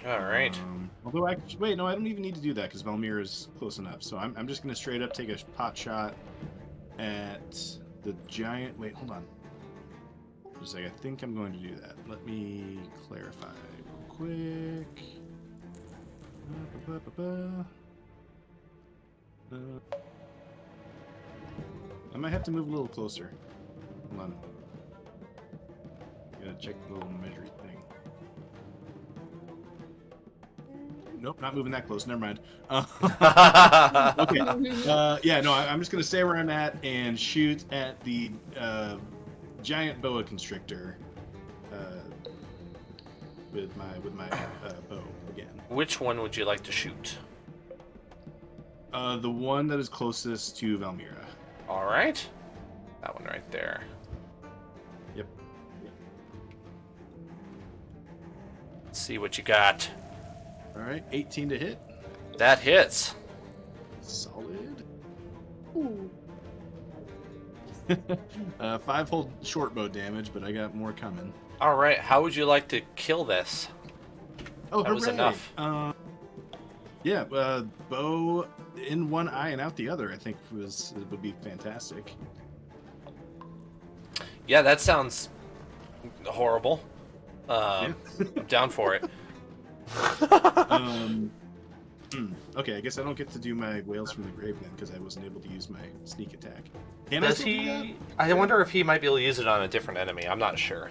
All right. Although wait, no, I don't even need to do that because Valmir is close enough. So I'm just gonna straight up take a pot shot at the giant. Wait, hold on. Just like I think I'm going to do that. Let me clarify real quick. I might have to move a little closer. Hold on. Gotta check the little measure thing. Nope, not moving that close. Never mind. Okay. Yeah, no, I'm just gonna stay where I'm at and shoot at the giant boa constrictor with my bow again. Which one would you like to shoot? The one that is closest to Valmira. All right. That one right there. Yep. Let's see what you got. All right, 18 to hit. That hits. Solid. Ooh. 5 hold short bow damage, but I got more coming. All right. How would you like to kill this? Oh, That was hooray! enough. Yeah, bow in one eye and out the other. I think would be fantastic. Yeah, that sounds horrible. Yeah. I'm down for it. Okay, I guess I don't get to do my Whales from the Grave then because I wasn't able to use my sneak attack. Can I Does still do that? he? I wonder if he might be able to use it on a different enemy. I'm not sure.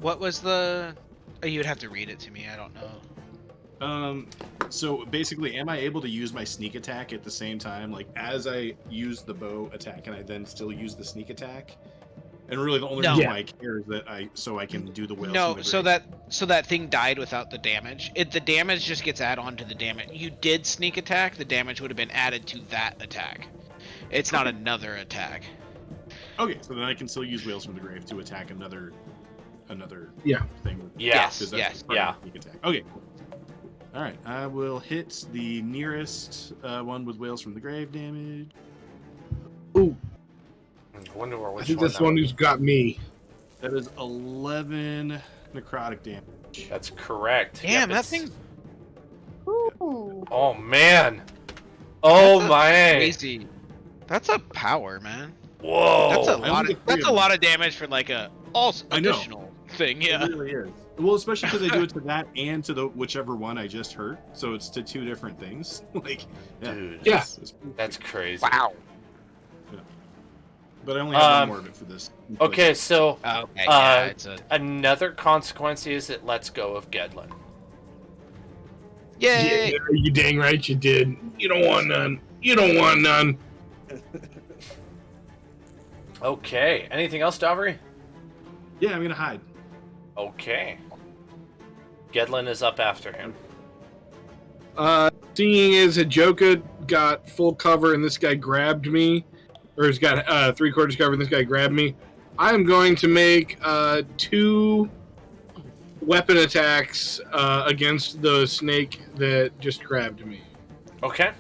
What was the? Oh, you would have to read it to me. I don't know. So basically, am I able to use my sneak attack at the same time? Like, as I use the bow attack, and I then still use the sneak attack? And really, the only No. reason why I care is that I can do the Whales No, from the so Grave. that thing died without the damage. The damage just gets added on to the damage. You did sneak attack, the damage would have been added to that attack. It's not another attack. Okay, so then I can still use Whales from the Grave to attack another Yeah. thing. Yes, 'Cause that's yes, part of yeah. the sneak attack. Okay. All right, I will hit the nearest one with Whales from the Grave damage. Ooh, I wonder which I think one that's that the one would who's got me. That is 11 necrotic damage. be. That's that correct. Damn, that it's- thing. Ooh. Oh man. Oh That's my. Crazy. That's a power, man. Whoa. That's a I only lot. get Of, three that's of a them. lot of damage for like a also I know. additional thing. Yeah. It really is. Well, especially because I do it to that and to the whichever one I just hurt, so it's to two different things. Like, yeah, Dude. Yeah. it's That's crazy. Wow. But I only have one more of it for this. Okay, so Okay. Yeah, it's a. another consequence is it lets go of Gedlin. Yay! Yeah, you dang right you did. You don't want none. You don't want none. Okay. Anything else, Davri? Yeah, I'm gonna hide. Okay. Gedlin is up after him. Seeing as Hajoka got full cover and this guy grabbed me, or he's got 3/4 cover and this guy grabbed me, I'm going to make 2 weapon attacks against the snake that just grabbed me. Okay.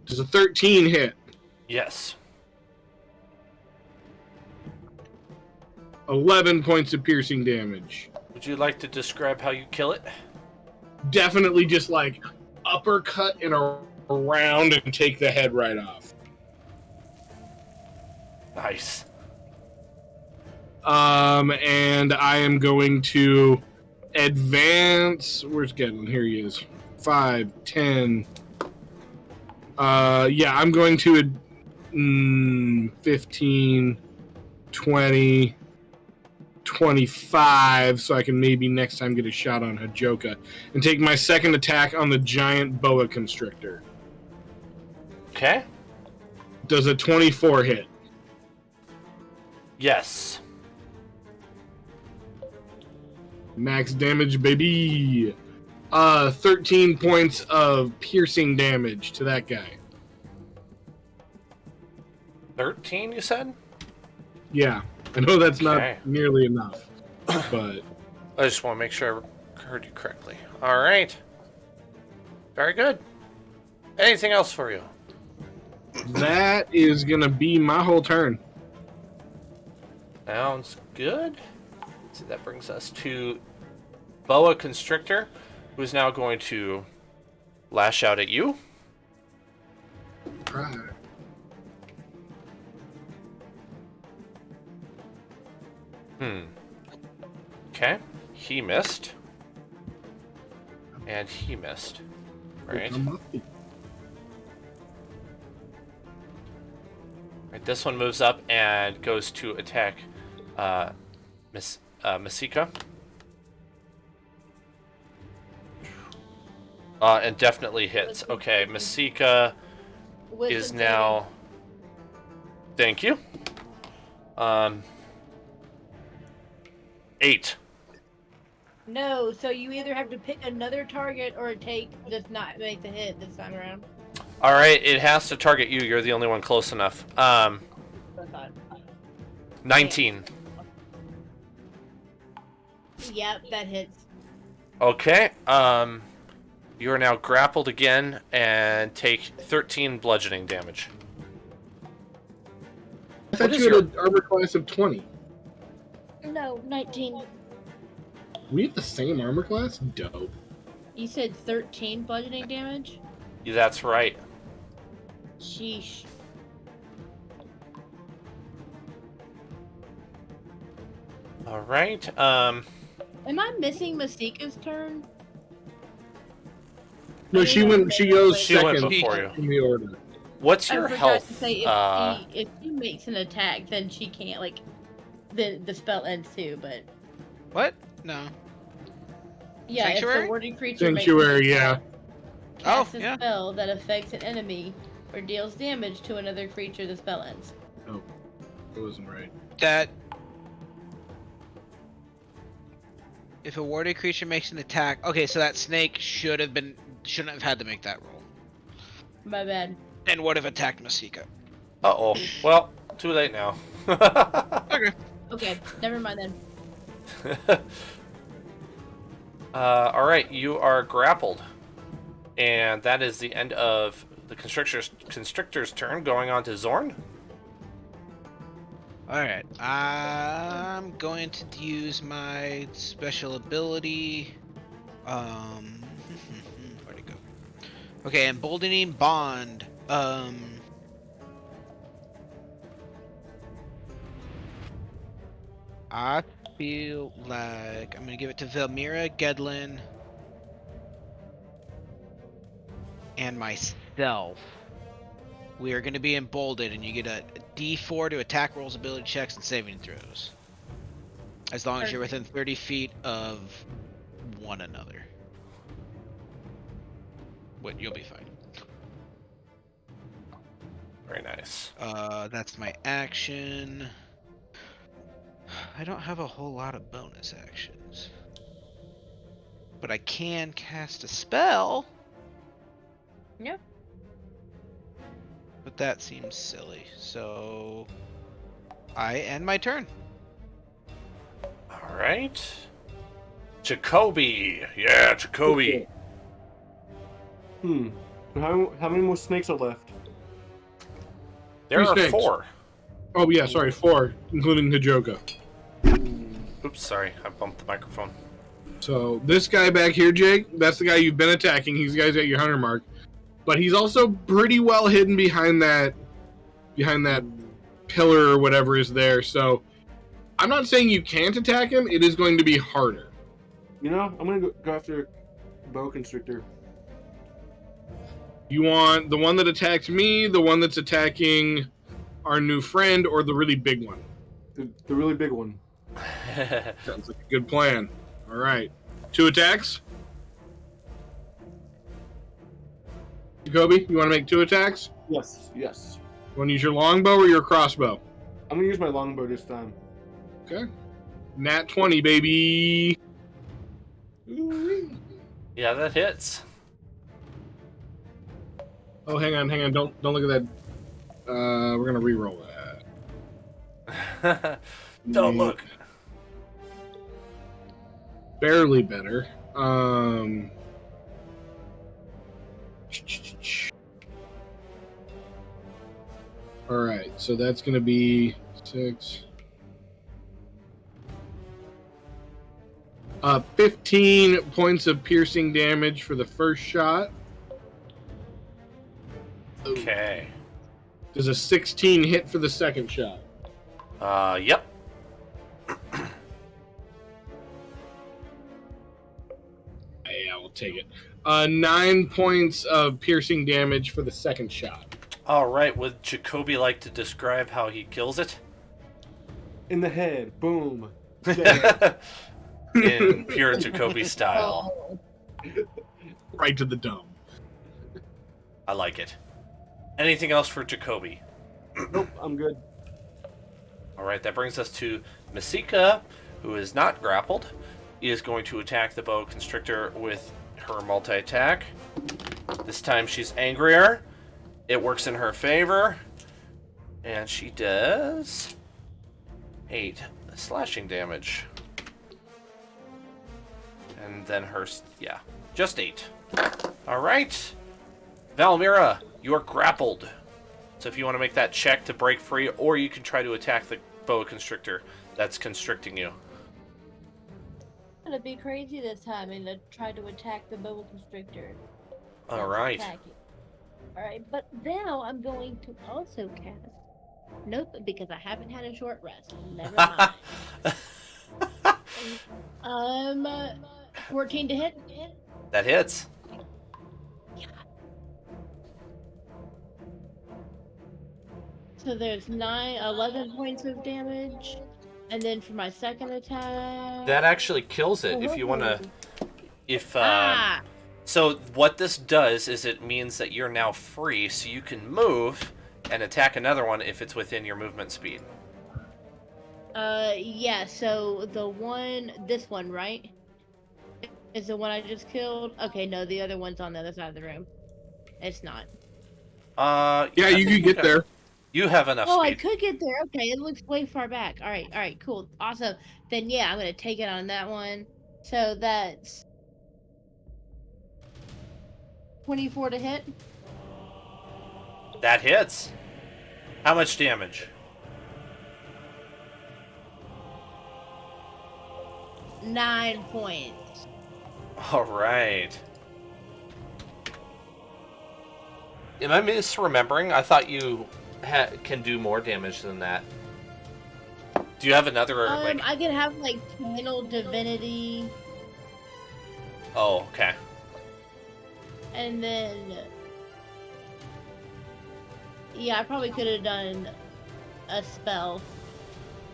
Does a 13 hit? Yes. 11 points of piercing damage. Would you like to describe how you kill it? Definitely just like uppercut and around and take the head right off. Nice. And I am going to advance. Where's Gedlin? Here he is. 5, 10. Yeah, I'm going to 15, 20, 25, so I can maybe next time get a shot on Hajoka and take my second attack on the giant boa constrictor. Okay. Does a 24 hit? Yes. Max damage, baby. 13 points of piercing damage to that guy. 13, you said? Yeah, I know that's Okay. not nearly enough, but I just want to make sure I heard you correctly. All right. Very good. Anything else for you? that is gonna be my whole turn. Sounds good. So that brings us to Boa Constrictor, who is now going to lash out at you. Right. Okay. He missed. And he missed. Right. Right, this one moves up and goes to attack Masika. And definitely hits. Okay, Masika is now... Thank you. 8. No, so you either have to pick another target or does not make the hit this time around. Alright, it has to target you. You're the only one close enough. 19. Yep, that hits. Okay, you are now grappled again and take 13 bludgeoning damage. I thought you had an armor class of 20. No, 19. We have the same armor class? Dope. You said 13 bludgeoning damage? That's right. Sheesh. Alright, Am I missing Masika's turn? No, she goes She went second before you. in the order. What's I your forgot health? to say if she makes an attack, then she can't, like, the spell ends too, but... What? No. Yeah, Sanctuary? if the warding creature Sanctuary, makes yeah. casts Oh, a yeah. spell that affects an enemy or deals damage to another creature, the spell ends. Oh, that wasn't right. That if a warded creature makes an attack, okay, so that snake shouldn't have had to make that roll. My bad. And would have attacked Masika. Uh-oh. Well, too late now. Okay. Okay, never mind then. Alright, you are grappled. And that is the end of the Constrictor's turn, going on to Zorn. Alright, I'm going to use my special ability. Where'd it go? Okay, Emboldening Bond. I feel like I'm gonna give it to Velmira, Gedlin, and myself. We are going to be emboldened, and you get a D4 to attack rolls, ability checks, and saving throws. As long as you're within 30 feet of one another. But you'll be fine. Very nice. That's my action. I don't have a whole lot of bonus actions. But I can cast a spell. Yep. But that seems silly, so I end my turn. Alright. Jacoby! Yeah, Jacoby! How many more snakes are left? There Three are snakes. 4. Oh, yeah, sorry, 4, including Hajoka. Oops, sorry, I bumped the microphone. So, this guy back here, Jake, that's the guy you've been attacking. He's the guy's at your hunter mark. But he's also pretty well hidden behind that pillar or whatever is there. So I'm not saying you can't attack him. It is going to be harder. You know, I'm gonna go after boa constrictor. You want the one that attacked me, the one that's attacking our new friend, or the really big one? The really big one. Sounds like a good plan. All right. 2 attacks. Jacoby, you want to make 2 attacks? Yes. Yes. You want to use your longbow or your crossbow? I'm gonna use my longbow this time. Okay. Nat 20, baby. Yeah, that hits. Oh, hang on. Don't look at that. We're gonna re-roll that. Don't look. Barely better. All right, so that's gonna be 6. 15 points of piercing damage for the first shot. Okay. Does a 16 hit for the second shot? Yep. Yeah, we'll take it. 9 points of piercing damage for the second shot. All right. Would Jacoby like to describe how he kills it? In the head. Boom. In pure Jacoby style. Right to the dome. I like it. Anything else for Jacoby? Nope, I'm good. All right, that brings us to Masika, who is not grappled. He is going to attack the boa constrictor with her multi-attack. This time she's angrier. It works in her favor. And she does 8 slashing damage. And then her, yeah, just 8. All right. Valmira, you are grappled. So if you want to make that check to break free, or you can try to attack the boa constrictor that's constricting you. I'm gonna be crazy this time and try to attack the boa constrictor. All right. Alright, but now I'm going to also cast. Nope, because I haven't had a short rest. Never mind. 14 to hit. That hits. So there's 11 points of damage. And then for my second attack... That actually kills it. If you want to... Ah! So what this does is it means that you're now free, so you can move and attack another one if it's within your movement speed. Yeah, so this one, right? Is the one I just killed? Okay, no, the other one's on the other side of the room. It's not. Yeah, you can get there. You have enough Oh, speed. I could get there. Okay, it looks way far back. All right, cool. Awesome. Then, yeah, I'm going to take it on that one. So that's 24 to hit. That hits. How much damage? 9 points. All right. Am I misremembering? I thought you can do more damage than that. Do you have another? I could have like channel divinity. Oh, okay. And then, yeah, I probably could have done a spell,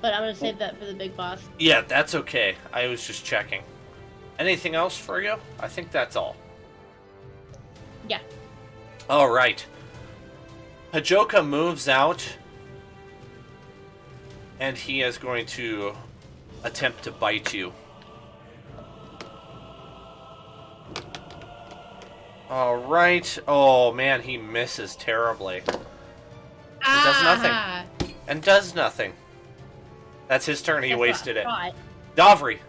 but I'm gonna save that for the big boss. Yeah, that's okay. I was just checking. Anything else for you? I think that's all. Yeah. All right. Hajoka moves out, and he is going to attempt to bite you. All right. Oh man, he misses terribly. And does nothing. And does nothing. That's his turn. He wasted it. Davri.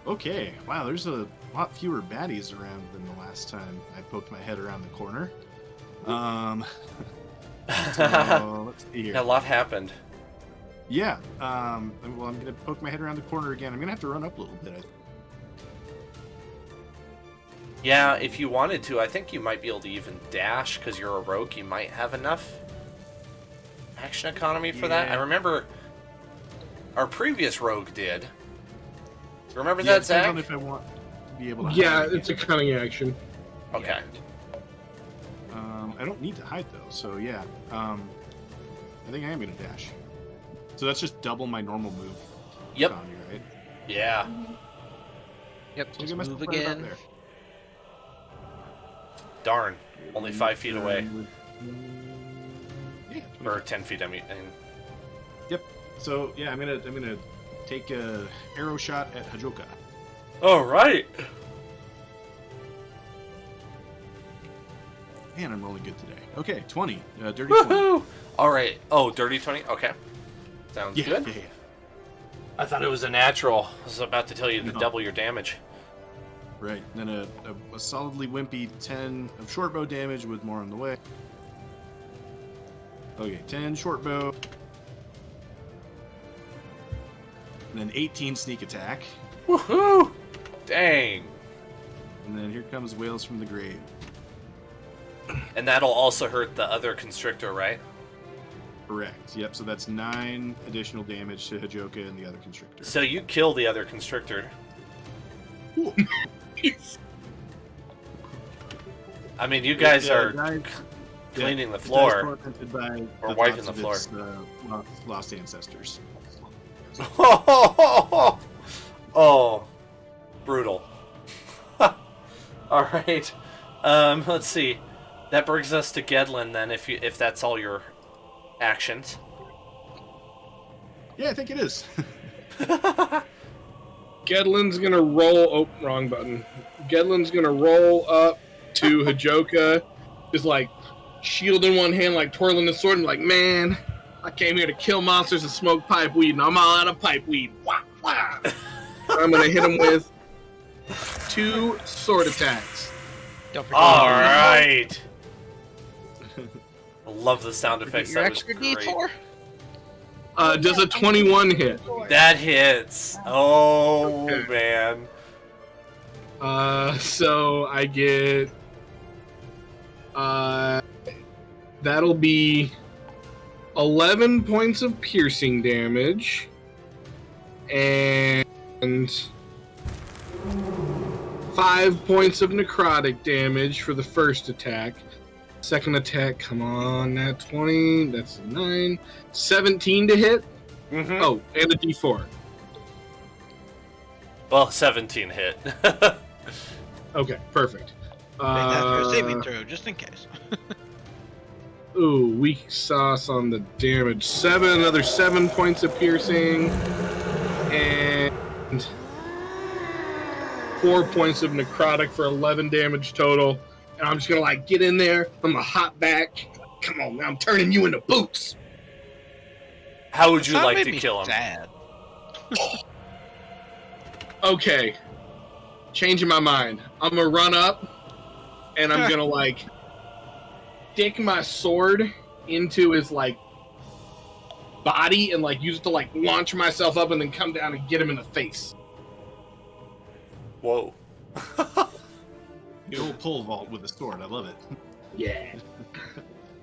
Okay, wow, there's a lot fewer baddies around than the last time I poked my head around the corner. So, let's see here. A lot happened. Yeah, well, I'm gonna poke my head around the corner again. I'm gonna have to run up a little bit. Yeah, if you wanted to, I think you might be able to even dash, because you're a rogue, you might have enough action economy for that. I remember our previous rogue did. Remember that, depends Zach? on if I want to be able to Yeah, hide it's a again. cunning action. Okay. I don't need to hide though, so yeah. I think I am gonna dash. So that's just double my normal move. Yep. Bounty, right? Yeah. Yep, So just get myself move right about again. there. Darn. Only 5 feet away. Yeah. Or 10 feet, I mean. Yep. So yeah, I'm gonna take a arrow shot at Hajoka. All right. Man, I'm rolling good today. Okay, 20. Dirty 20. Woohoo! All right. Oh, dirty 20? Okay. Sounds Yeah, good. yeah, yeah. I thought it was a natural. I was about to tell you to No. double your damage. Right. Then a solidly wimpy 10 of short bow damage with more on the way. Okay, 10 short bow. And then 18 sneak attack. Woohoo! Dang. And then here comes Whales from the Grave. And that'll also hurt the other constrictor, right? Correct. Yep, so that's 9 additional damage to Hajoka and the other constrictor. So you kill the other constrictor. I mean, you guys are cleaning the floor. Tormented by Or the wiping thoughts the of its, lost ancestors. Oh, brutal. All right. Let's see. That brings us to Gedlin then, if that's all your actions. Yeah, I think it is. Gedlin's gonna roll. Oh, wrong button. Gedlin's gonna roll up to Hajoka, just like shield in one hand, like twirling the sword, and like, man, I came here to kill monsters and smoke pipe weed, and I'm all out of pipe weed. Wah, wah. I'm gonna hit him with 2 sword attacks. Don't forget All your- right. I love the sound forget effects. your That was extra great. D4. Does a 21 hit? That hits. Oh Okay. man. So I get that'll be 11 points of piercing damage and 5 points of necrotic damage for the first attack. Second attack, come on, that 20, that's a 9, 17 to hit. Mm-hmm. Oh, and a D4. Well, 17 hit. Okay, perfect. Make that for a saving throw, just in case. Ooh, weak sauce on the damage. Another 7 points of piercing, and 4 points of necrotic for 11 damage total. And I'm just gonna like get in there. I'm gonna hop back. Come on, I'm turning you into boots. How would you That like made to me kill him? sad. Okay, changing my mind. I'm gonna run up, and I'm gonna like stick my sword into his like body and like use it to like launch myself up and then come down and get him in the face. Whoa. The old pole vault with a sword. I love it. Yeah.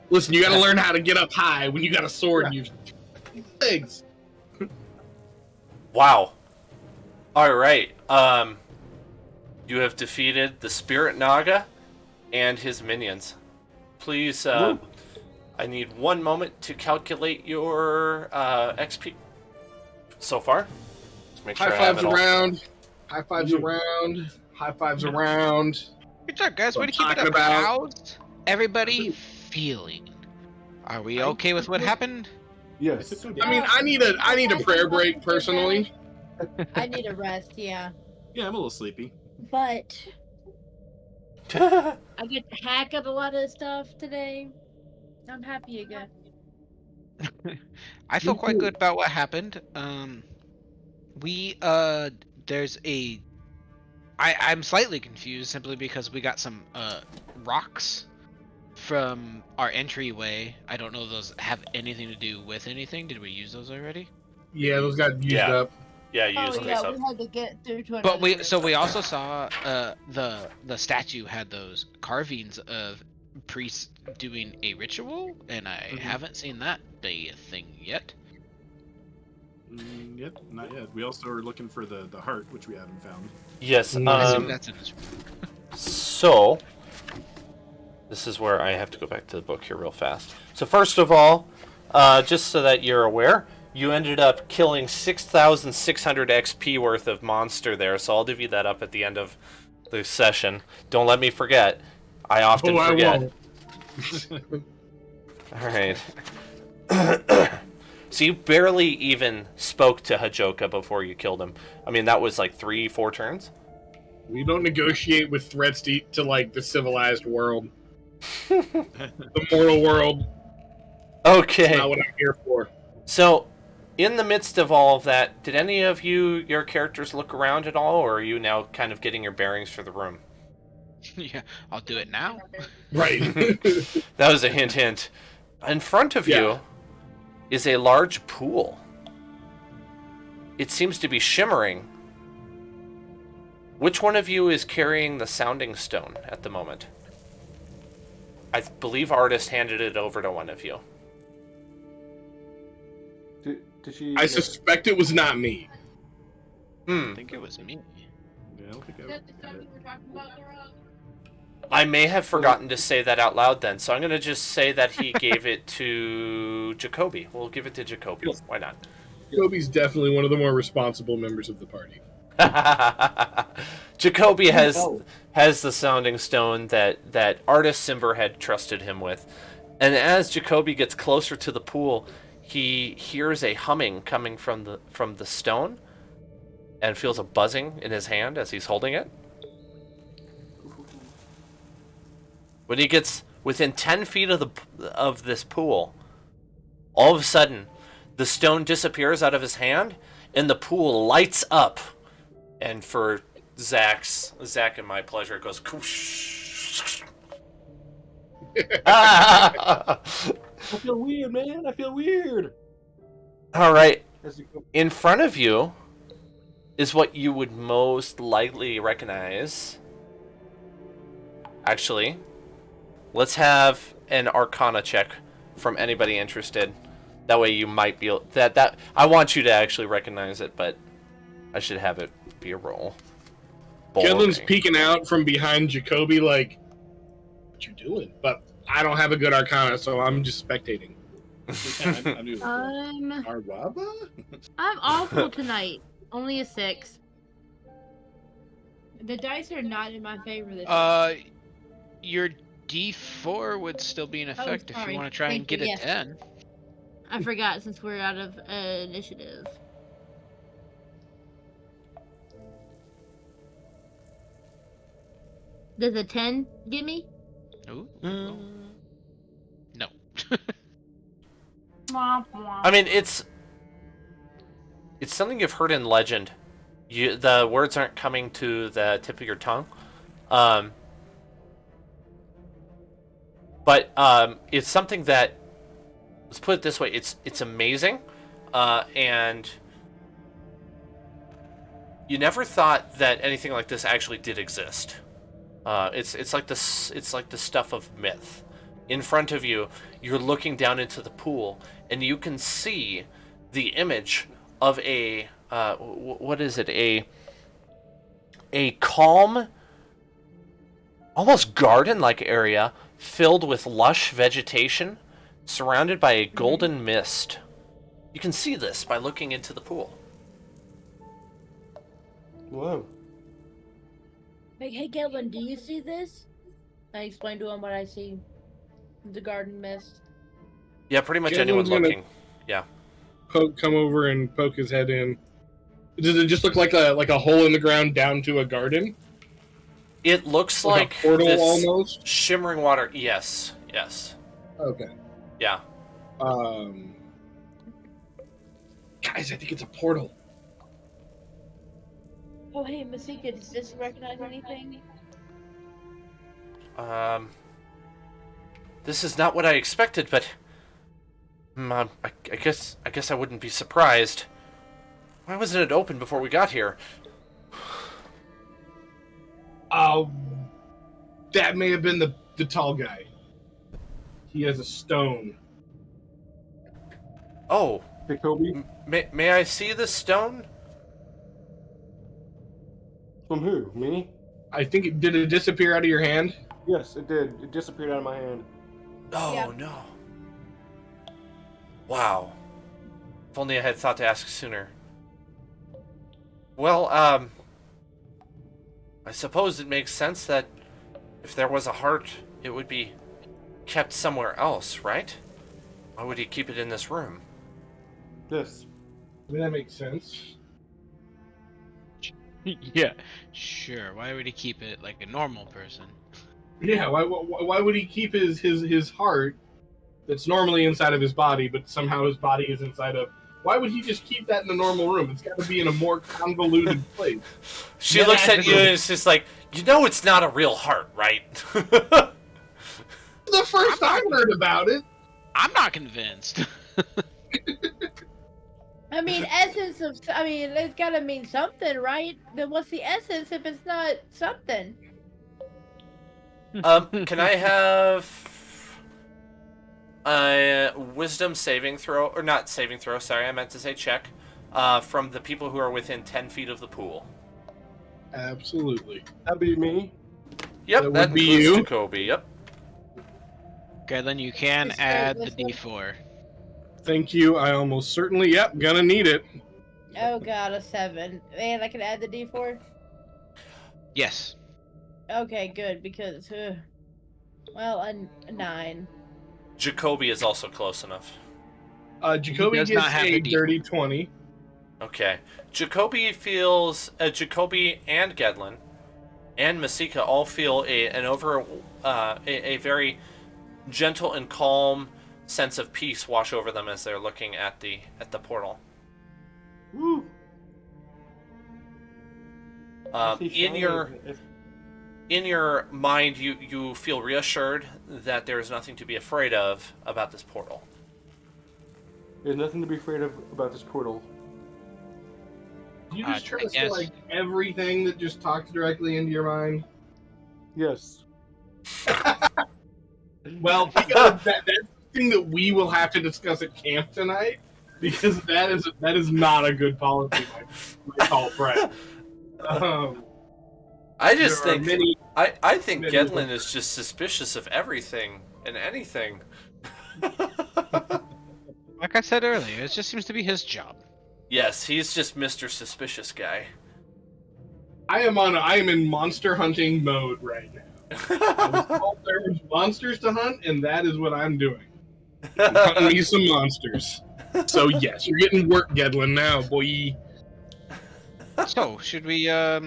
Listen, you gotta learn how to get up high when you got a sword and you legs. Wow. All right. You have defeated the Spirit Naga and his minions. Please, I need 1 moment to calculate your XP so far. Just make sure High I have fives it all. around. High fives around. High fives around. Good job, guys. Way to What keep I'm it up. talking about. How's everybody feeling? Are we okay with what happened? Yes. I mean, I need a prayer break personally. I need a rest, yeah. Yeah, I'm a little sleepy. But I get to hack at a lot of stuff today. I'm happy again. I feel quite good about what happened. There's a. I'm slightly confused simply because we got some rocks from our entryway. I don't know if those have anything to do with anything. Did we use those already? Yeah, those got used Yeah. up. Yeah, you Oh used yeah, this up. we had to get through to another But we room. also saw the statue had those carvings of priests doing a ritual, and I haven't seen that thing yet. Yep, not yet. We also are looking for the heart, which we haven't found. Yes. I assume that's in this room. So, this is where I have to go back to the book here real fast. So first of all, just so that you're aware, you ended up killing 6,600 XP worth of monster there, so I'll divvy that up at the end of the session. Don't let me forget. I often forget. I won't. Alright. So you barely even spoke to Hajoka before you killed him. I mean, that was like 3-4 turns? We don't negotiate with threats to like the civilized world. The mortal world. Okay. That's not what I'm here for. So, in the midst of all of that, did any of your characters look around at all, or are you now kind of getting your bearings for the room? Yeah, I'll do it now. Right. That was a hint, hint. In front of you is a large pool. It seems to be shimmering. Which one of you is carrying the sounding stone at the moment? I believe Artist handed it over to one of you. Did she? I suspect it was not me. I think it was me. Yeah, I don't think Is that the stuff you were talking about, Laura? I may have forgotten to say that out loud then, so I'm going to just say that he gave it to Jacoby. We'll give it to Jacoby. Why not? Kobe's definitely one of the more responsible members of the party. Jacoby has the sounding stone that Artist Simber had trusted him with. And as Jacoby gets closer to the pool, he hears a humming coming from the stone and feels a buzzing in his hand as he's holding it. When he gets within 10 feet of this pool, all of a sudden, the stone disappears out of his hand, and the pool lights up. And for Zach and my pleasure, it goes... I feel weird, man. I feel weird. All right. As you go- In front of you is what you would most likely recognize. Actually, let's have an Arcana check from anybody interested. That way you might be that I want you to actually recognize it, but I should have it be a roll. Kedlin's Boring. peeking out from behind Jacoby like, what you doing? But I don't have a good Arcana, so I'm just spectating. I'm doing Arwaba? I'm awful tonight. Only a 6. The dice are not in my favor this week. Your D4 would still be in effect if you sorry. want to try and Thank get you, a yes. 10. I forgot since we're out of initiative. Does a 10 get me? Ooh. No. I mean, it's something you've heard in legend. The words aren't coming to the tip of your tongue. But it's something that, let's put it this way, it's amazing, and you never thought that anything like this actually did exist. It's like the stuff of myth. In front of you, you're looking down into the pool, and you can see the image of a what is it? A calm, almost garden-like area filled with lush vegetation, surrounded by a golden mist. You can see this by looking into the pool. Whoa. Like, hey, Kelvin, do you see this? I explained to him what I see. The garden mist. Yeah, pretty much Kelvin's anyone gonna- looking. Yeah. Come over and poke his head in. Does it just look like a hole in the ground down to a garden? It looks Like like a portal this almost? shimmering water. Yes. Okay. Yeah. Guys, I think it's a portal. Oh, hey, Masika, does this recognize anything? This is not what I expected, but I guess I wouldn't be surprised. Why wasn't it open before we got here? That may have been the tall guy. He has a stone. Oh, Jacoby? may I see the stone? From who? Me? I think did it disappear out of your hand? Yes, it did. It disappeared out of my hand. Oh, Yep. no. Wow. If only I had thought to ask sooner. Well, I suppose it makes sense that if there was a heart, it would be kept somewhere else, right? Why would he keep it in this room? Yes. I mean, that makes sense. Yeah, sure. Why would he keep it like a normal person? Yeah, why would he keep his heart that's normally inside of his body, but somehow his body is inside of... Why would he just keep that in the normal room? It's got to be in a more convoluted place. She looks at you and it's just like, you know it's not a real heart, right? The first I heard about it. I'm not convinced. I mean, essence of. I mean, it's gotta mean something, right? Then what's the essence if it's not something? Can I have a wisdom saving throw, or not saving throw, sorry, I meant to say check, from the people who are within 10 feet of the pool? Absolutely. That'd be me. Yep, that would be includes you. Jacoby, yep. Okay, then you can Just add the straight wisdom. D4. Thank you. I almost certainly, gonna need it. Oh god, a 7. And I can add the D4? Yes. Okay, good, because, well, a 9. Jacoby is also close enough. Jacoby does gets not have a the D4. dirty 20. Okay. Jacoby feels, Jacoby and Gedlin and Masika all feel a very gentle and calm sense of peace wash over them as they're looking at the portal. Woo! In your mind, you feel reassured that there is nothing to be afraid of about this portal. There's nothing to be afraid of about this portal. You just try I to say guess. like everything that just talks directly into your mind. Yes. Well, because that's something that we will have to discuss at camp tonight, because that is not a good policy, my tall friend. I just there are think many- I think many Gedlin is just suspicious of everything and anything. Like I said earlier, it just seems to be his job. Yes, he's just Mr. Suspicious Guy. I am in monster hunting mode right now. I was told there was monsters to hunt, and that is what I'm doing. I'm hunting me some monsters. So yes, you're getting work, Gedlin, now, boy. So, should we, I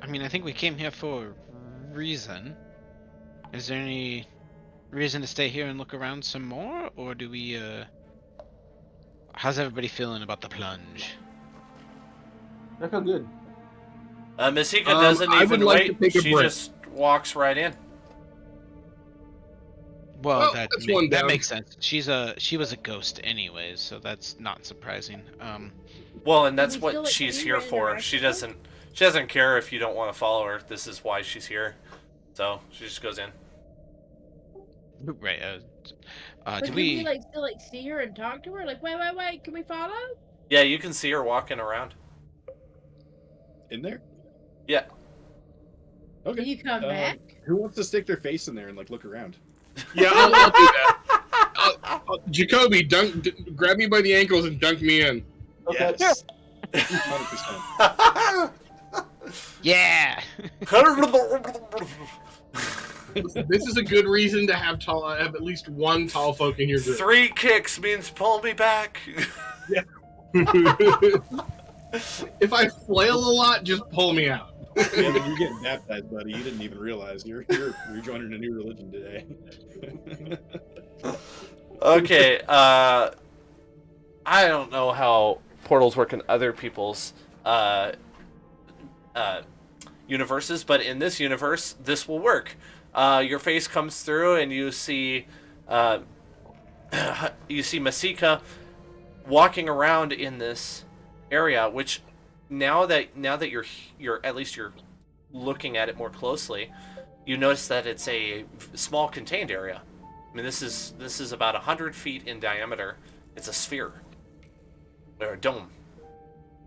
mean, I think we came here for a reason. Is there any reason to stay here and look around some more? Or do we, how's everybody feeling about the plunge? I feel good. Masika doesn't I even would like to wait. take a She break. just walks right in. Well, Well, that's one that down. makes sense. She was a ghost anyways, so that's not surprising. Well, and that's we still, what like, she's see here her in for. the She restaurant? doesn't care if you don't want to follow her. This is why she's here. So she just goes in. Right. But Do can we? we like still like see her and talk to her? Like, wait, can we follow? Yeah, you can see her walking around. In there? Yeah. Can Okay. you come back? Who wants to stick their face in there and like look around? Yeah, I'll do that. Jacoby, grab me by the ankles and dunk me in. Okay. Yes. 100%. Yeah. This is a good reason to have at least one tall folk in your group. 3 kicks means pull me back. If I flail a lot, just pull me out. Yeah, but you're getting baptized, buddy. You didn't even realize you're joining a new religion today. Okay, I don't know how portals work in other people's universes, but in this universe, this will work. Your face comes through, and you see Masika walking around in this area, which now that you're at least you're looking at it more closely, you notice that it's a small contained area. I mean, this is about 100 feet in diameter. It's a sphere or a dome.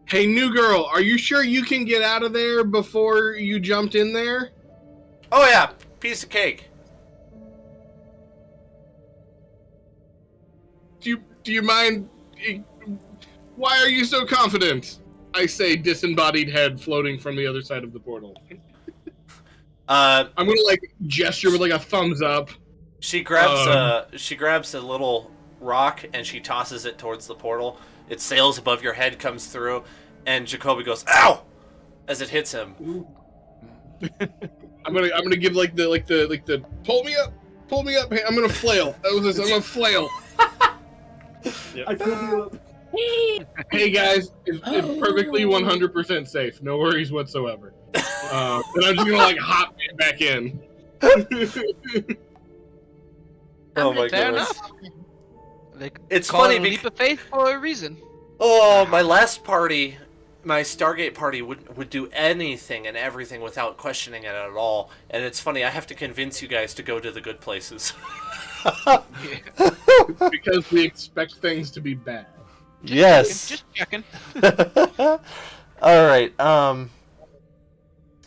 Hey, new girl, are you sure you can get out of there before you jumped in there? Oh yeah, piece of cake. Do you mind? Why are you so confident? I say, disembodied head floating from the other side of the portal. I'm gonna gesture with a thumbs up. She grabs a little rock and she tosses it towards the portal. It sails above your head, comes through, and Jacoby goes, "Ow!" as it hits him. I'm gonna give the pull me up. Hey, I'm gonna flail. I'm gonna flail. Yep. I pulled you up. Hey guys, it's perfectly 100% safe. No worries whatsoever. And I'm just gonna hop back in. Oh my Fair goodness. enough. It's Call funny it a leap of faith for a reason. Oh, my last party, my Stargate party would do anything and everything without questioning it at all. And it's funny, I have to convince you guys to go to the good places. Because we expect things to be bad. Yes. Just checking. All right.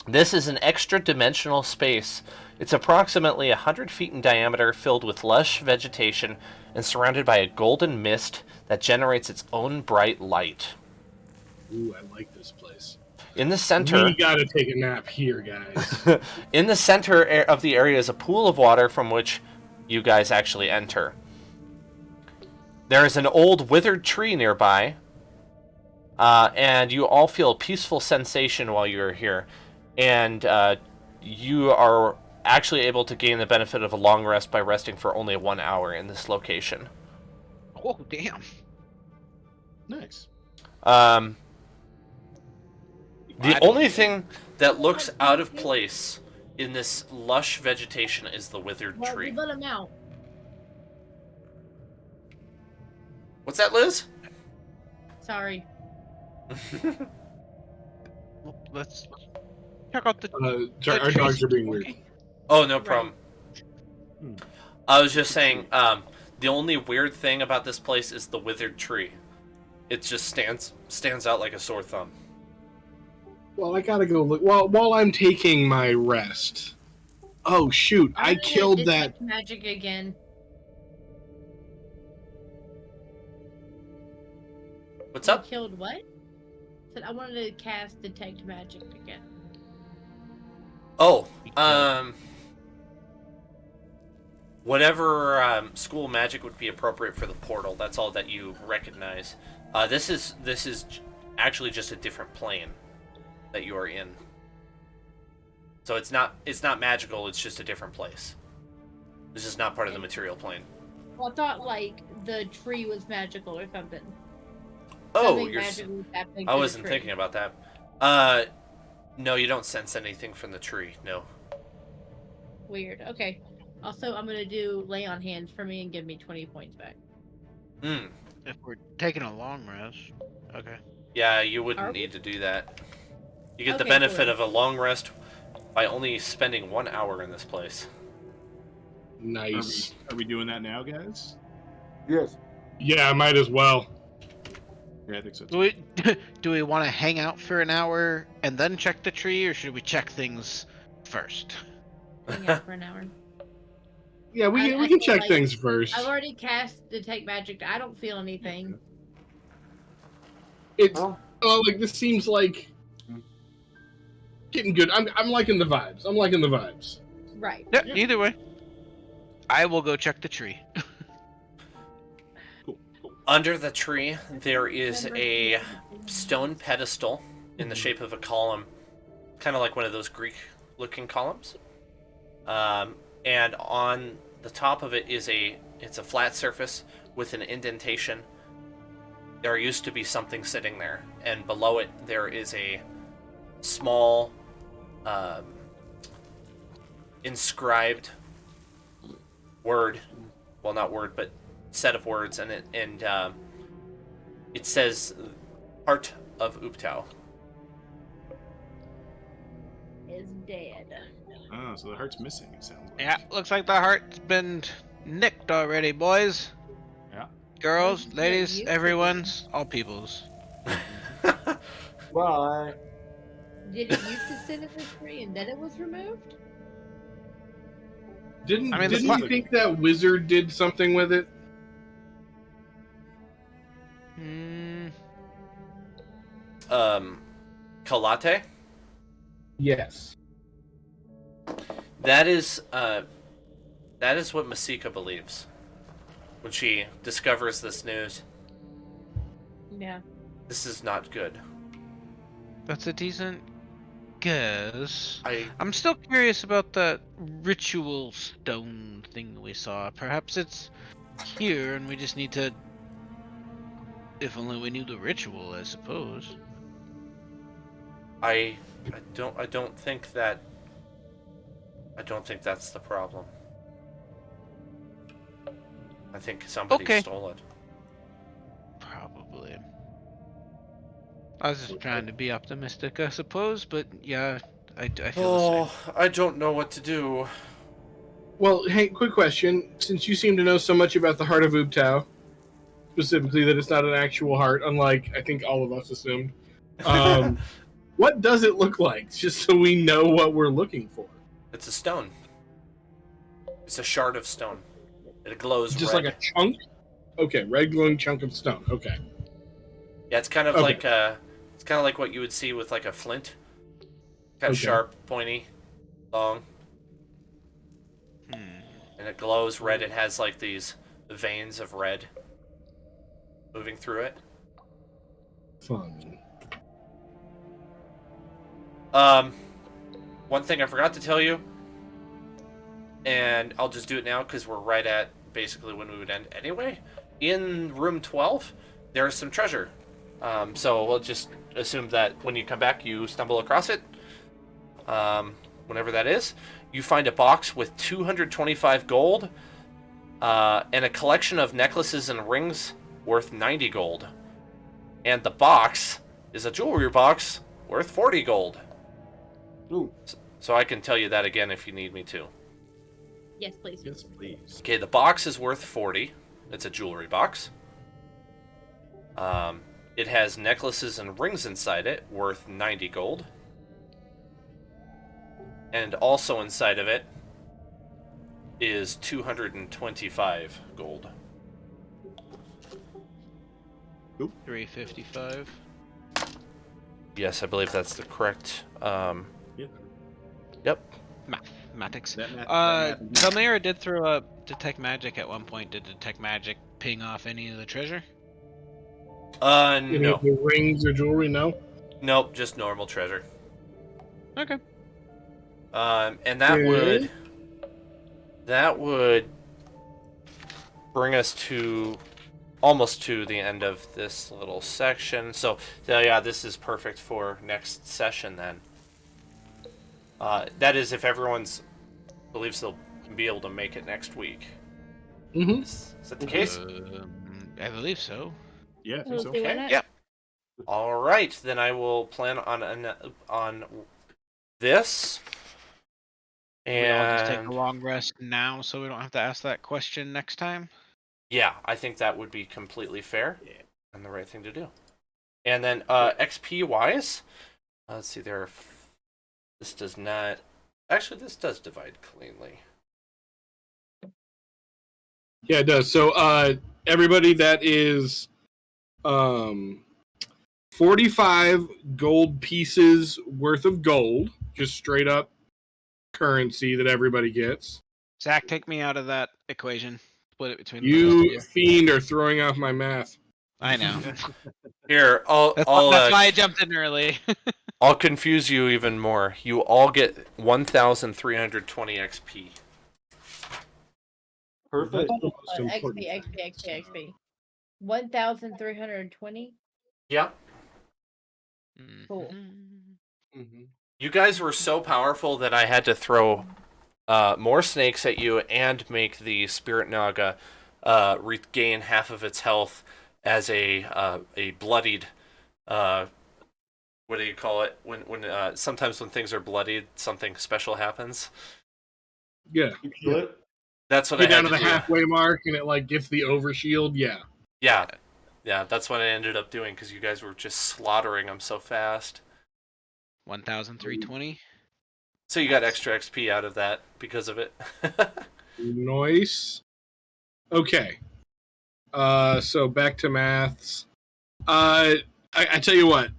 This is an extra-dimensional space. It's approximately 100 feet in diameter, filled with lush vegetation, and surrounded by a golden mist that generates its own bright light. Ooh, I like this place. In the center... We gotta take a nap here, guys. In the center of the area is a pool of water from which you guys actually enter. There is an old withered tree nearby, and you all feel a peaceful sensation while you're here. And you are actually able to gain the benefit of a long rest by resting for only 1 hour in this location. Oh, damn. Nice. The only thing that looks out of place in this lush vegetation is the withered tree. Let him out. What's that, Liz? Sorry. Let's check out the. Our dogs are being weird. Oh, no problem. I was just saying, the only weird thing about this place is the withered tree. It just stands out like a sore thumb. Well, I gotta go look. While I'm taking my rest. Oh shoot! I killed that. Magic again. What's up? Killed what? Said I wanted to cast detect magic again. Oh, whatever school magic would be appropriate for the portal. That's all that you recognize. This is actually just a different plane that you are in. So it's not magical. It's just a different place. This is not part of the material plane. Well, I thought the tree was magical or something. Oh, I wasn't tree. thinking about that. No, you don't sense anything from the tree. No. Weird. Okay. Also, I'm gonna do lay on hands for me and give me 20 points back. If we're taking a long rest, okay. Yeah, you wouldn't need to do that. You get the benefit of a long rest by only spending 1 hour in this place. Nice. Are we doing that now, guys? Yes. Yeah, I might as well. Yeah, I think so. Do we want to hang out for an hour and then check the tree, or should we check things first? Hang out for an hour. Yeah, we can check things first. I've already cast detect magic. I don't feel anything. It's this seems like getting good. I'm liking the vibes. Right. Yeah, either way. I will go check the tree. Under the tree, there is a stone pedestal in the shape of a column, kind of like one of those Greek-looking columns. And on the top of it it's a flat surface with an indentation. There used to be something sitting there, and below it there is a small inscribed word. Well, not word, but set of words, and it says of Ubtao. Is dead. Oh, so the heart's missing, it sounds like. Yeah, looks like the heart's been nicked already, boys. Yeah. Girls, Wasn't ladies, used to be. everyone's, all peoples. Bye. Did it used to sit in the tree and then it was removed? Didn't I mean, the didn't you think that wizard did something with it? Hmm. Kalate? Yes. That is what Masika believes. When she discovers this news, Yeah. this is not good. That's a decent guess. I I'm still curious about that ritual stone thing we saw. Perhaps it's here and we just need to... If only we knew the ritual, I suppose. I don't think that. I don't think that's the problem. I think somebody Okay. stole it. Probably. I was just trying to be optimistic, I suppose, but yeah, I feel the same. I don't know what to do. Well, hey, quick question. Since you seem to know so much about the heart of Ubtao, specifically that it's not an actual heart, unlike I think all of us assumed, what does it look like? Just so we know what we're looking for. It's a stone. It's a shard of stone. It glows Just red. like a chunk? Okay, red glowing chunk of stone. Okay. Yeah, it's kind of Okay. like it's kind of like what you would see with like a flint. Kind of Okay. sharp, pointy, long, Hmm. and it glows red. It has like these veins of red moving through it. Fun. One thing I forgot to tell you, and I'll just do it now because we're right at basically when we would end anyway. In room 12, there's some treasure. So we'll just assume that when you come back, you stumble across it. Whenever that is, you find a box with 225 gold and a collection of necklaces and rings worth 90 gold. And the box is a jewelry box worth 40 gold. Ooh. So I can tell you that again if you need me to. Yes, please. Yes, please. Okay, the box is worth 40. It's a jewelry box. It has necklaces and rings inside it worth 90 gold. And also inside of it is 225 gold. 355. Yes, I believe that's the correct. Yeah. Yep. Mathematics. That math- Valmera did throw up Detect Magic at one point. Did Detect Magic ping off any of the treasure? Any No. of the rings or jewelry? No. Nope, just normal treasure. Okay. And that Okay. would bring us to almost to the end of this little section. So yeah, this is perfect for next session then. That is if everyone's believes they'll be able to make it next week. Mm-hmm. Is that the case? I believe so. Yeah, I think We'll so. see why Okay. not. Yep. All right, then I will plan on this. We all just take a And long rest now, so we don't have to ask that question next time. yeah, I think that would be completely fair and the right thing to do. And then XP wise, let's see there. This does not. Actually, this does divide cleanly. Yeah, it does. So everybody that is 45 gold pieces worth of gold, just straight up currency that everybody gets. Zach, take me out of that equation. Split it between the rest of You you. fiend are throwing off my math. I know. Here, That's why I jumped in early. I'll confuse you even more. You all get 1,320 XP. Perfect. That's the most XP, important. XP. 1,320. Yep. Cool. Mm-hmm. You guys were so powerful that I had to throw more snakes at you and make the Spirit Naga regain half of its health as a bloodied what do you call it? When sometimes when things are bloodied, something special happens. Yeah. You kill it. That's what Get I had down to to the do. halfway mark and it like gets the overshield. Yeah. Yeah, yeah, that's what I ended up doing because you guys were just slaughtering them so fast. 1,320. So you got extra XP out of that because of it. Nice. Okay. So back to maths. I tell you what,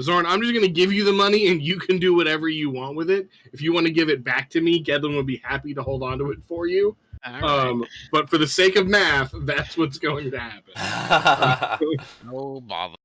Zorn, I'm just going to give you the money and you can do whatever you want with it. If you want to give it back to me, Gedlin would be happy to hold on to it for you. All right. But for the sake of math, that's what's going to happen. No bother.